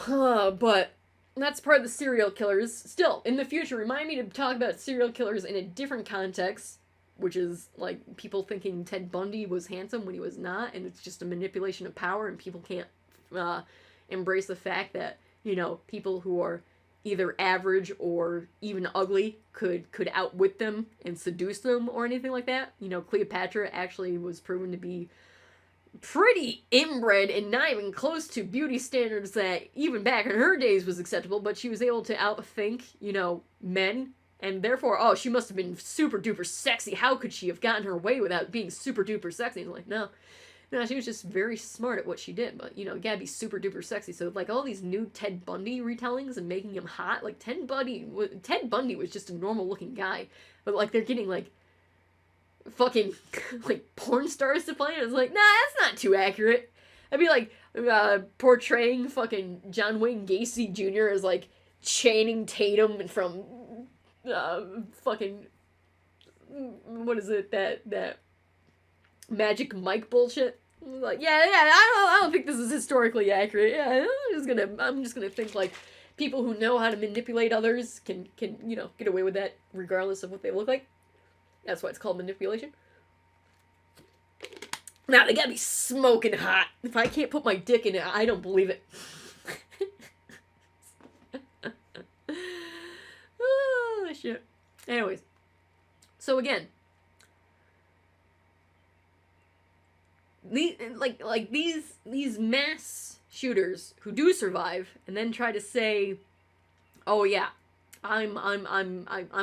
But that's part of the serial killers. Still, in the future, remind me to talk about serial killers in a different context, which is like people thinking Ted Bundy was handsome when he was not, and it's just a manipulation of power, and people can't embrace the fact that, people who are either average or even ugly could outwit them and seduce them or anything like that. Cleopatra actually was proven to be pretty inbred and not even close to beauty standards that even back in her days was acceptable, but she was able to outthink, men And therefore, oh, she must have been super duper sexy. How could she have gotten her way without being super duper sexy? And like, no. No, she was just very smart at what she did. But, you know, gotta be super duper sexy. So, like, all these new Ted Bundy retellings and making him hot. Like, Ted Bundy was just a normal looking guy. But, like, they're getting, like, fucking, like, porn stars to play. And it's like, nah, that's not too accurate. I'd be like, portraying fucking John Wayne Gacy Jr. as, like, Channing Tatum from, fucking, what is it, that Magic Mike bullshit. Like, yeah, I don't think this is historically accurate. Yeah, I'm just gonna think, like, people who know how to manipulate others can, you know, get away with that regardless of what they look like. That's why it's called manipulation. Now, they gotta be smoking hot. If I can't put my dick in it, I don't believe it. Oh, shit. Anyways. So, again. These mass shooters who do survive and then try to say, oh, yeah, I'm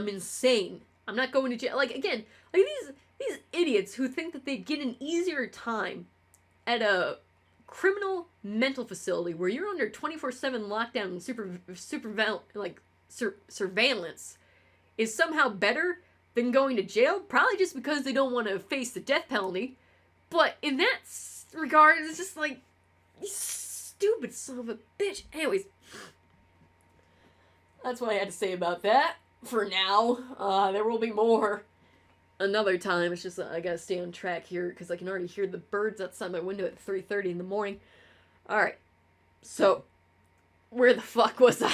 insane. I'm not going to jail. Like, again, like, these idiots who think that they get an easier time at a criminal mental facility where you're under 24/7 lockdown and surveillance is somehow better than going to jail, probably just because they don't want to face the death penalty. But in that regard, it's just like, you stupid son of a bitch. Anyways, that's what I had to say about that for now. There will be more another time. It's just I gotta stay on track here because I can already hear the birds outside my window at 3:30 in the morning. Alright, so where the fuck was I?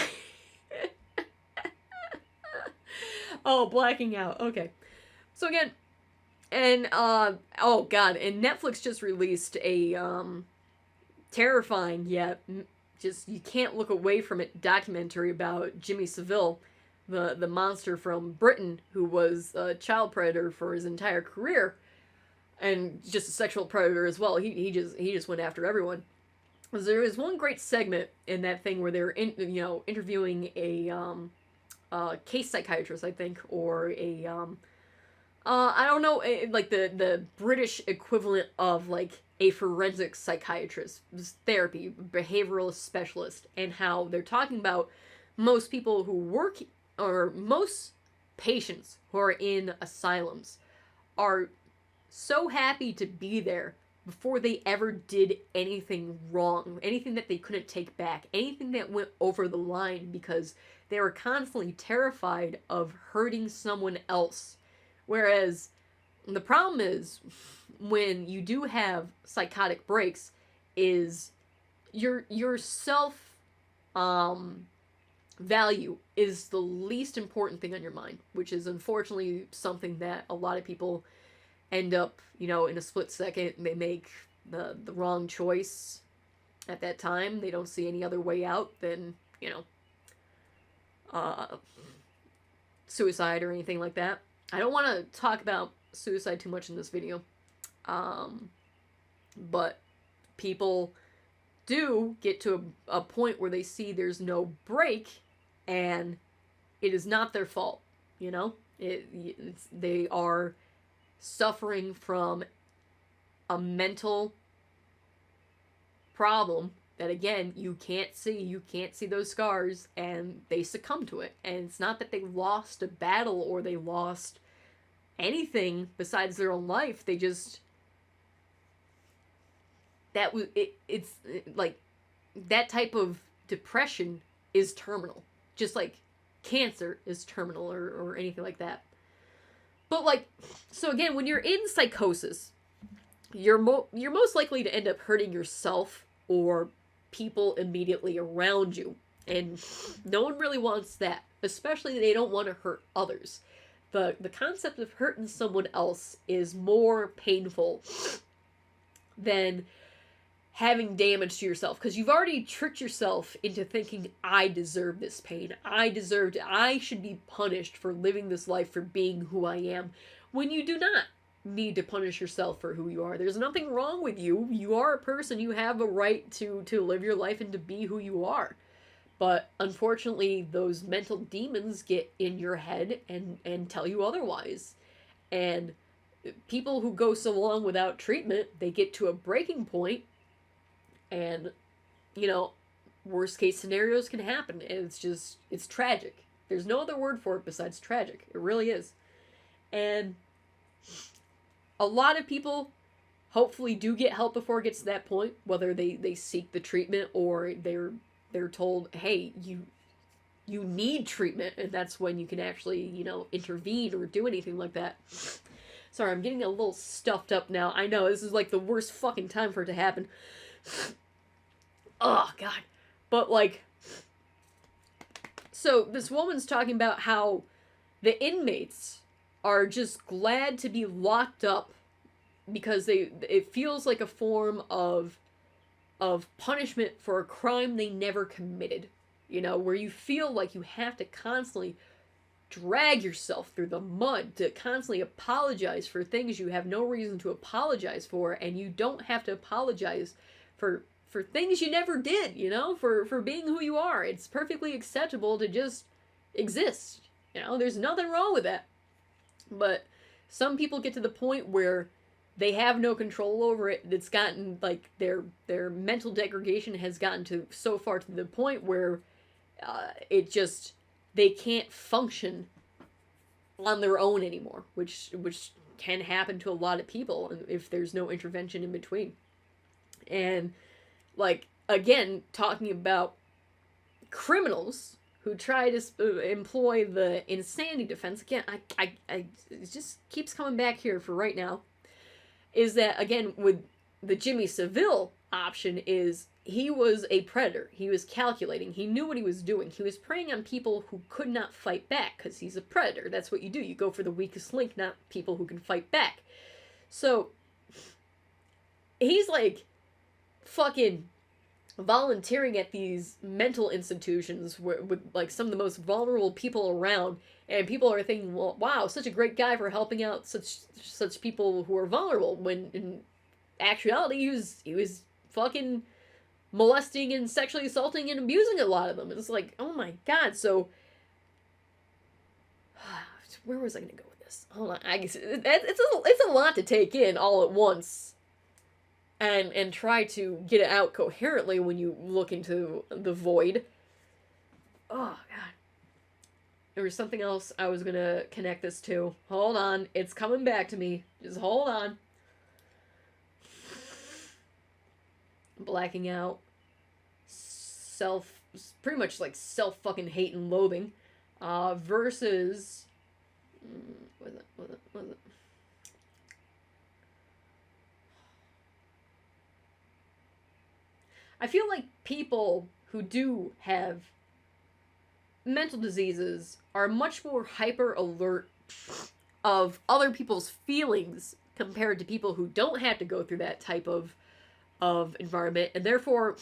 Oh, blacking out. Okay. So again, and oh god, and Netflix just released a terrifying yet just you can't look away from it documentary about Jimmy Savile, the monster from Britain who was a child predator for his entire career and just a sexual predator as well. He just went after everyone. There was one great segment in that thing where they were interviewing a case psychiatrist, I think, or a I don't know, like the British equivalent of like a forensic psychiatrist, therapy, behavioralist specialist, and how they're talking about most people who work, or most patients who are in asylums are so happy to be there before they ever did anything wrong, anything that they couldn't take back, anything that went over the line, because they were constantly terrified of hurting someone else. Whereas the problem is when you do have psychotic breaks is your self value is the least important thing on your mind, which is unfortunately something that a lot of people end up, in a split second, they make the wrong choice at that time. They don't see any other way out than, suicide or anything like that. I don't want to talk about suicide too much in this video, but people do get to a point where they see there's no break, and it is not their fault, they are suffering from a mental problem that, again, you can't see those scars, and they succumb to it. And it's not that they lost a battle or they lost anything besides their own life. They just, it's like, that type of depression is terminal, just like cancer is terminal, or anything like that. But like, so again, when you're in psychosis, you're most likely to end up hurting yourself or people immediately around you, and no one really wants that. Especially, they don't want to hurt others. The concept of hurting someone else is more painful than having damage to yourself, because you've already tricked yourself into thinking, I deserve this pain. I should be punished for living this life, for being who I am, when you do not need to punish yourself for who you are. There's nothing wrong with you. You are a person. You have a right to live your life and to be who you are. But unfortunately, those mental demons get in your head and tell you otherwise. And people who go so long without treatment, they get to a breaking point, and, you know, worst case scenarios can happen. And it's tragic. There's no other word for it besides tragic. It really is. And a lot of people hopefully do get help before it gets to that point, whether they seek the treatment or they're told, hey, you need treatment, and that's when you can actually, you know, intervene or do anything like that. Sorry, I'm getting a little stuffed up now. I know, this is like the worst fucking time for it to happen. Oh, God. But, like, so this woman's talking about how the inmates are just glad to be locked up because it feels like a form of punishment for a crime they never committed. You know, where you feel like you have to constantly drag yourself through the mud to constantly apologize for things you have no reason to apologize for, and you don't have to apologize for things you never did, you know, for being who you are. It's perfectly acceptable to just exist. You know, there's nothing wrong with that. But some people get to the point where they have no control over it. It's gotten, like, their mental degradation has gotten to so far to the point where they can't function on their own anymore, which can happen to a lot of people if there's no intervention in between. And, like, again, talking about criminals who try to employ the insanity defense, again, I it just keeps coming back here for right now, is that, again, with the Jimmy Savile option, is he was a predator. He was calculating. He knew what he was doing. He was preying on people who could not fight back, because he's a predator. That's what you do. You go for the weakest link, not people who can fight back. So, he's, like, fucking volunteering at these mental institutions with like some of the most vulnerable people around, and people are thinking, well, wow, such a great guy for helping out such people who are vulnerable, when in actuality he was fucking molesting and sexually assaulting and abusing a lot of them. It's like, oh my God. So where was I gonna go with this? Hold on. I guess it's a lot to take in all at once. And try to get it out coherently when you look into the void. Oh, God. There was something else I was gonna connect this to. Hold on. It's coming back to me. Just hold on. Blacking out. Pretty much like self-fucking hate and loathing. Versus... Was it? I feel like people who do have mental diseases are much more hyper alert of other people's feelings compared to people who don't have to go through that type of environment, and therefore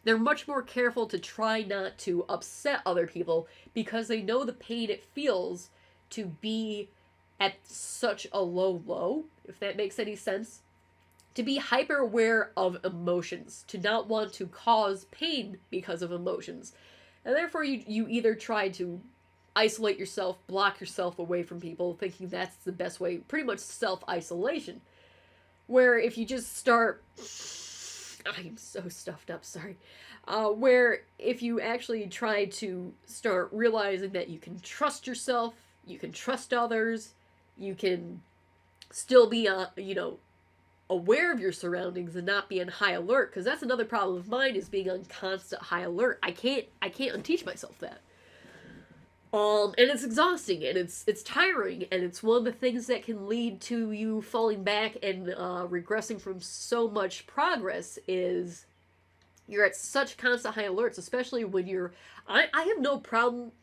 they're much more careful to try not to upset other people because they know the pain it feels to be at such a low, if that makes any sense. To be hyper aware of emotions, to not want to cause pain because of emotions. And therefore you either try to isolate yourself, block yourself away from people, thinking that's the best way, pretty much self-isolation. Where if you just start... I'm so stuffed up, sorry. Where if you actually try to start realizing that you can trust yourself, you can trust others, you can still be, aware of your surroundings and not be on high alert, because that's another problem of mine, is being on constant high alert. I can't unteach myself that. And it's exhausting, and it's tiring, and it's one of the things that can lead to you falling back and regressing from so much progress. Is you're at such constant high alerts, especially when you're... I have no problem...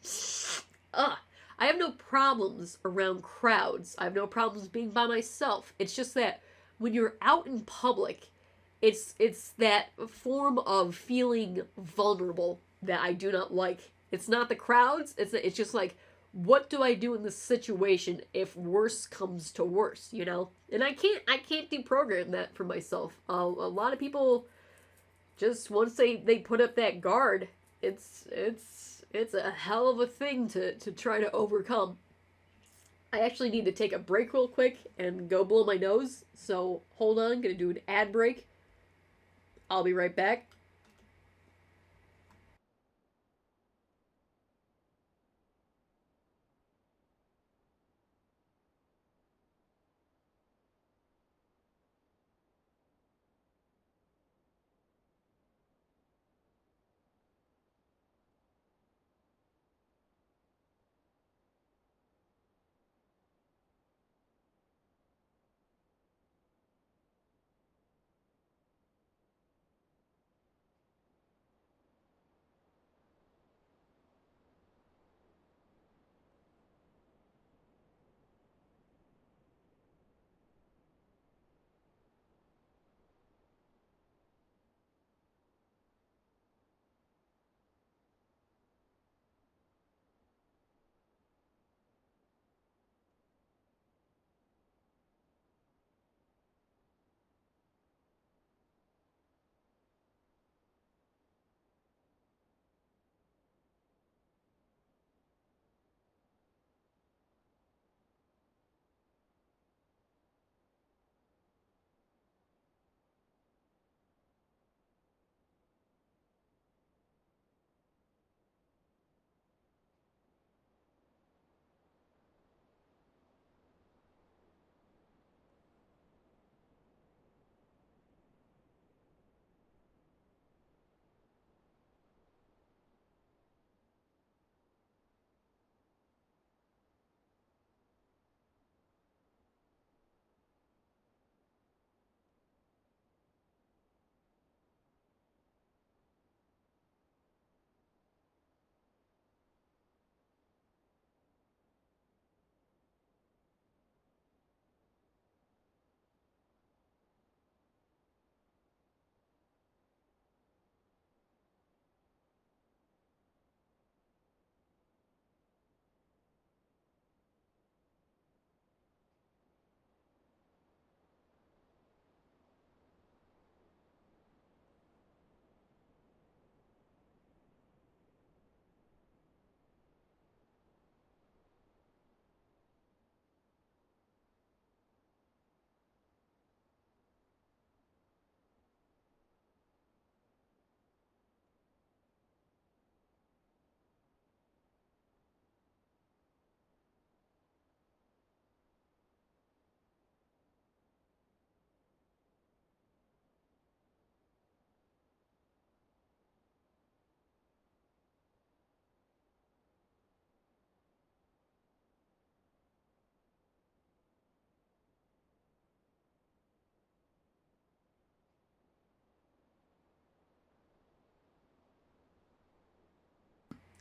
I have no problems around crowds. I have no problems being by myself. It's just that when you're out in public, it's that form of feeling vulnerable that I do not like. It's not the crowds. It's just like, what do I do in this situation if worse comes to worse, you know? And I can't deprogram that for myself. A lot of people, just once they put up that guard, it's a hell of a thing to try to overcome. I actually need to take a break real quick and go blow my nose. So hold on, gonna do an ad break. I'll be right back.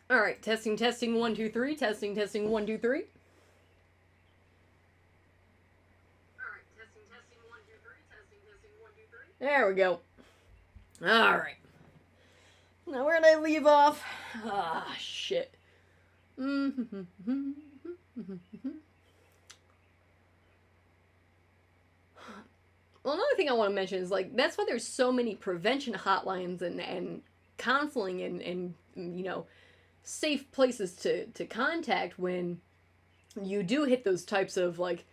All right, testing, testing, 1, 2, 3. Testing, testing, 1, 2, 3. There we go. All right. Now, where did I leave off? Ah, shit. Well, another thing I want to mention is like that's why there's so many prevention hotlines and counseling and you know safe places to contact when you do hit those types of like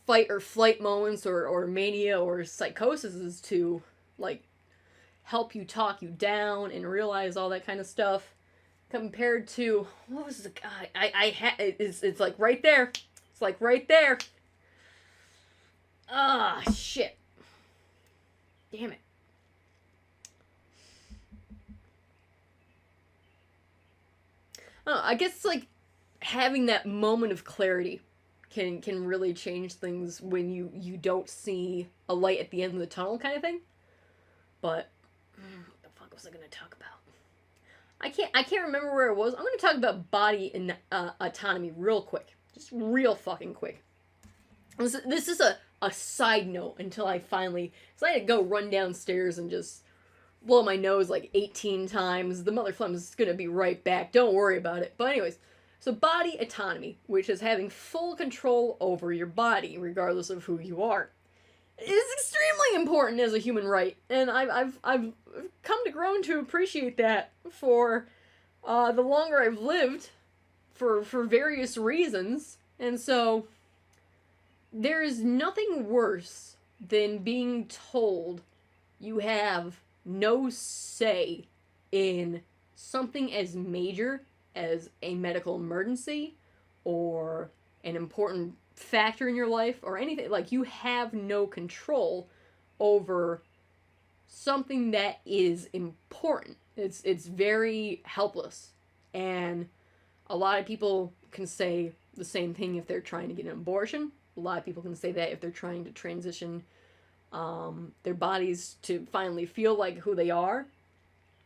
fight or flight moments or mania or psychosis is to like help you talk you down and realize all that kind of stuff compared to what was the guy it's like right there, it's like right there. Ah, shit, damn it. I guess it's like having that moment of clarity can really change things when you don't see a light at the end of the tunnel kind of thing. But what the fuck was I gonna talk about? I can't remember where it was. I'm gonna talk about body and autonomy real quick, just real fucking quick. This is a side note until I finally, so I had to go run downstairs and just blow my nose like 18 times. The mother is gonna be right back. Don't worry about it. But anyways, so body autonomy, which is having full control over your body, regardless of who you are. is extremely important as a human right, and I've come to grow to appreciate that for the longer I've lived, for various reasons, and so there's nothing worse than being told you have no say in something as major as a medical emergency or an important factor in your life or anything. Like, you have no control over something that is important. It's very helpless. And a lot of people can say the same thing if they're trying to get an abortion. A lot of people can say that if they're trying to transition their bodies to finally feel like who they are.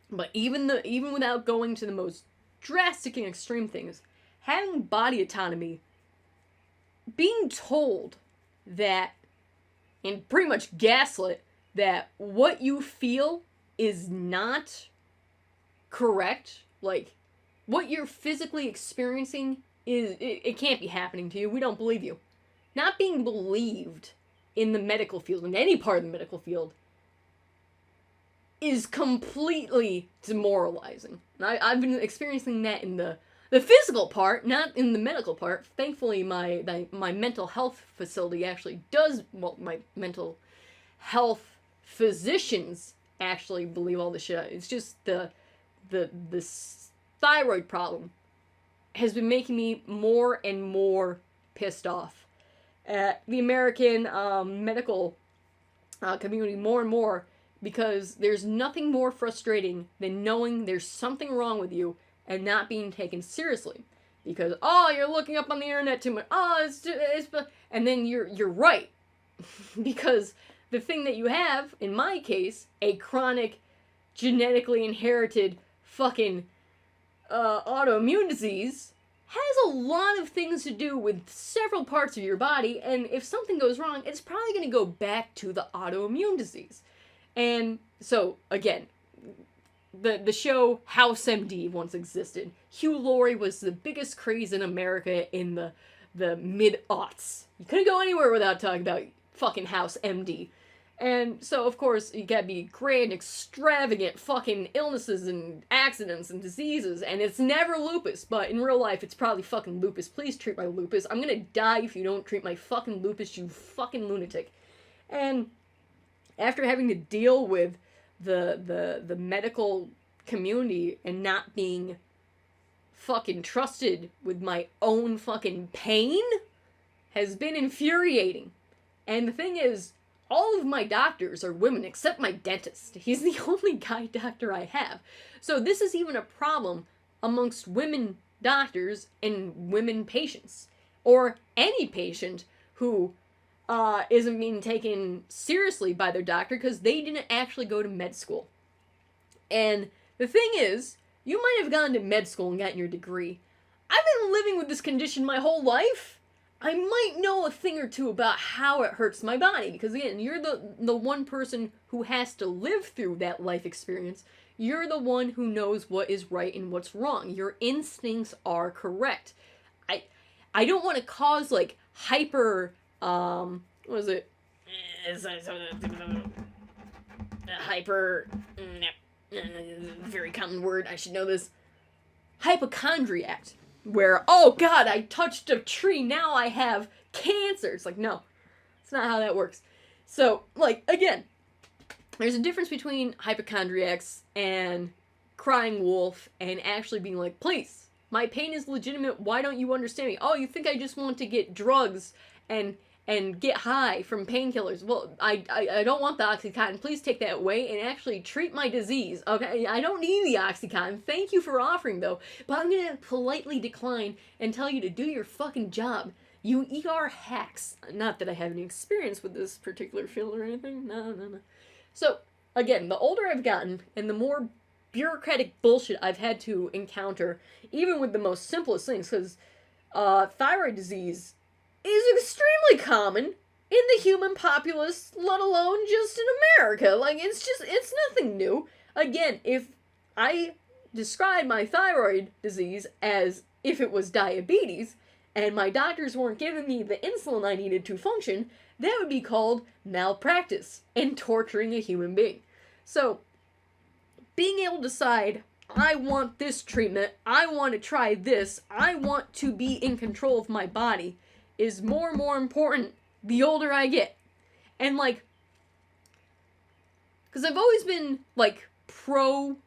But even without going to the most drastic and extreme things, having body autonomy, being told that, and pretty much gaslit, that what you feel is not correct, like, what you're physically experiencing it can't be happening to you, we don't believe you. Not being believed in the medical field, in any part of the medical field, is completely demoralizing. And I've been experiencing that in the physical part, not in the medical part. Thankfully, my mental health facility actually does, well, my mental health physicians actually believe all this shit. It's just the thyroid problem has been making me more and more pissed off at the American medical community more and more, because there's nothing more frustrating than knowing there's something wrong with you and not being taken seriously. Because, oh, you're looking up on the internet too much. Oh, it's and then you're right. Because the thing that you have, in my case, a chronic, genetically inherited fucking autoimmune disease, has a lot of things to do with several parts of your body, and if something goes wrong, it's probably going to go back to the autoimmune disease. And so, again, the show House MD once existed. Hugh Laurie was the biggest craze in America in the mid-aughts. You couldn't go anywhere without talking about fucking House MD. And so, of course, you gotta be grand, extravagant fucking illnesses and accidents and diseases, and it's never lupus, but in real life, it's probably fucking lupus. Please treat my lupus. I'm gonna die if you don't treat my fucking lupus, you fucking lunatic. And after having to deal with the medical community and not being fucking trusted with my own fucking pain has been infuriating. And the thing is, all of my doctors are women except my dentist. He's the only guy doctor I have. So this is even a problem amongst women doctors and women patients. Or any patient who isn't being taken seriously by their doctor because they didn't actually go to med school. And the thing is, you might have gone to med school and gotten your degree. I've been living with this condition my whole life. I might know a thing or two about how it hurts my body, because again, you're the one person who has to live through that life experience. You're the one who knows what is right and what's wrong. Your instincts are correct. I don't want to cause like hyper what was it? Hyper, very common word, I should know this. Hypochondriac, where, oh god, I touched a tree, now I have cancer. It's like, no, it's not how that works. So, like, again, there's a difference between hypochondriacs and crying wolf and actually being like, please, my pain is legitimate, why don't you understand me? Oh, you think I just want to get drugs and get high from painkillers? Well, I don't want the Oxycontin. Please take that away and actually treat my disease. Okay, I don't need the Oxycontin. Thank you for offering, though. But I'm going to politely decline and tell you to do your fucking job. You ER hacks. Not that I have any experience with this particular field or anything. No. So, again, the older I've gotten and the more bureaucratic bullshit I've had to encounter, even with the most simplest things, because thyroid disease is extremely common in the human populace, let alone just in America. Like, it's nothing new. Again, if I described my thyroid disease as if it was diabetes, and my doctors weren't giving me the insulin I needed to function, That would be called malpractice and torturing a human being. So, being able to decide, I want this treatment, I want to try this, I want to be in control of my body, is more and more important the older I get. And, like, because I've always been, like, pro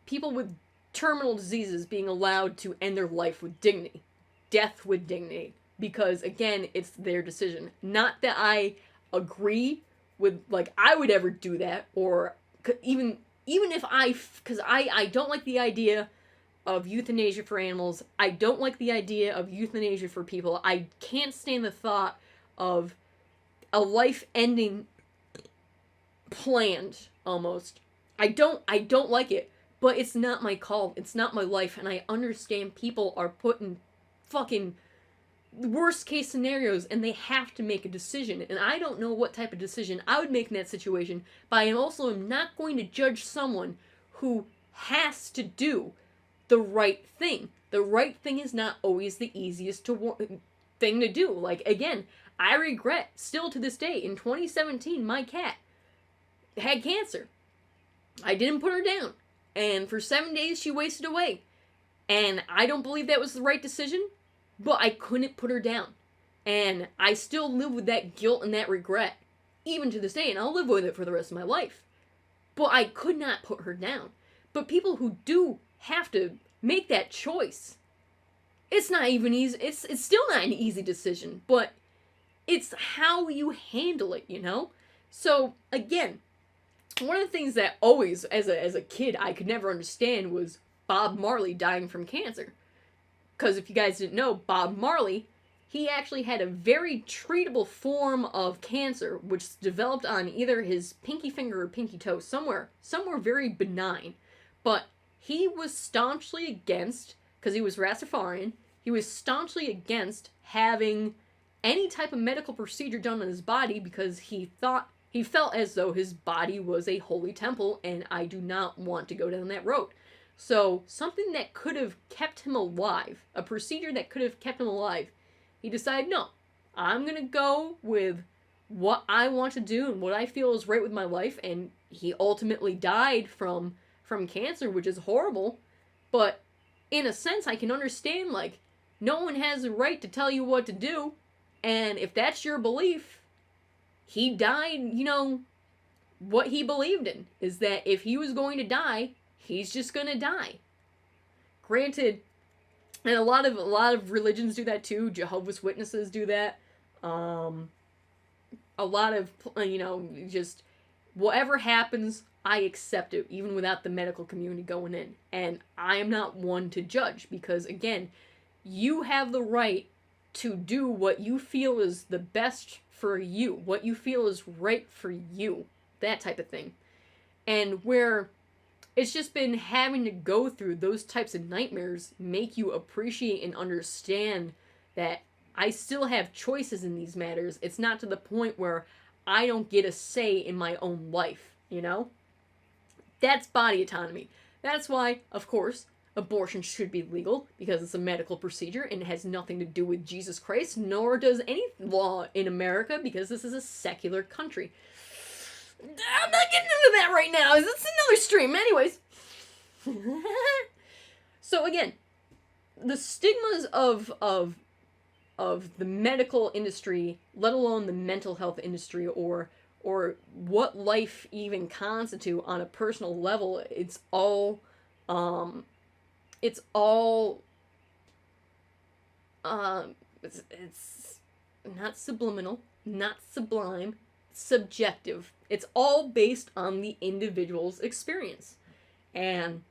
people with terminal diseases being allowed to end their life with dignity. Death with dignity. Because, again, it's their decision. Not that I agree with, like, I would ever do that, or even if because I don't like the idea of euthanasia for animals. I don't like the idea of euthanasia for people. I can't stand the thought of a life ending planned, almost. I don't like it, but it's not my call. It's not my life, and I understand people are put in fucking worst case scenarios, and they have to make a decision, and I don't know what type of decision I would make in that situation, but I also am not going to judge someone who has to do the right thing. The right thing is not always the easiest thing to do. Like, again, I regret, still to this day, in 2017, my cat had cancer. I didn't put her down, and for 7 days she wasted away, and I don't believe that was the right decision, but I couldn't put her down. And I still live with that guilt and that regret, even to this day, and I'll live with it for the rest of my life. But I could not put her down. But people who do have to make that choice, it's not even easy. It's still not an easy decision, but it's how you handle it, you know? So, again, one of the things that always, as a kid, I could never understand was Bob Marley dying from cancer. Because if you guys didn't know, Bob Marley, he actually had a very treatable form of cancer, which developed on either his pinky finger or pinky toe, somewhere very benign. But he was staunchly against, because he was Rastafarian, he was staunchly against having any type of medical procedure done on his body, because he felt as though his body was a holy temple, and I do not want to go down that road. So, something that could have kept him alive, a procedure that could have kept him alive, he decided, no, I'm going to go with what I want to do and what I feel is right with my life, and he ultimately died from cancer, which is horrible, but in a sense, I can understand, like, no one has the right to tell you what to do, and if that's your belief, he died, you know, what he believed in, is that if he was going to die, he's just gonna die. Granted, and a lot of religions do that too. Jehovah's Witnesses do that. A lot of, you know, just whatever happens, I accept it, even without the medical community going in. And I am not one to judge, because again, you have the right to do what you feel is the best for you, what you feel is right for you, that type of thing. And where it's just been having to go through those types of nightmares make you appreciate and understand that I still have choices in these matters. It's not to the point where I don't get a say in my own life, you know? That's body autonomy. That's why, of course, abortion should be legal, because it's a medical procedure and it has nothing to do with Jesus Christ, nor does any law in America, because this is a secular country. I'm not getting into that right now. It's another stream. Anyways. So again, the stigmas of the medical industry, let alone the mental health industry, or what life even constitute on a personal level, it's not subliminal, not sublime, subjective. It's all based on the individual's experience. And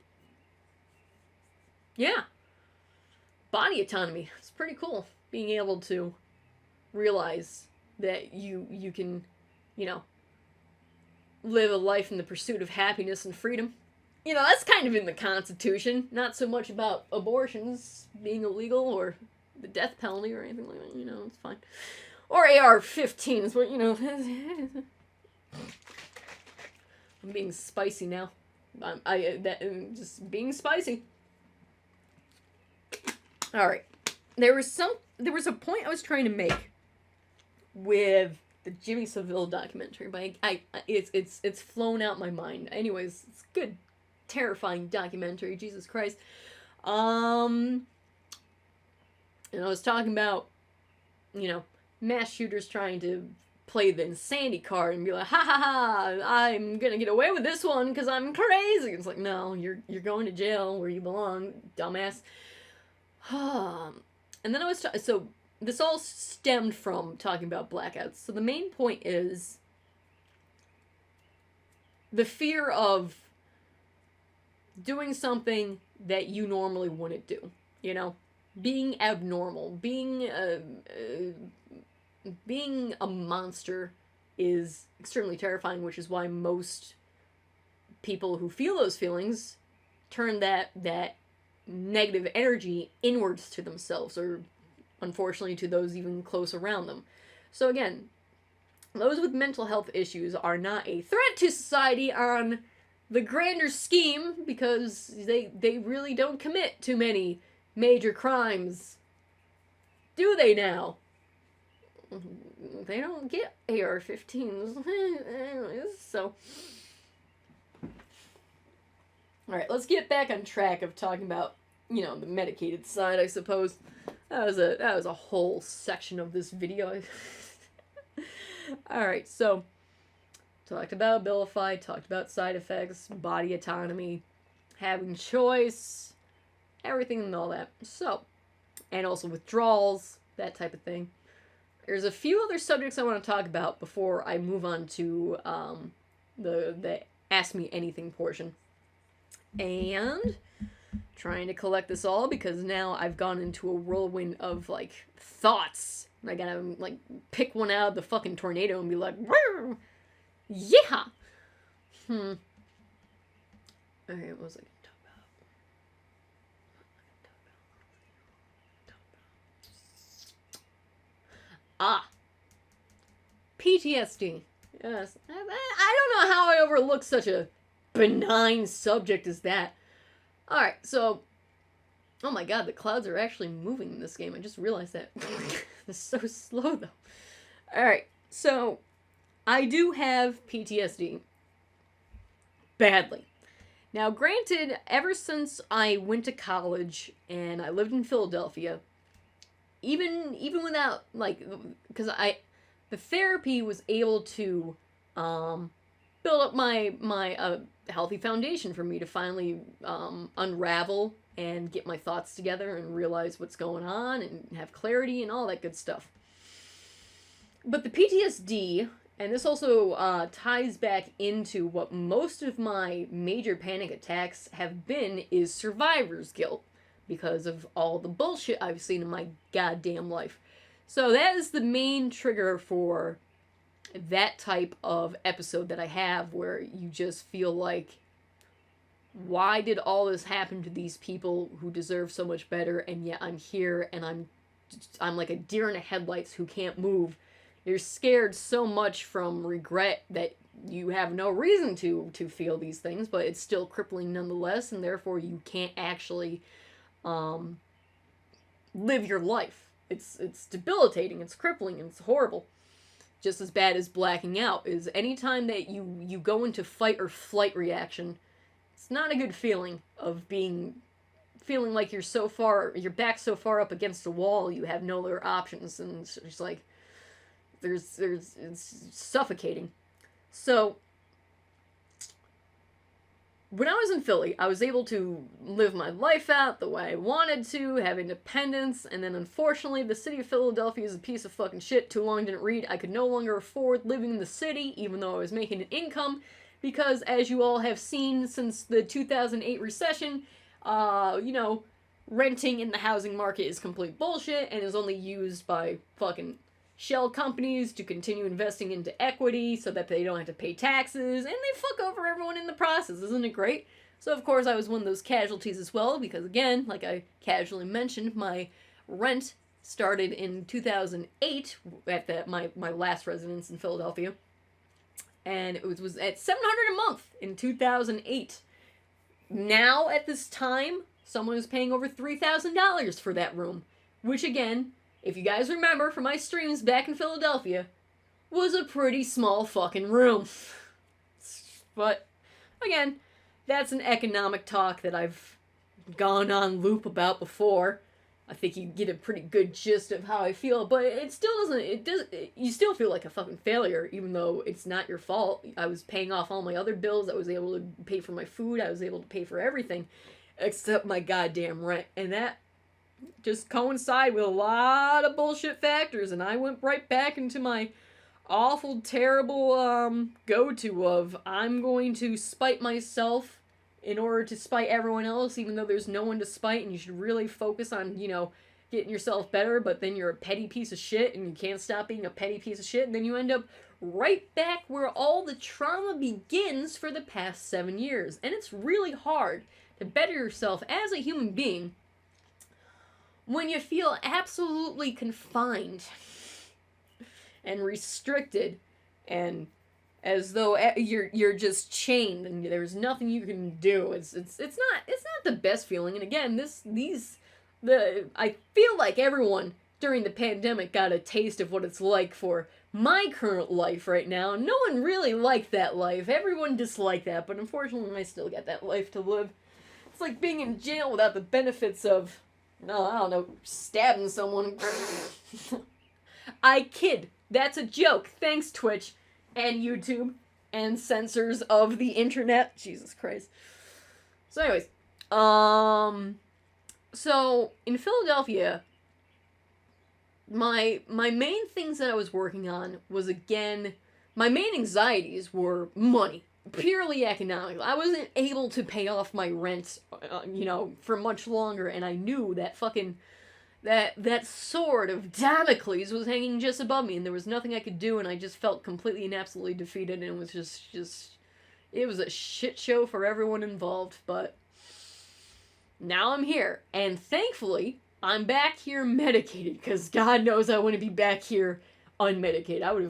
yeah, body autonomy. It's pretty cool being able to realize that you can, you know, live a life in the pursuit of happiness and freedom. You know, that's kind of in the Constitution. Not so much about abortions being illegal or the death penalty or anything like that. You know, it's fine. Or AR-15s, but, you know. I'm being spicy now. Just being spicy. Alright. There was a point I was trying to make with the Jimmy Savile documentary, but it's flown out my mind. Anyways, it's a good, terrifying documentary. Jesus Christ. And I was talking about, mass shooters trying to play the insanity card and be like, ha ha ha, I'm gonna get away with this one because I'm crazy. It's like, no, you're going to jail where you belong, dumbass. And then I was so this all stemmed from talking about blackouts. So the main point is the fear of doing something that you normally wouldn't do, being abnormal, being a monster is extremely terrifying, which is why most people who feel those feelings turn that negative energy inwards to themselves, or unfortunately to those even close around them. So again, those with mental health issues are not a threat to society on the grander scheme, because they really don't commit too many major crimes. Do they now? They don't get AR-15s. So, alright, let's get back on track of talking about, the medicated side, I suppose. That was a whole section of this video. Alright, so, talked about Abilify, talked about side effects, body autonomy, having choice, everything and all that. So, and also withdrawals, that type of thing. There's a few other subjects I want to talk about before I move on to the Ask Me Anything portion. And trying to collect this all because now I've gone into a whirlwind of, thoughts. I gotta, pick one out of the fucking tornado and be like, yeah! Alright, what was I gonna talk about? PTSD. Yes. I don't know how I overlooked such a benign subject as that. Alright, so... Oh my god, the clouds are actually moving in this game. I just realized that. It's so slow, though. Alright, so... I do have PTSD. Badly. Now, granted, ever since I went to college and I lived in Philadelphia, even without, because the therapy was able to build up my healthy foundation for me to finally unravel and get my thoughts together and realize what's going on and have clarity and all that good stuff. But the PTSD, and this also ties back into what most of my major panic attacks have been, is survivor's guilt, because of all the bullshit I've seen in my goddamn life. So that is the main trigger for that type of episode that I have, where you just feel like, why did all this happen to these people who deserve so much better, and yet I'm here and I'm like a deer in the headlights who can't move. You're scared so much from regret that you have no reason to feel these things, but it's still crippling nonetheless, and therefore you can't actually live your life. It's debilitating, it's crippling, and it's horrible. Just as bad as blacking out is anytime that you go into fight or flight reaction. It's not a good feeling of feeling like your back's so far up against the wall you have no other options, and it's just like it's suffocating. So when I was in Philly, I was able to live my life out the way I wanted to, have independence, and then unfortunately the city of Philadelphia is a piece of fucking shit. Too long didn't read. I could no longer afford living in the city, even though I was making an income, because as you all have seen since the 2008 recession, renting in the housing market is complete bullshit and is only used by fucking shell companies to continue investing into equity so that they don't have to pay taxes, and they fuck over everyone in the process. Isn't it great? So of course I was one of those casualties as well, because again, like I casually mentioned, my rent started in 2008 at my last residence in Philadelphia, and it was at $700 a month in 2008. Now at this time, someone is paying over $3,000 for that room, which again if you guys remember from my streams back in Philadelphia, was a pretty small fucking room. But, again, that's an economic talk that I've gone on loop about before. I think you get a pretty good gist of how I feel, but it still doesn't, you still feel like a fucking failure, even though it's not your fault. I was paying off all my other bills, I was able to pay for my food, I was able to pay for everything, except my goddamn rent, and that just coincided with a lot of bullshit factors, and I went right back into my awful, terrible, go-to of, I'm going to spite myself in order to spite everyone else, even though there's no one to spite, and you should really focus on, getting yourself better, but then you're a petty piece of shit, and you can't stop being a petty piece of shit, and then you end up right back where all the trauma begins for the past 7 years. And it's really hard to better yourself as a human being when you feel absolutely confined and restricted and as though you're just chained and there's nothing you can do. It's not the best feeling. And again, I feel like everyone during the pandemic got a taste of what it's like for my current life right now. No one really liked that life. Everyone disliked that, but unfortunately I still got that life to live. It's like being in jail without the benefits of, no, I don't know, stabbing someone. I kid. That's a joke. Thanks, Twitch and YouTube and censors of the internet. Jesus Christ. So anyways, so in Philadelphia, my main things that I was working on was, again, my main anxieties were money. Purely economic. I wasn't able to pay off my rent, for much longer, and I knew that fucking that sword of Damocles was hanging just above me, and there was nothing I could do, and I just felt completely and absolutely defeated, and it was just it was a shit show for everyone involved. But now I'm here, and thankfully I'm back here medicated, because God knows I want to be back here unmedicated. I would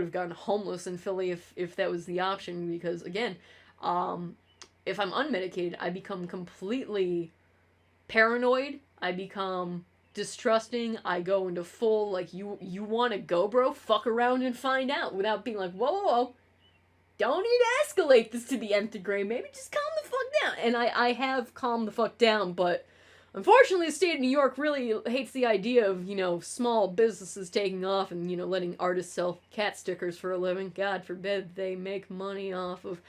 have gone homeless in Philly if that was the option, because again, if I'm unmedicated, I become completely paranoid. I become distrusting. I go into full, like, you want to go, bro? Fuck around and find out, without being like, whoa, don't need to escalate this to the nth degree. Maybe just calm the fuck down. And I have calmed the fuck down, but unfortunately, the state of New York really hates the idea of, small businesses taking off and, letting artists sell cat stickers for a living. God forbid they make money off of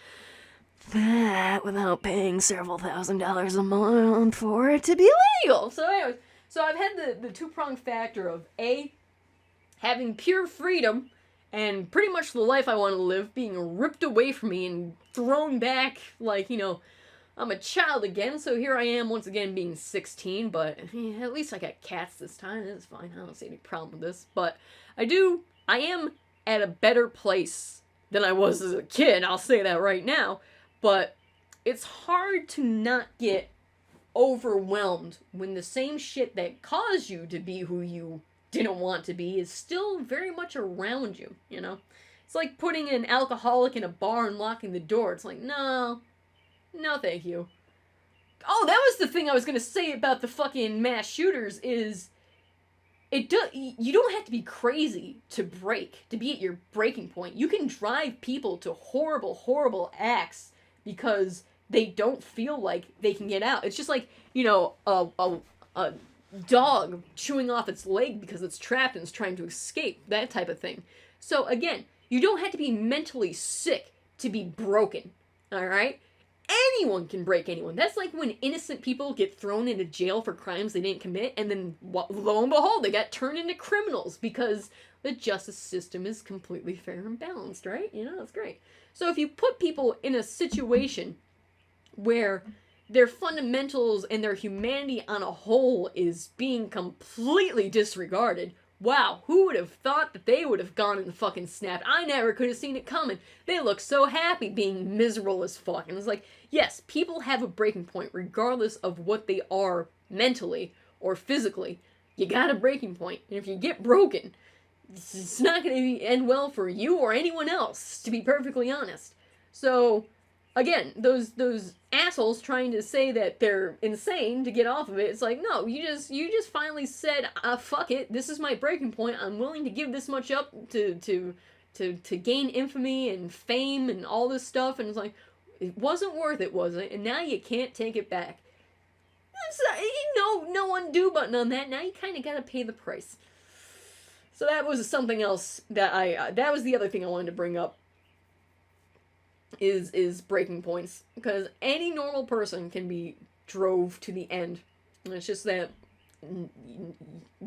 that without paying several $1,000s a month for it to be legal. So anyways, I've had the two-pronged factor of, A, having pure freedom and pretty much the life I want to live being ripped away from me and thrown back like, I'm a child again, so here I am once again being 16, but at least I got cats this time. It's fine. I don't see any problem with this. But I am at a better place than I was as a kid. I'll say that right now. But it's hard to not get overwhelmed when the same shit that caused you to be who you didn't want to be is still very much around you, It's like putting an alcoholic in a bar and locking the door. It's like, no, thank you. Oh, that was the thing I was gonna say about the fucking mass shooters is you don't have to be crazy to be at your breaking point. You can drive people to horrible, horrible acts because they don't feel like they can get out. It's just like, a dog chewing off its leg because it's trapped and it's trying to escape, that type of thing. So again, you don't have to be mentally sick to be broken, alright? Anyone can break anyone. That's like when innocent people get thrown into jail for crimes they didn't commit, and then lo and behold, they got turned into criminals because the justice system is completely fair and balanced, right? That's great. So if you put people in a situation where their fundamentals and their humanity on a whole is being completely disregarded, wow, who would have thought that they would have gone and fucking snapped? I never could have seen it coming. They look so happy being miserable as fuck. And it's like, yes, people have a breaking point regardless of what they are mentally or physically. You got a breaking point. And if you get broken, it's not going to end well for you or anyone else, to be perfectly honest. So, again, those assholes trying to say that they're insane to get off of it. It's like, no, you just finally said, fuck it, this is my breaking point. I'm willing to give this much up to gain infamy and fame and all this stuff. And it's like, it wasn't worth it, was it? And now you can't take it back. No undo button on that. Now you kind of gotta pay the price. So that was something else that that was the other thing I wanted to bring up. Is breaking points, because any normal person can be drove to the end, and it's just that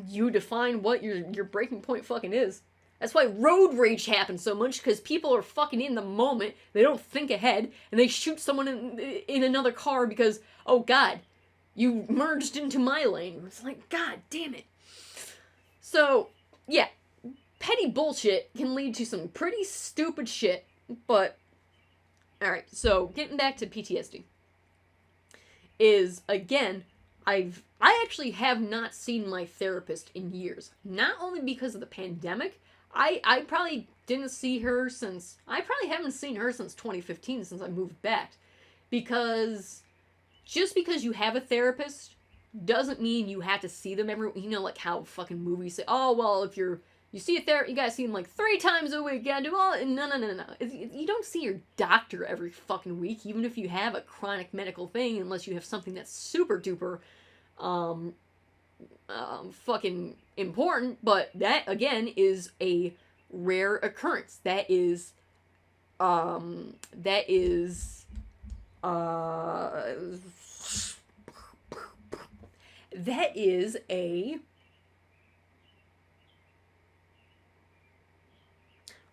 you define what your breaking point fucking is. That's why road rage happens so much, because people are fucking in the moment, they don't think ahead, and they shoot someone in another car because, oh god, you merged into my lane. It's like, god damn it. So yeah, petty bullshit can lead to some pretty stupid shit. But alright, so getting back to PTSD, is, again, I actually have not seen my therapist in years. Not only because of the pandemic, I probably didn't see her since, I probably haven't seen her since 2015, since I moved back. Because, just because you have a therapist doesn't mean you have to see them every, you know, like how fucking movies say, oh, well, if you see a therapist, you gotta see him like 3 times a week, you gotta do all, no. You don't see your doctor every fucking week, even if you have a chronic medical thing, unless you have something that's super duper, fucking important, but that, again, is a rare occurrence. That is a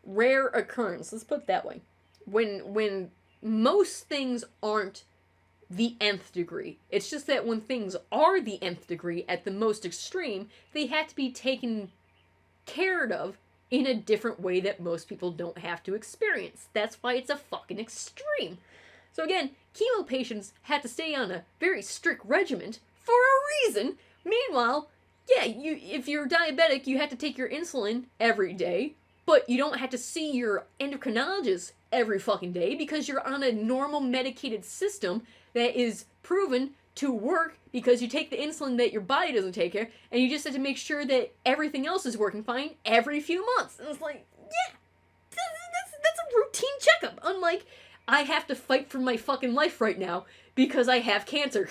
rare occurrence. Let's put it that way. When most things aren't the nth degree. It's just that when things are the nth degree at the most extreme, they have to be taken care of in a different way that most people don't have to experience. That's why it's a fucking extreme. So again, chemo patients have to stay on a very strict regimen for a reason. Meanwhile, yeah, if you're diabetic, you have to take your insulin every day, but you don't have to see your endocrinologist every fucking day because you're on a normal medicated system that is proven to work because you take the insulin that your body doesn't take care, and you just have to make sure that everything else is working fine every few months. And it's like, yeah, that's a routine checkup. Unlike, I have to fight for my fucking life right now because I have cancer.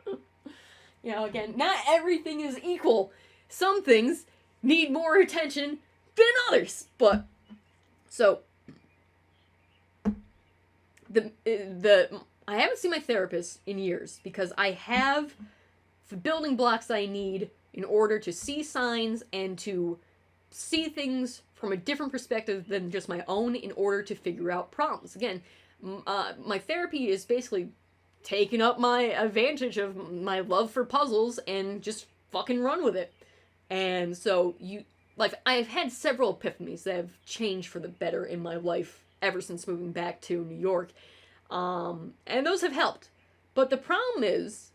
You know, again, not everything is equal. Some things need more attention than others. But, so, I haven't seen my therapist in years because I have the building blocks I need in order to see signs and to see things from a different perspective than just my own in order to figure out problems. Again, my therapy is basically taking up my advantage of my love for puzzles and just fucking run with it. And so I've had several epiphanies that have changed for the better in my life ever since moving back to New York. And those have helped. But the problem is,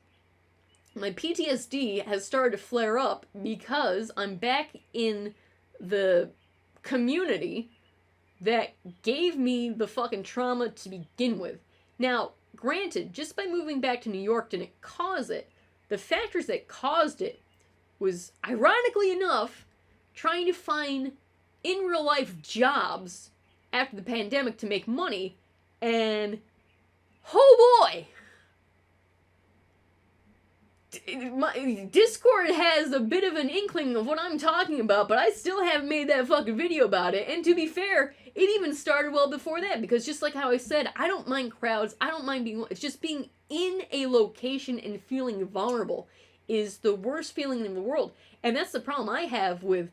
my PTSD has started to flare up because I'm back in the community that gave me the fucking trauma to begin with. Now, granted, just by moving back to New York didn't cause it. The factors that caused it was, ironically enough, trying to find in real life jobs after the pandemic to make money, and oh boy! My Discord has a bit of an inkling of what I'm talking about, but I still haven't made that fucking video about it. And to be fair, it even started well before that, because just like how I said, I don't mind crowds, I don't mind it's just being in a location and feeling vulnerable is the worst feeling in the world. And that's the problem I have with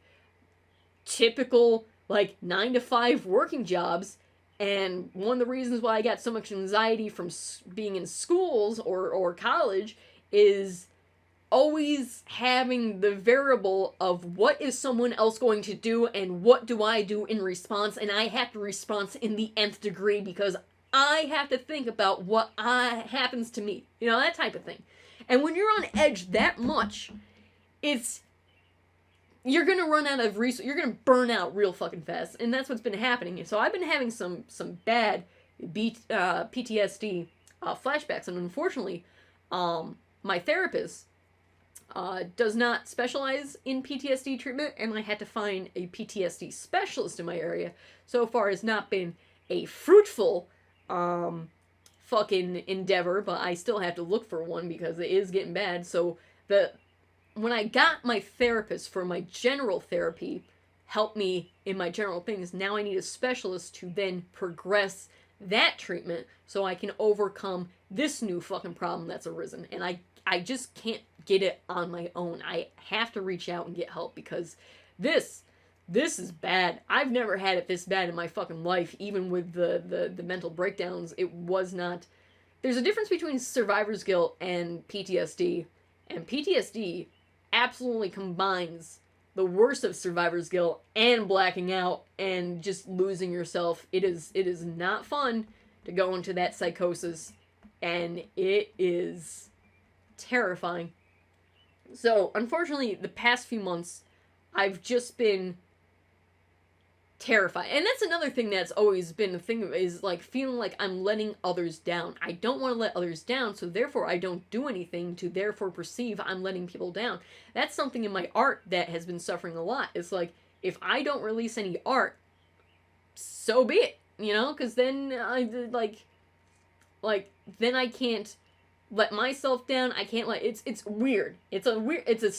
typical, 9-to-5 working jobs. And one of the reasons why I got so much anxiety from being in schools or college is always having the variable of what is someone else going to do and what do I do in response, and I have to respond in the nth degree because I have to think about what happens to me. You know, that type of thing. And when you're on edge that much, you're gonna run out of resources. You're gonna burn out real fucking fast, and that's what's been happening. So I've been having some bad PTSD flashbacks. And unfortunately, my therapist does not specialize in PTSD treatment, and I had to find a PTSD specialist in my area. So far, has not been a fruitful fucking endeavor, but I still have to look for one because it is getting bad. So when I got my therapist for my general therapy, help me in my general things, now I need a specialist to then progress that treatment so I can overcome this new fucking problem that's arisen. And I just can't get it on my own. I have to reach out and get help because this is bad. I've never had it this bad in my fucking life, even with the mental breakdowns. It was not... There's a difference between survivor's guilt and PTSD, and PTSD absolutely combines the worst of survivor's guilt and blacking out and just losing yourself. It is not fun to go into that psychosis, and it is terrifying. So, unfortunately, the past few months, I've just been terrified. And that's another thing that's always been the thing, is like feeling like I'm letting others down. I don't want to let others down, so therefore I don't do anything to therefore perceive I'm letting people down. That's something in my art that has been suffering a lot. It's like, if I don't release any art, so be it, you know? Because then I, like, then I can't let myself down. I can't let, it's weird. It's a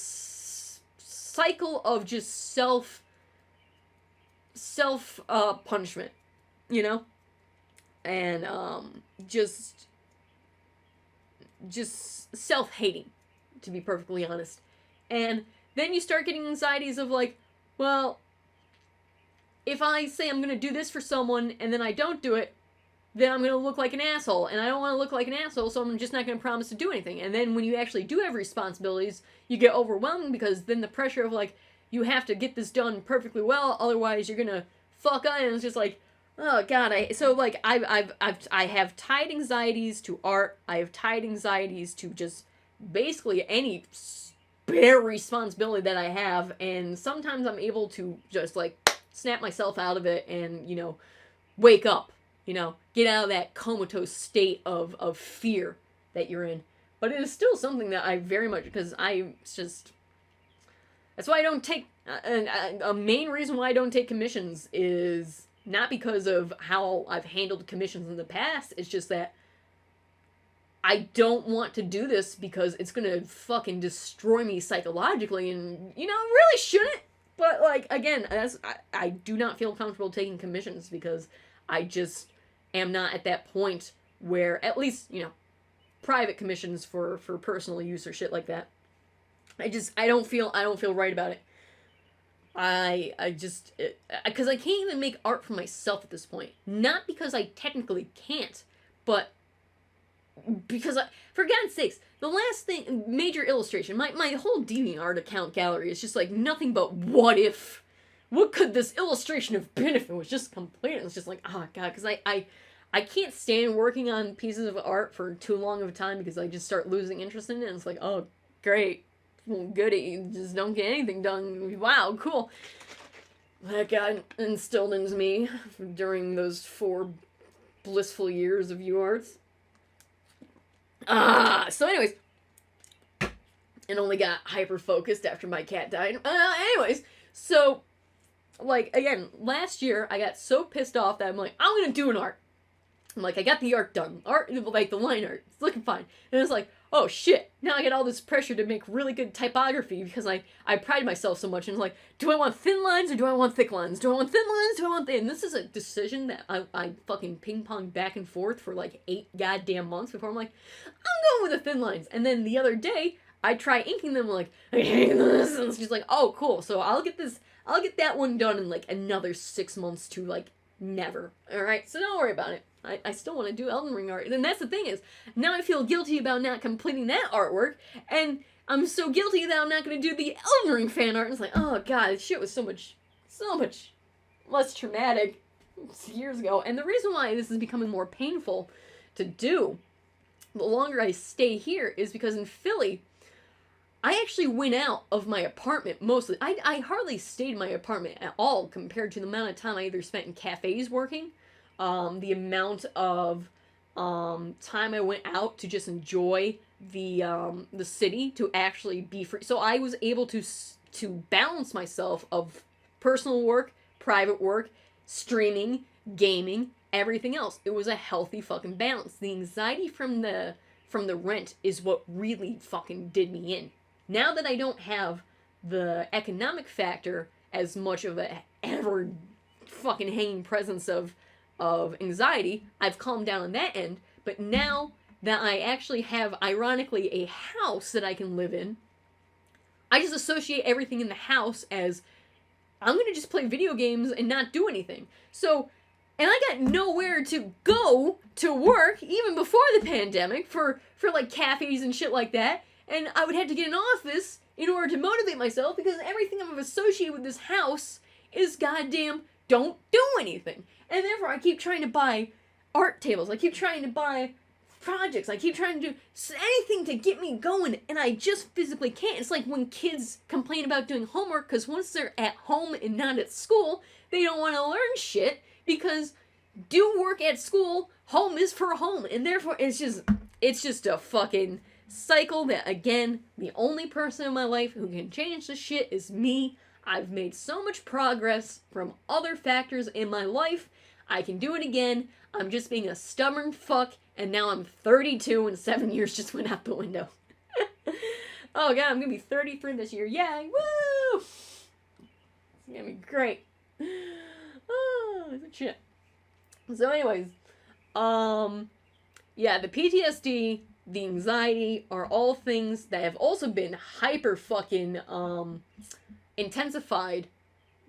cycle of just self punishment, you know? And just self-hating, to be perfectly honest. And then you start getting anxieties of like, well, if I say I'm gonna do this for someone and then I don't do it, then I'm gonna look like an asshole, and I don't want to look like an asshole, so I'm just not gonna promise to do anything. And then when you actually do have responsibilities, you get overwhelmed because then the pressure of like, you have to get this done perfectly well, otherwise you're gonna fuck up. And it's just like, oh god. I have tied anxieties to art. I have tied anxieties to just basically any bare responsibility that I have, and sometimes I'm able to just like snap myself out of it and, you know, wake up, you know, get out of that comatose state of fear that you're in. But it is still something that I very much, because that's why I don't take, a main reason why I don't take commissions is not because of how I've handled commissions in the past. It's just that I don't want to do this because it's gonna fucking destroy me psychologically, and, you know, really shouldn't. But, like, again, I do not feel comfortable taking commissions because I just am not at that point where, at least, you know, private commissions for personal use or shit like that, I don't feel right about it. Because I can't even make art for myself at this point. Not because I technically can't, but because for God's sakes, the last thing, major illustration, my whole DeviantArt account gallery is just like nothing but what if. What could this illustration have been if it was just complete? It's just like, oh god, because I can't stand working on pieces of art for too long of a time because I just start losing interest in it, and it's like, oh, great. Well, goody, just don't get anything done. Wow, cool. That got instilled into me during those 4 blissful years of UArts. So anyways, and only got hyper-focused after my cat died. Anyways, so, like, again, last year, I got so pissed off that I'm like, I'm gonna do an art. I'm like, I got the art done. Art, like, the line art. It's looking fine. And it's like, oh shit, now I get all this pressure to make really good typography because I pride myself so much. And it's like, do I want thin lines or do I want thick lines? Do I want thin lines? Do I want thin? And this is a decision that I fucking ping-pong back and forth for like 8 goddamn months before I'm like, I'm going with the thin lines. And then the other day, I try inking them, like, I hate this. And it's just like, oh, cool. So I'll get that one done in like another 6 months to like never. All right, so don't worry about it. I still want to do Elden Ring art. And that's the thing is, now I feel guilty about not completing that artwork, and I'm so guilty that I'm not going to do the Elden Ring fan art. And it's like, oh god, this shit was so much less traumatic years ago. And the reason why this is becoming more painful to do the longer I stay here is because in Philly, I actually went out of my apartment mostly. I hardly stayed in my apartment at all compared to the amount of time I either spent in cafes working, the amount of time I went out to just enjoy the city, to actually be free. So I was able to balance myself of personal work, private work, streaming, gaming, everything else. It was a healthy fucking balance. The anxiety from the rent is what really fucking did me in. Now that I don't have the economic factor as much of a ever fucking hanging presence of anxiety, I've calmed down on that end. But now that I actually have, ironically, a house that I can live in, I just associate everything in the house as I'm gonna just play video games and not do anything. So, and I got nowhere to go to work even before the pandemic for like cafes and shit like that. And I would have to get an office in order to motivate myself, because everything I'm associated with this house is goddamn don't do anything. And therefore I keep trying to buy art tables. I keep trying to buy projects. I keep trying to do anything to get me going, and I just physically can't. It's like when kids complain about doing homework, because once they're at home and not at school, they don't want to learn shit, because do work at school, home is for home, and therefore it's just a fucking cycle that, again, the only person in my life who can change this shit is me. I've made so much progress from other factors in my life. I can do it again. I'm just being a stubborn fuck, and now I'm 32 and 7 years just went out the window. Oh god, I'm gonna be 33 this year. Yay! Woo! It's gonna be great. Oh, shit. So anyways, yeah, the PTSD, the anxiety are all things that have also been hyper fucking intensified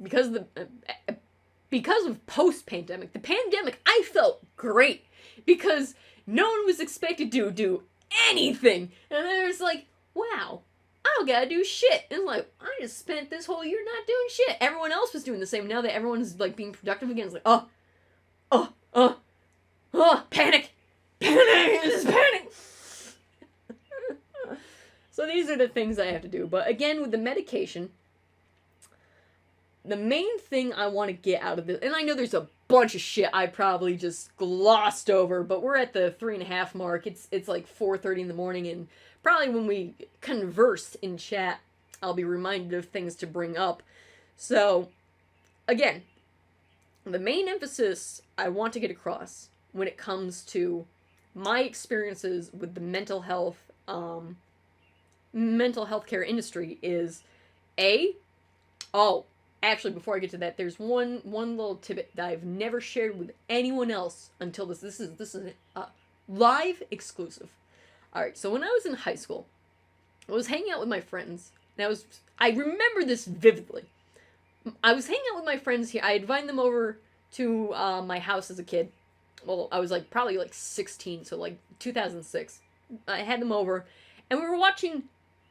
because of post-pandemic. The pandemic, I felt great because no one was expected to do anything. And then it's like, wow, I don't gotta do shit. And it's like, I just spent this whole year not doing shit. Everyone else was doing the same. Now that everyone's like being productive again, it's like, panic! This is panic! So these are the things I have to do. But again, with the medication, the main thing I want to get out of this, and I know there's a bunch of shit I probably just glossed over, but we're at the 3.5 mark. It's like 4:30 in the morning, and probably when we converse in chat, I'll be reminded of things to bring up. So, again, the main emphasis I want to get across when it comes to my experiences with the mental health care industry is actually, before I get to that, there's one little tidbit that I've never shared with anyone else until this. This is a live exclusive. All right, so when I was in high school, I was hanging out with my friends, and I remember this vividly. I was hanging out with my friends here. I invited them over to my house as a kid. Well, I was probably 16, so 2006. I had them over, and we were watching,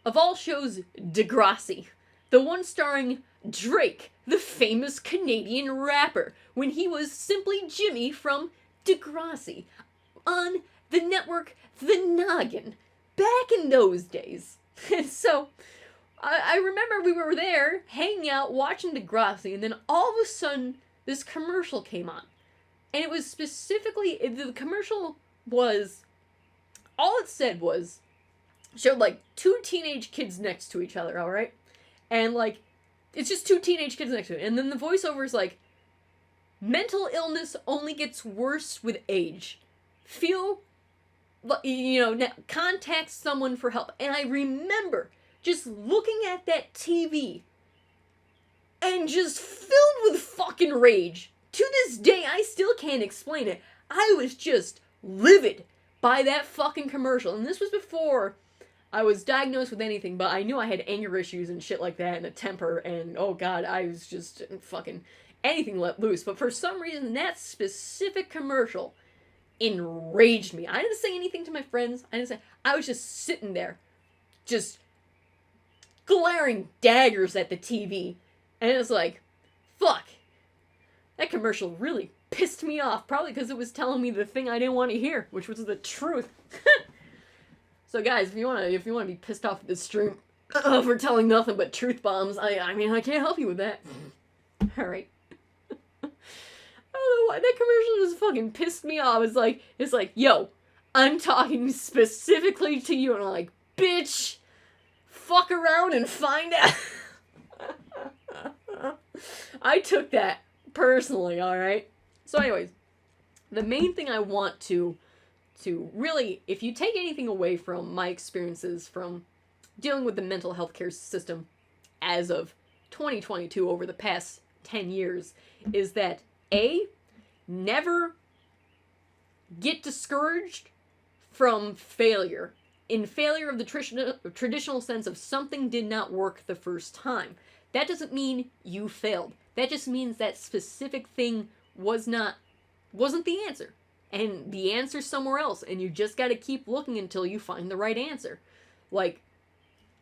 of all shows, Degrassi, the one starring Drake, the famous Canadian rapper, when he was simply Jimmy from Degrassi, on the network The Noggin, back in those days. And so, I remember we were there, hanging out, watching Degrassi, and then all of a sudden, this commercial came on. And it was specifically, the commercial was, all it said was, showed two teenage kids next to each other, alright? And it's just two teenage kids next to it. And then the voiceover is mental illness only gets worse with age. Contact someone for help. And I remember just looking at that TV and just filled with fucking rage. To this day, I still can't explain it. I was just livid by that fucking commercial. And this was before I was diagnosed with anything, but I knew I had anger issues and shit like that, and a temper, and oh god, I was just fucking anything let loose. But for some reason, that specific commercial enraged me. I didn't say anything to my friends. I was just sitting there, just glaring daggers at the TV, and it was like, fuck, that commercial really pissed me off, probably because it was telling me the thing I didn't want to hear, which was the truth. So guys, if you wanna be pissed off at this stream for telling nothing but truth bombs, I mean I can't help you with that. All right. know why that commercial just fucking pissed me off. It's like, yo, I'm talking specifically to you, and I'm like, bitch, fuck around and find out. I took that personally, alright? So anyways, the main thing I want to really, if you take anything away from my experiences from dealing with the mental health care system as of 2022 over the past 10 years, is that A, never get discouraged from failure. In failure of the traditional sense of something did not work the first time. That doesn't mean you failed. That just means that specific thing wasn't the answer. And the answer's somewhere else, and you just gotta keep looking until you find the right answer. Like,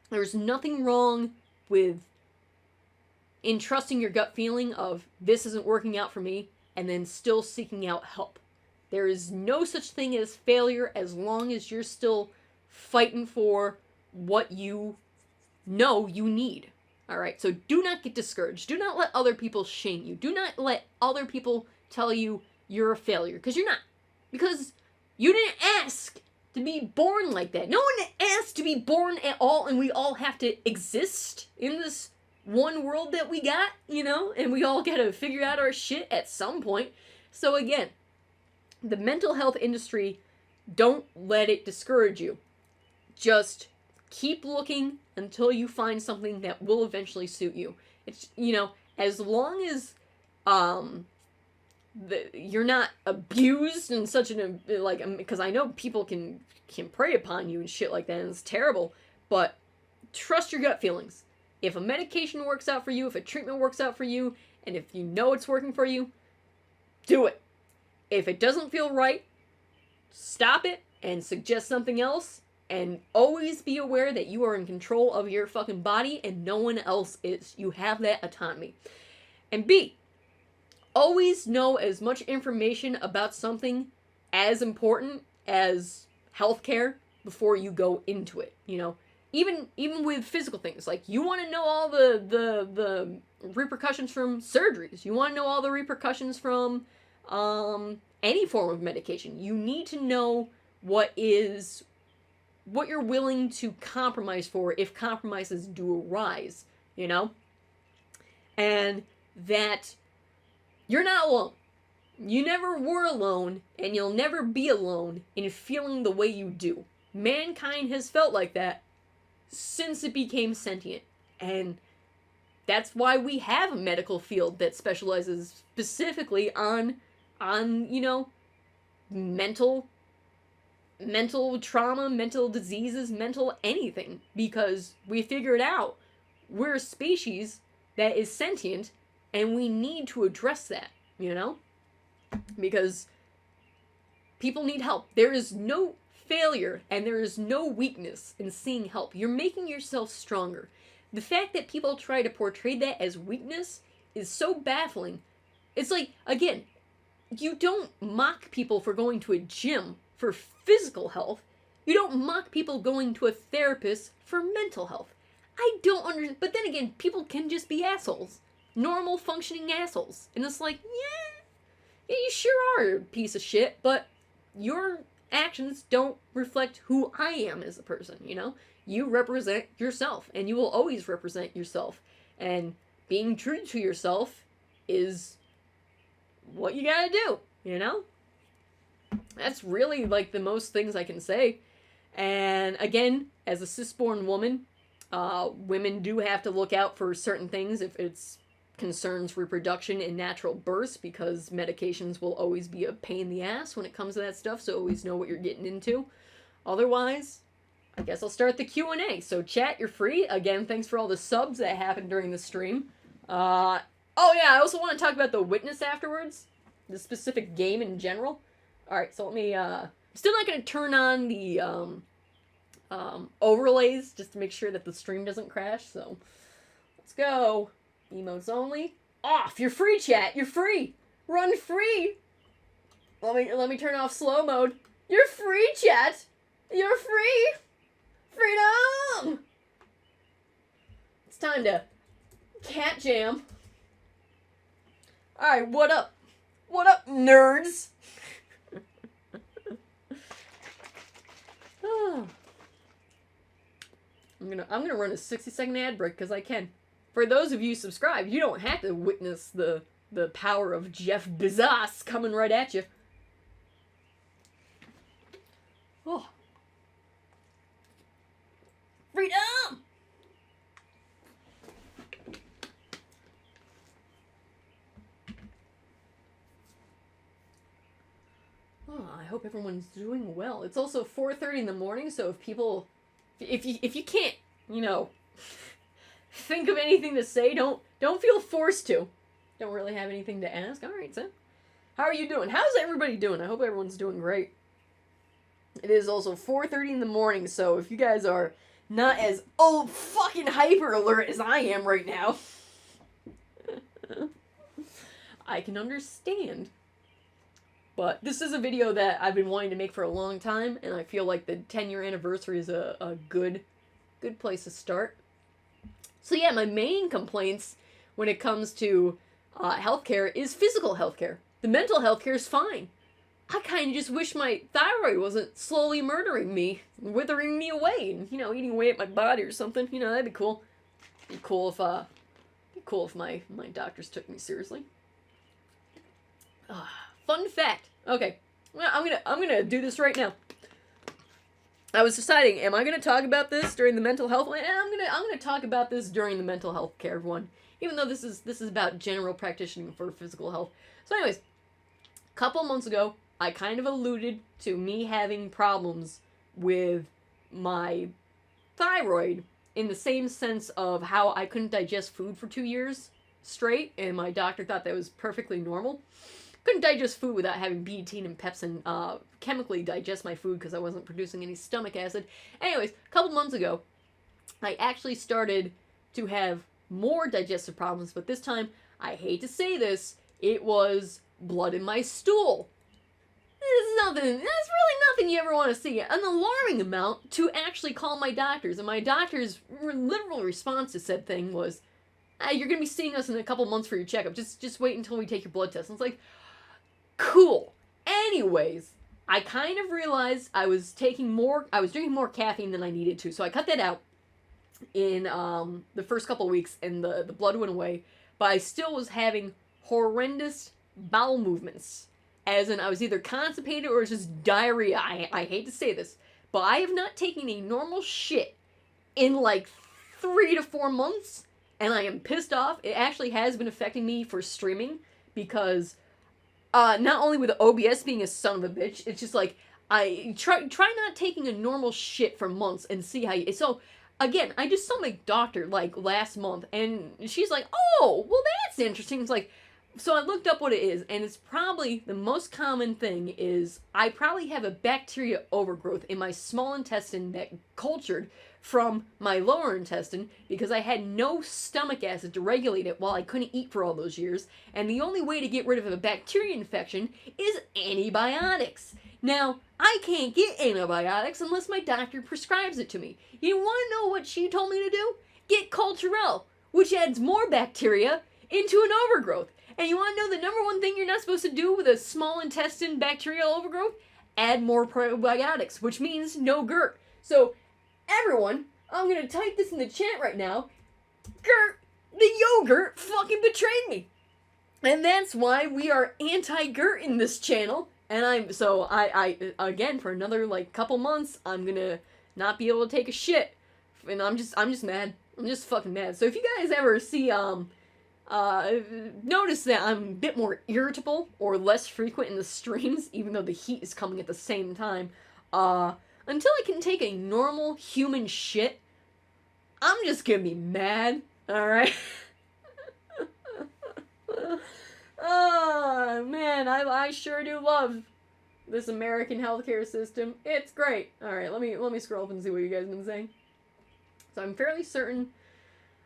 there's nothing wrong with entrusting your gut feeling of, this isn't working out for me, and then still seeking out help. There is no such thing as failure as long as you're still fighting for what you know you need. Alright, so do not get discouraged. Do not let other people shame you. Do not let other people tell you you're a failure, because you're not. Because you didn't ask to be born like that. No one asked to be born at all, and we all have to exist in this one world that we got, you know? And we all gotta figure out our shit at some point. So again, the mental health industry, don't let it discourage you. Just keep looking until you find something that will eventually suit you. It's, you know, as long as you're not abused in such an, like, because I know people can prey upon you and shit like that, and it's terrible, but trust your gut feelings. If a medication works out for you, if a treatment works out for you, and if you know it's working for you, do it. If it doesn't feel right, stop it and suggest something else, and always be aware that you are in control of your fucking body and no one else is. You have that autonomy. And B, always know as much information about something as important as healthcare before you go into it, you know? Even with physical things, like, you want to know all the repercussions from surgeries. You want to know all the repercussions from any form of medication. You need to know what you're willing to compromise for if compromises do arise, you know? And that you're not alone. You never were alone, and you'll never be alone in feeling the way you do. Mankind has felt like that since it became sentient. And that's why we have a medical field that specializes specifically on you know, mental trauma, mental diseases, mental anything. Because we figured out we're a species that is sentient, and we need to address that, you know? Because people need help. There is no failure and there is no weakness in seeing help. You're making yourself stronger. The fact that people try to portray that as weakness is so baffling. It's like, again, you don't mock people for going to a gym for physical health. You don't mock people going to a therapist for mental health. I don't understand. But then again, people can just be assholes. Normal functioning assholes. And it's like, yeah, you sure are a piece of shit, but your actions don't reflect who I am as a person, you know? You represent yourself, and you will always represent yourself. And being true to yourself is what you gotta do, you know? That's really, like, the most things I can say. And again, as a cis-born woman, women do have to look out for certain things if it's concerns reproduction and natural births, because medications will always be a pain in the ass when it comes to that stuff, so always know what you're getting into. Otherwise, I guess I'll start the Q&A. So chat, you're free. Again, thanks for all the subs that happened during the stream. Oh yeah, I also want to talk about the witness afterwards, the specific game in general. Alright, so let me, still not going to turn on the overlays just to make sure that the stream doesn't crash, so let's go. Emotes only. Off! You're free, chat! You're free! Run free! Let me turn off slow mode. You're free, chat! You're free! Freedom! It's time to cat jam. Alright, what up? What up, nerds? I'm gonna run a 60-second ad break because I can. For those of you subscribed, you don't have to witness the power of Jeff Bezos coming right at you. Oh. Freedom! Oh, I hope everyone's doing well. It's also 4:30 in the morning, so if you can't, think of anything to say, don't feel forced to. Don't really have anything to ask. All right, Sam. How are you doing? How's everybody doing? I hope everyone's doing great. It is also 4:30 in the morning, so if you guys are not as fucking hyper alert as I am right now, I can understand. But this is a video that I've been wanting to make for a long time, and I feel like the 10-year anniversary is a good place to start. So yeah, my main complaints when it comes to healthcare is physical healthcare. The mental healthcare is fine. I kind of just wish my thyroid wasn't slowly murdering me, withering me away, and, eating away at my body or something. That'd be cool. Be cool if my doctors took me seriously. Fun fact. Okay, well, I'm gonna do this right now. I was deciding, am I gonna talk about this during the mental health one? And I'm gonna talk about this during the mental health care one, even though this is about general practitioning for physical health. So, anyways, a couple months ago, I kind of alluded to me having problems with my thyroid in the same sense of how I couldn't digest food for 2 years straight, and my doctor thought that was perfectly normal. Couldn't digest food without having betaine and pepsin chemically digest my food because I wasn't producing any stomach acid. Anyways, a couple months ago, I actually started to have more digestive problems, but this time, I hate to say this, it was blood in my stool. That's really nothing you ever want to see. An alarming amount to actually call my doctors. And my doctor's literal response to said thing was, you're going to be seeing us in a couple months for your checkup. Just wait until we take your blood test. And it's like, cool. Anyways, I kind of realized I was drinking more caffeine than I needed to. So I cut that out in the first couple of weeks, and the blood went away. But I still was having horrendous bowel movements. As in, I was either constipated or it was just diarrhea. I hate to say this, but I have not taken a normal shit in like 3 to 4 months, and I am pissed off. It actually has been affecting me for streaming, because not only with OBS being a son of a bitch, it's just like, I try not taking a normal shit for months and see how you... So, again, I just saw my doctor, like, last month, and she's like, oh, well, that's interesting. It's like... So I looked up what it is, and it's probably the most common thing is I probably have a bacteria overgrowth in my small intestine that cultured from my lower intestine because I had no stomach acid to regulate it while I couldn't eat for all those years, and the only way to get rid of a bacteria infection is antibiotics. Now, I can't get antibiotics unless my doctor prescribes it to me. You want to know what she told me to do? Get Culturelle, which adds more bacteria into an overgrowth. And you want to know the number one thing you're not supposed to do with a small intestine bacterial overgrowth? Add more probiotics, which means no GERT. So, everyone, I'm going to type this in the chat right now. GERT, the yogurt fucking betrayed me. And that's why we are anti-GERT in this channel. And I again, for another, like, couple months, I'm going to not be able to take a shit. And I'm just mad. I'm just fucking mad. So if you guys ever see, notice that I'm a bit more irritable or less frequent in the streams, even though the heat is coming at the same time, until I can take a normal human shit, I'm just gonna be mad, alright? Oh, man, I sure do love this American healthcare system. It's great. Alright, let me scroll up and see what you guys have been saying. So I'm fairly certain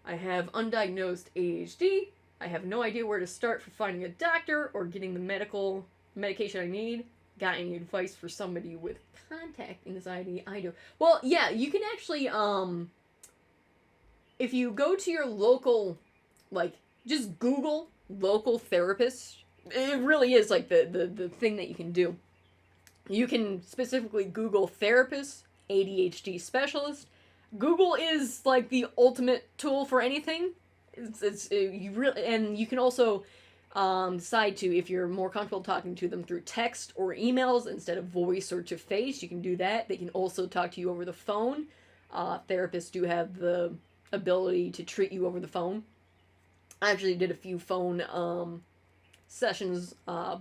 I have undiagnosed ADHD. I have no idea where to start for finding a doctor or getting the medication I need. Got any advice for somebody with contact anxiety? I do. Well, yeah, you can actually, if you go to your local, like, just Google local therapist It really is like the thing that you can do. You can specifically Google therapist, ADHD specialist. Google is like the ultimate tool for anything. You really, and you can also decide to, if you're more comfortable talking to them through text or emails instead of voice or to face, you can do that. They can also talk to you over the phone. Therapists do have the ability to treat you over the phone. I actually did a few phone sessions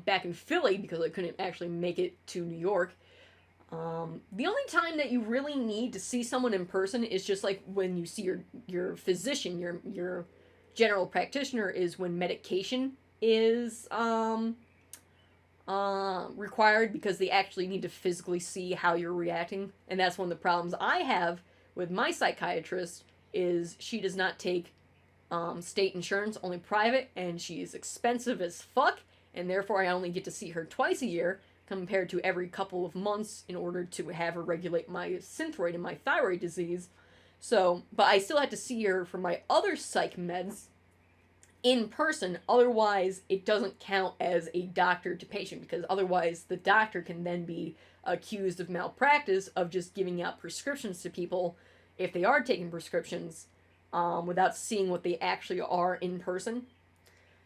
back in Philly because I couldn't actually make it to New York. The only time that you really need to see someone in person is just like when you see your physician, your general practitioner, is when medication is required, because they actually need to physically see how you're reacting. And that's one of the problems I have with my psychiatrist, is she does not take state insurance, only private, and she is expensive as fuck, and therefore I only get to see her twice a year compared to every couple of months in order to have her regulate my synthroid and my thyroid disease. So, but I still have to see her for my other psych meds in person, otherwise it doesn't count as a doctor to patient, because otherwise the doctor can then be accused of malpractice, of just giving out prescriptions to people if they are taking prescriptions without seeing what they actually are in person.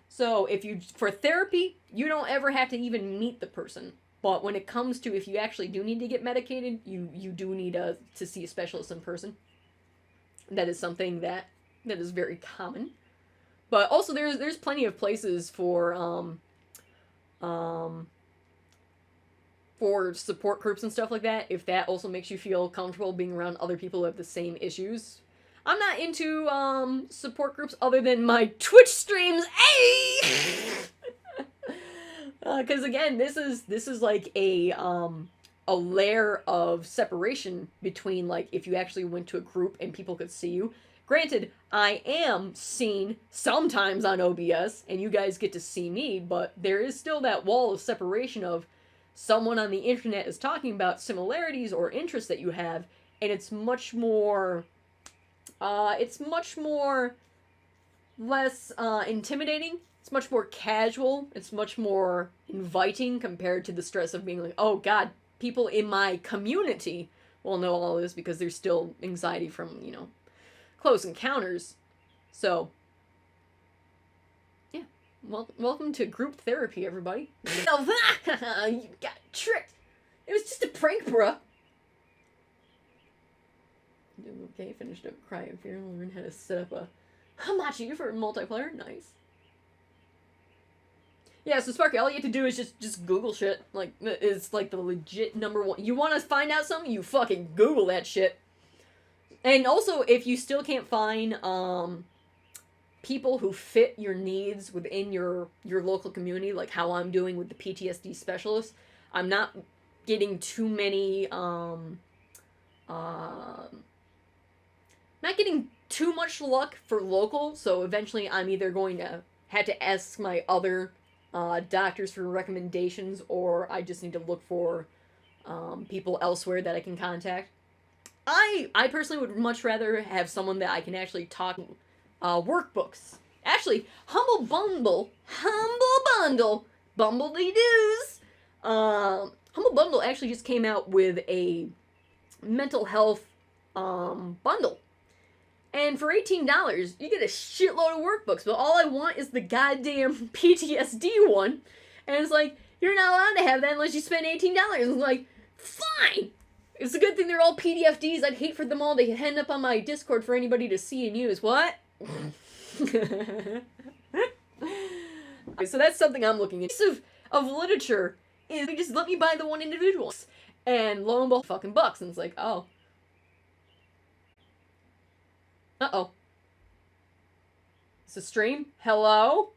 So for therapy, you don't ever have to even meet the person. But when it comes to, if you actually do need to get medicated, you do need to see a specialist in person. That is something that is very common. But also there's plenty of places for support groups and stuff like that, if that also makes you feel comfortable being around other people who have the same issues. I'm not into support groups other than my Twitch streams. Hey! Because again, this is like a layer of separation between, like, if you actually went to a group and people could see you. Granted, I am seen sometimes on OBS, and you guys get to see me, but there is still that wall of separation of someone on the internet is talking about similarities or interests that you have, and it's much more less intimidating. It's much more casual. It's much more inviting compared to the stress of being like, oh god, people in my community will know all this, because there's still anxiety from, close encounters. So, yeah. Welcome to group therapy, everybody. You got tricked. It was just a prank, bruh. Okay, finished up Cry of Fear and learned how to set up a Hamachi for multiplayer. Nice. Yeah, so Sparky, all you have to do is just Google shit. Like, it's like the legit number one. You want to find out something? You fucking Google that shit. And also, if you still can't find people who fit your needs within your local community, like how I'm doing with the PTSD specialist, I'm not getting too many not getting too much luck for local, so eventually I'm either going to have to ask my other doctors for recommendations, or I just need to look for people elsewhere that I can contact. I personally would much rather have someone that I can actually talk workbooks. Actually, Humble Bundle, Bumbledy-doos. Humble Bundle actually just came out with a mental health bundle. And for $18, you get a shitload of workbooks, but all I want is the goddamn PTSD one. And it's like, you're not allowed to have that unless you spend $18. I'm like, fine! It's a good thing they're all PDFDs. I'd hate for them all to end up on my Discord for anybody to see and use. What? Okay, so that's something I'm looking at. Of literature is, just let me buy the one individual. And lo and behold, fucking bucks. And it's like, oh. Uh-oh. It's a stream? Hello?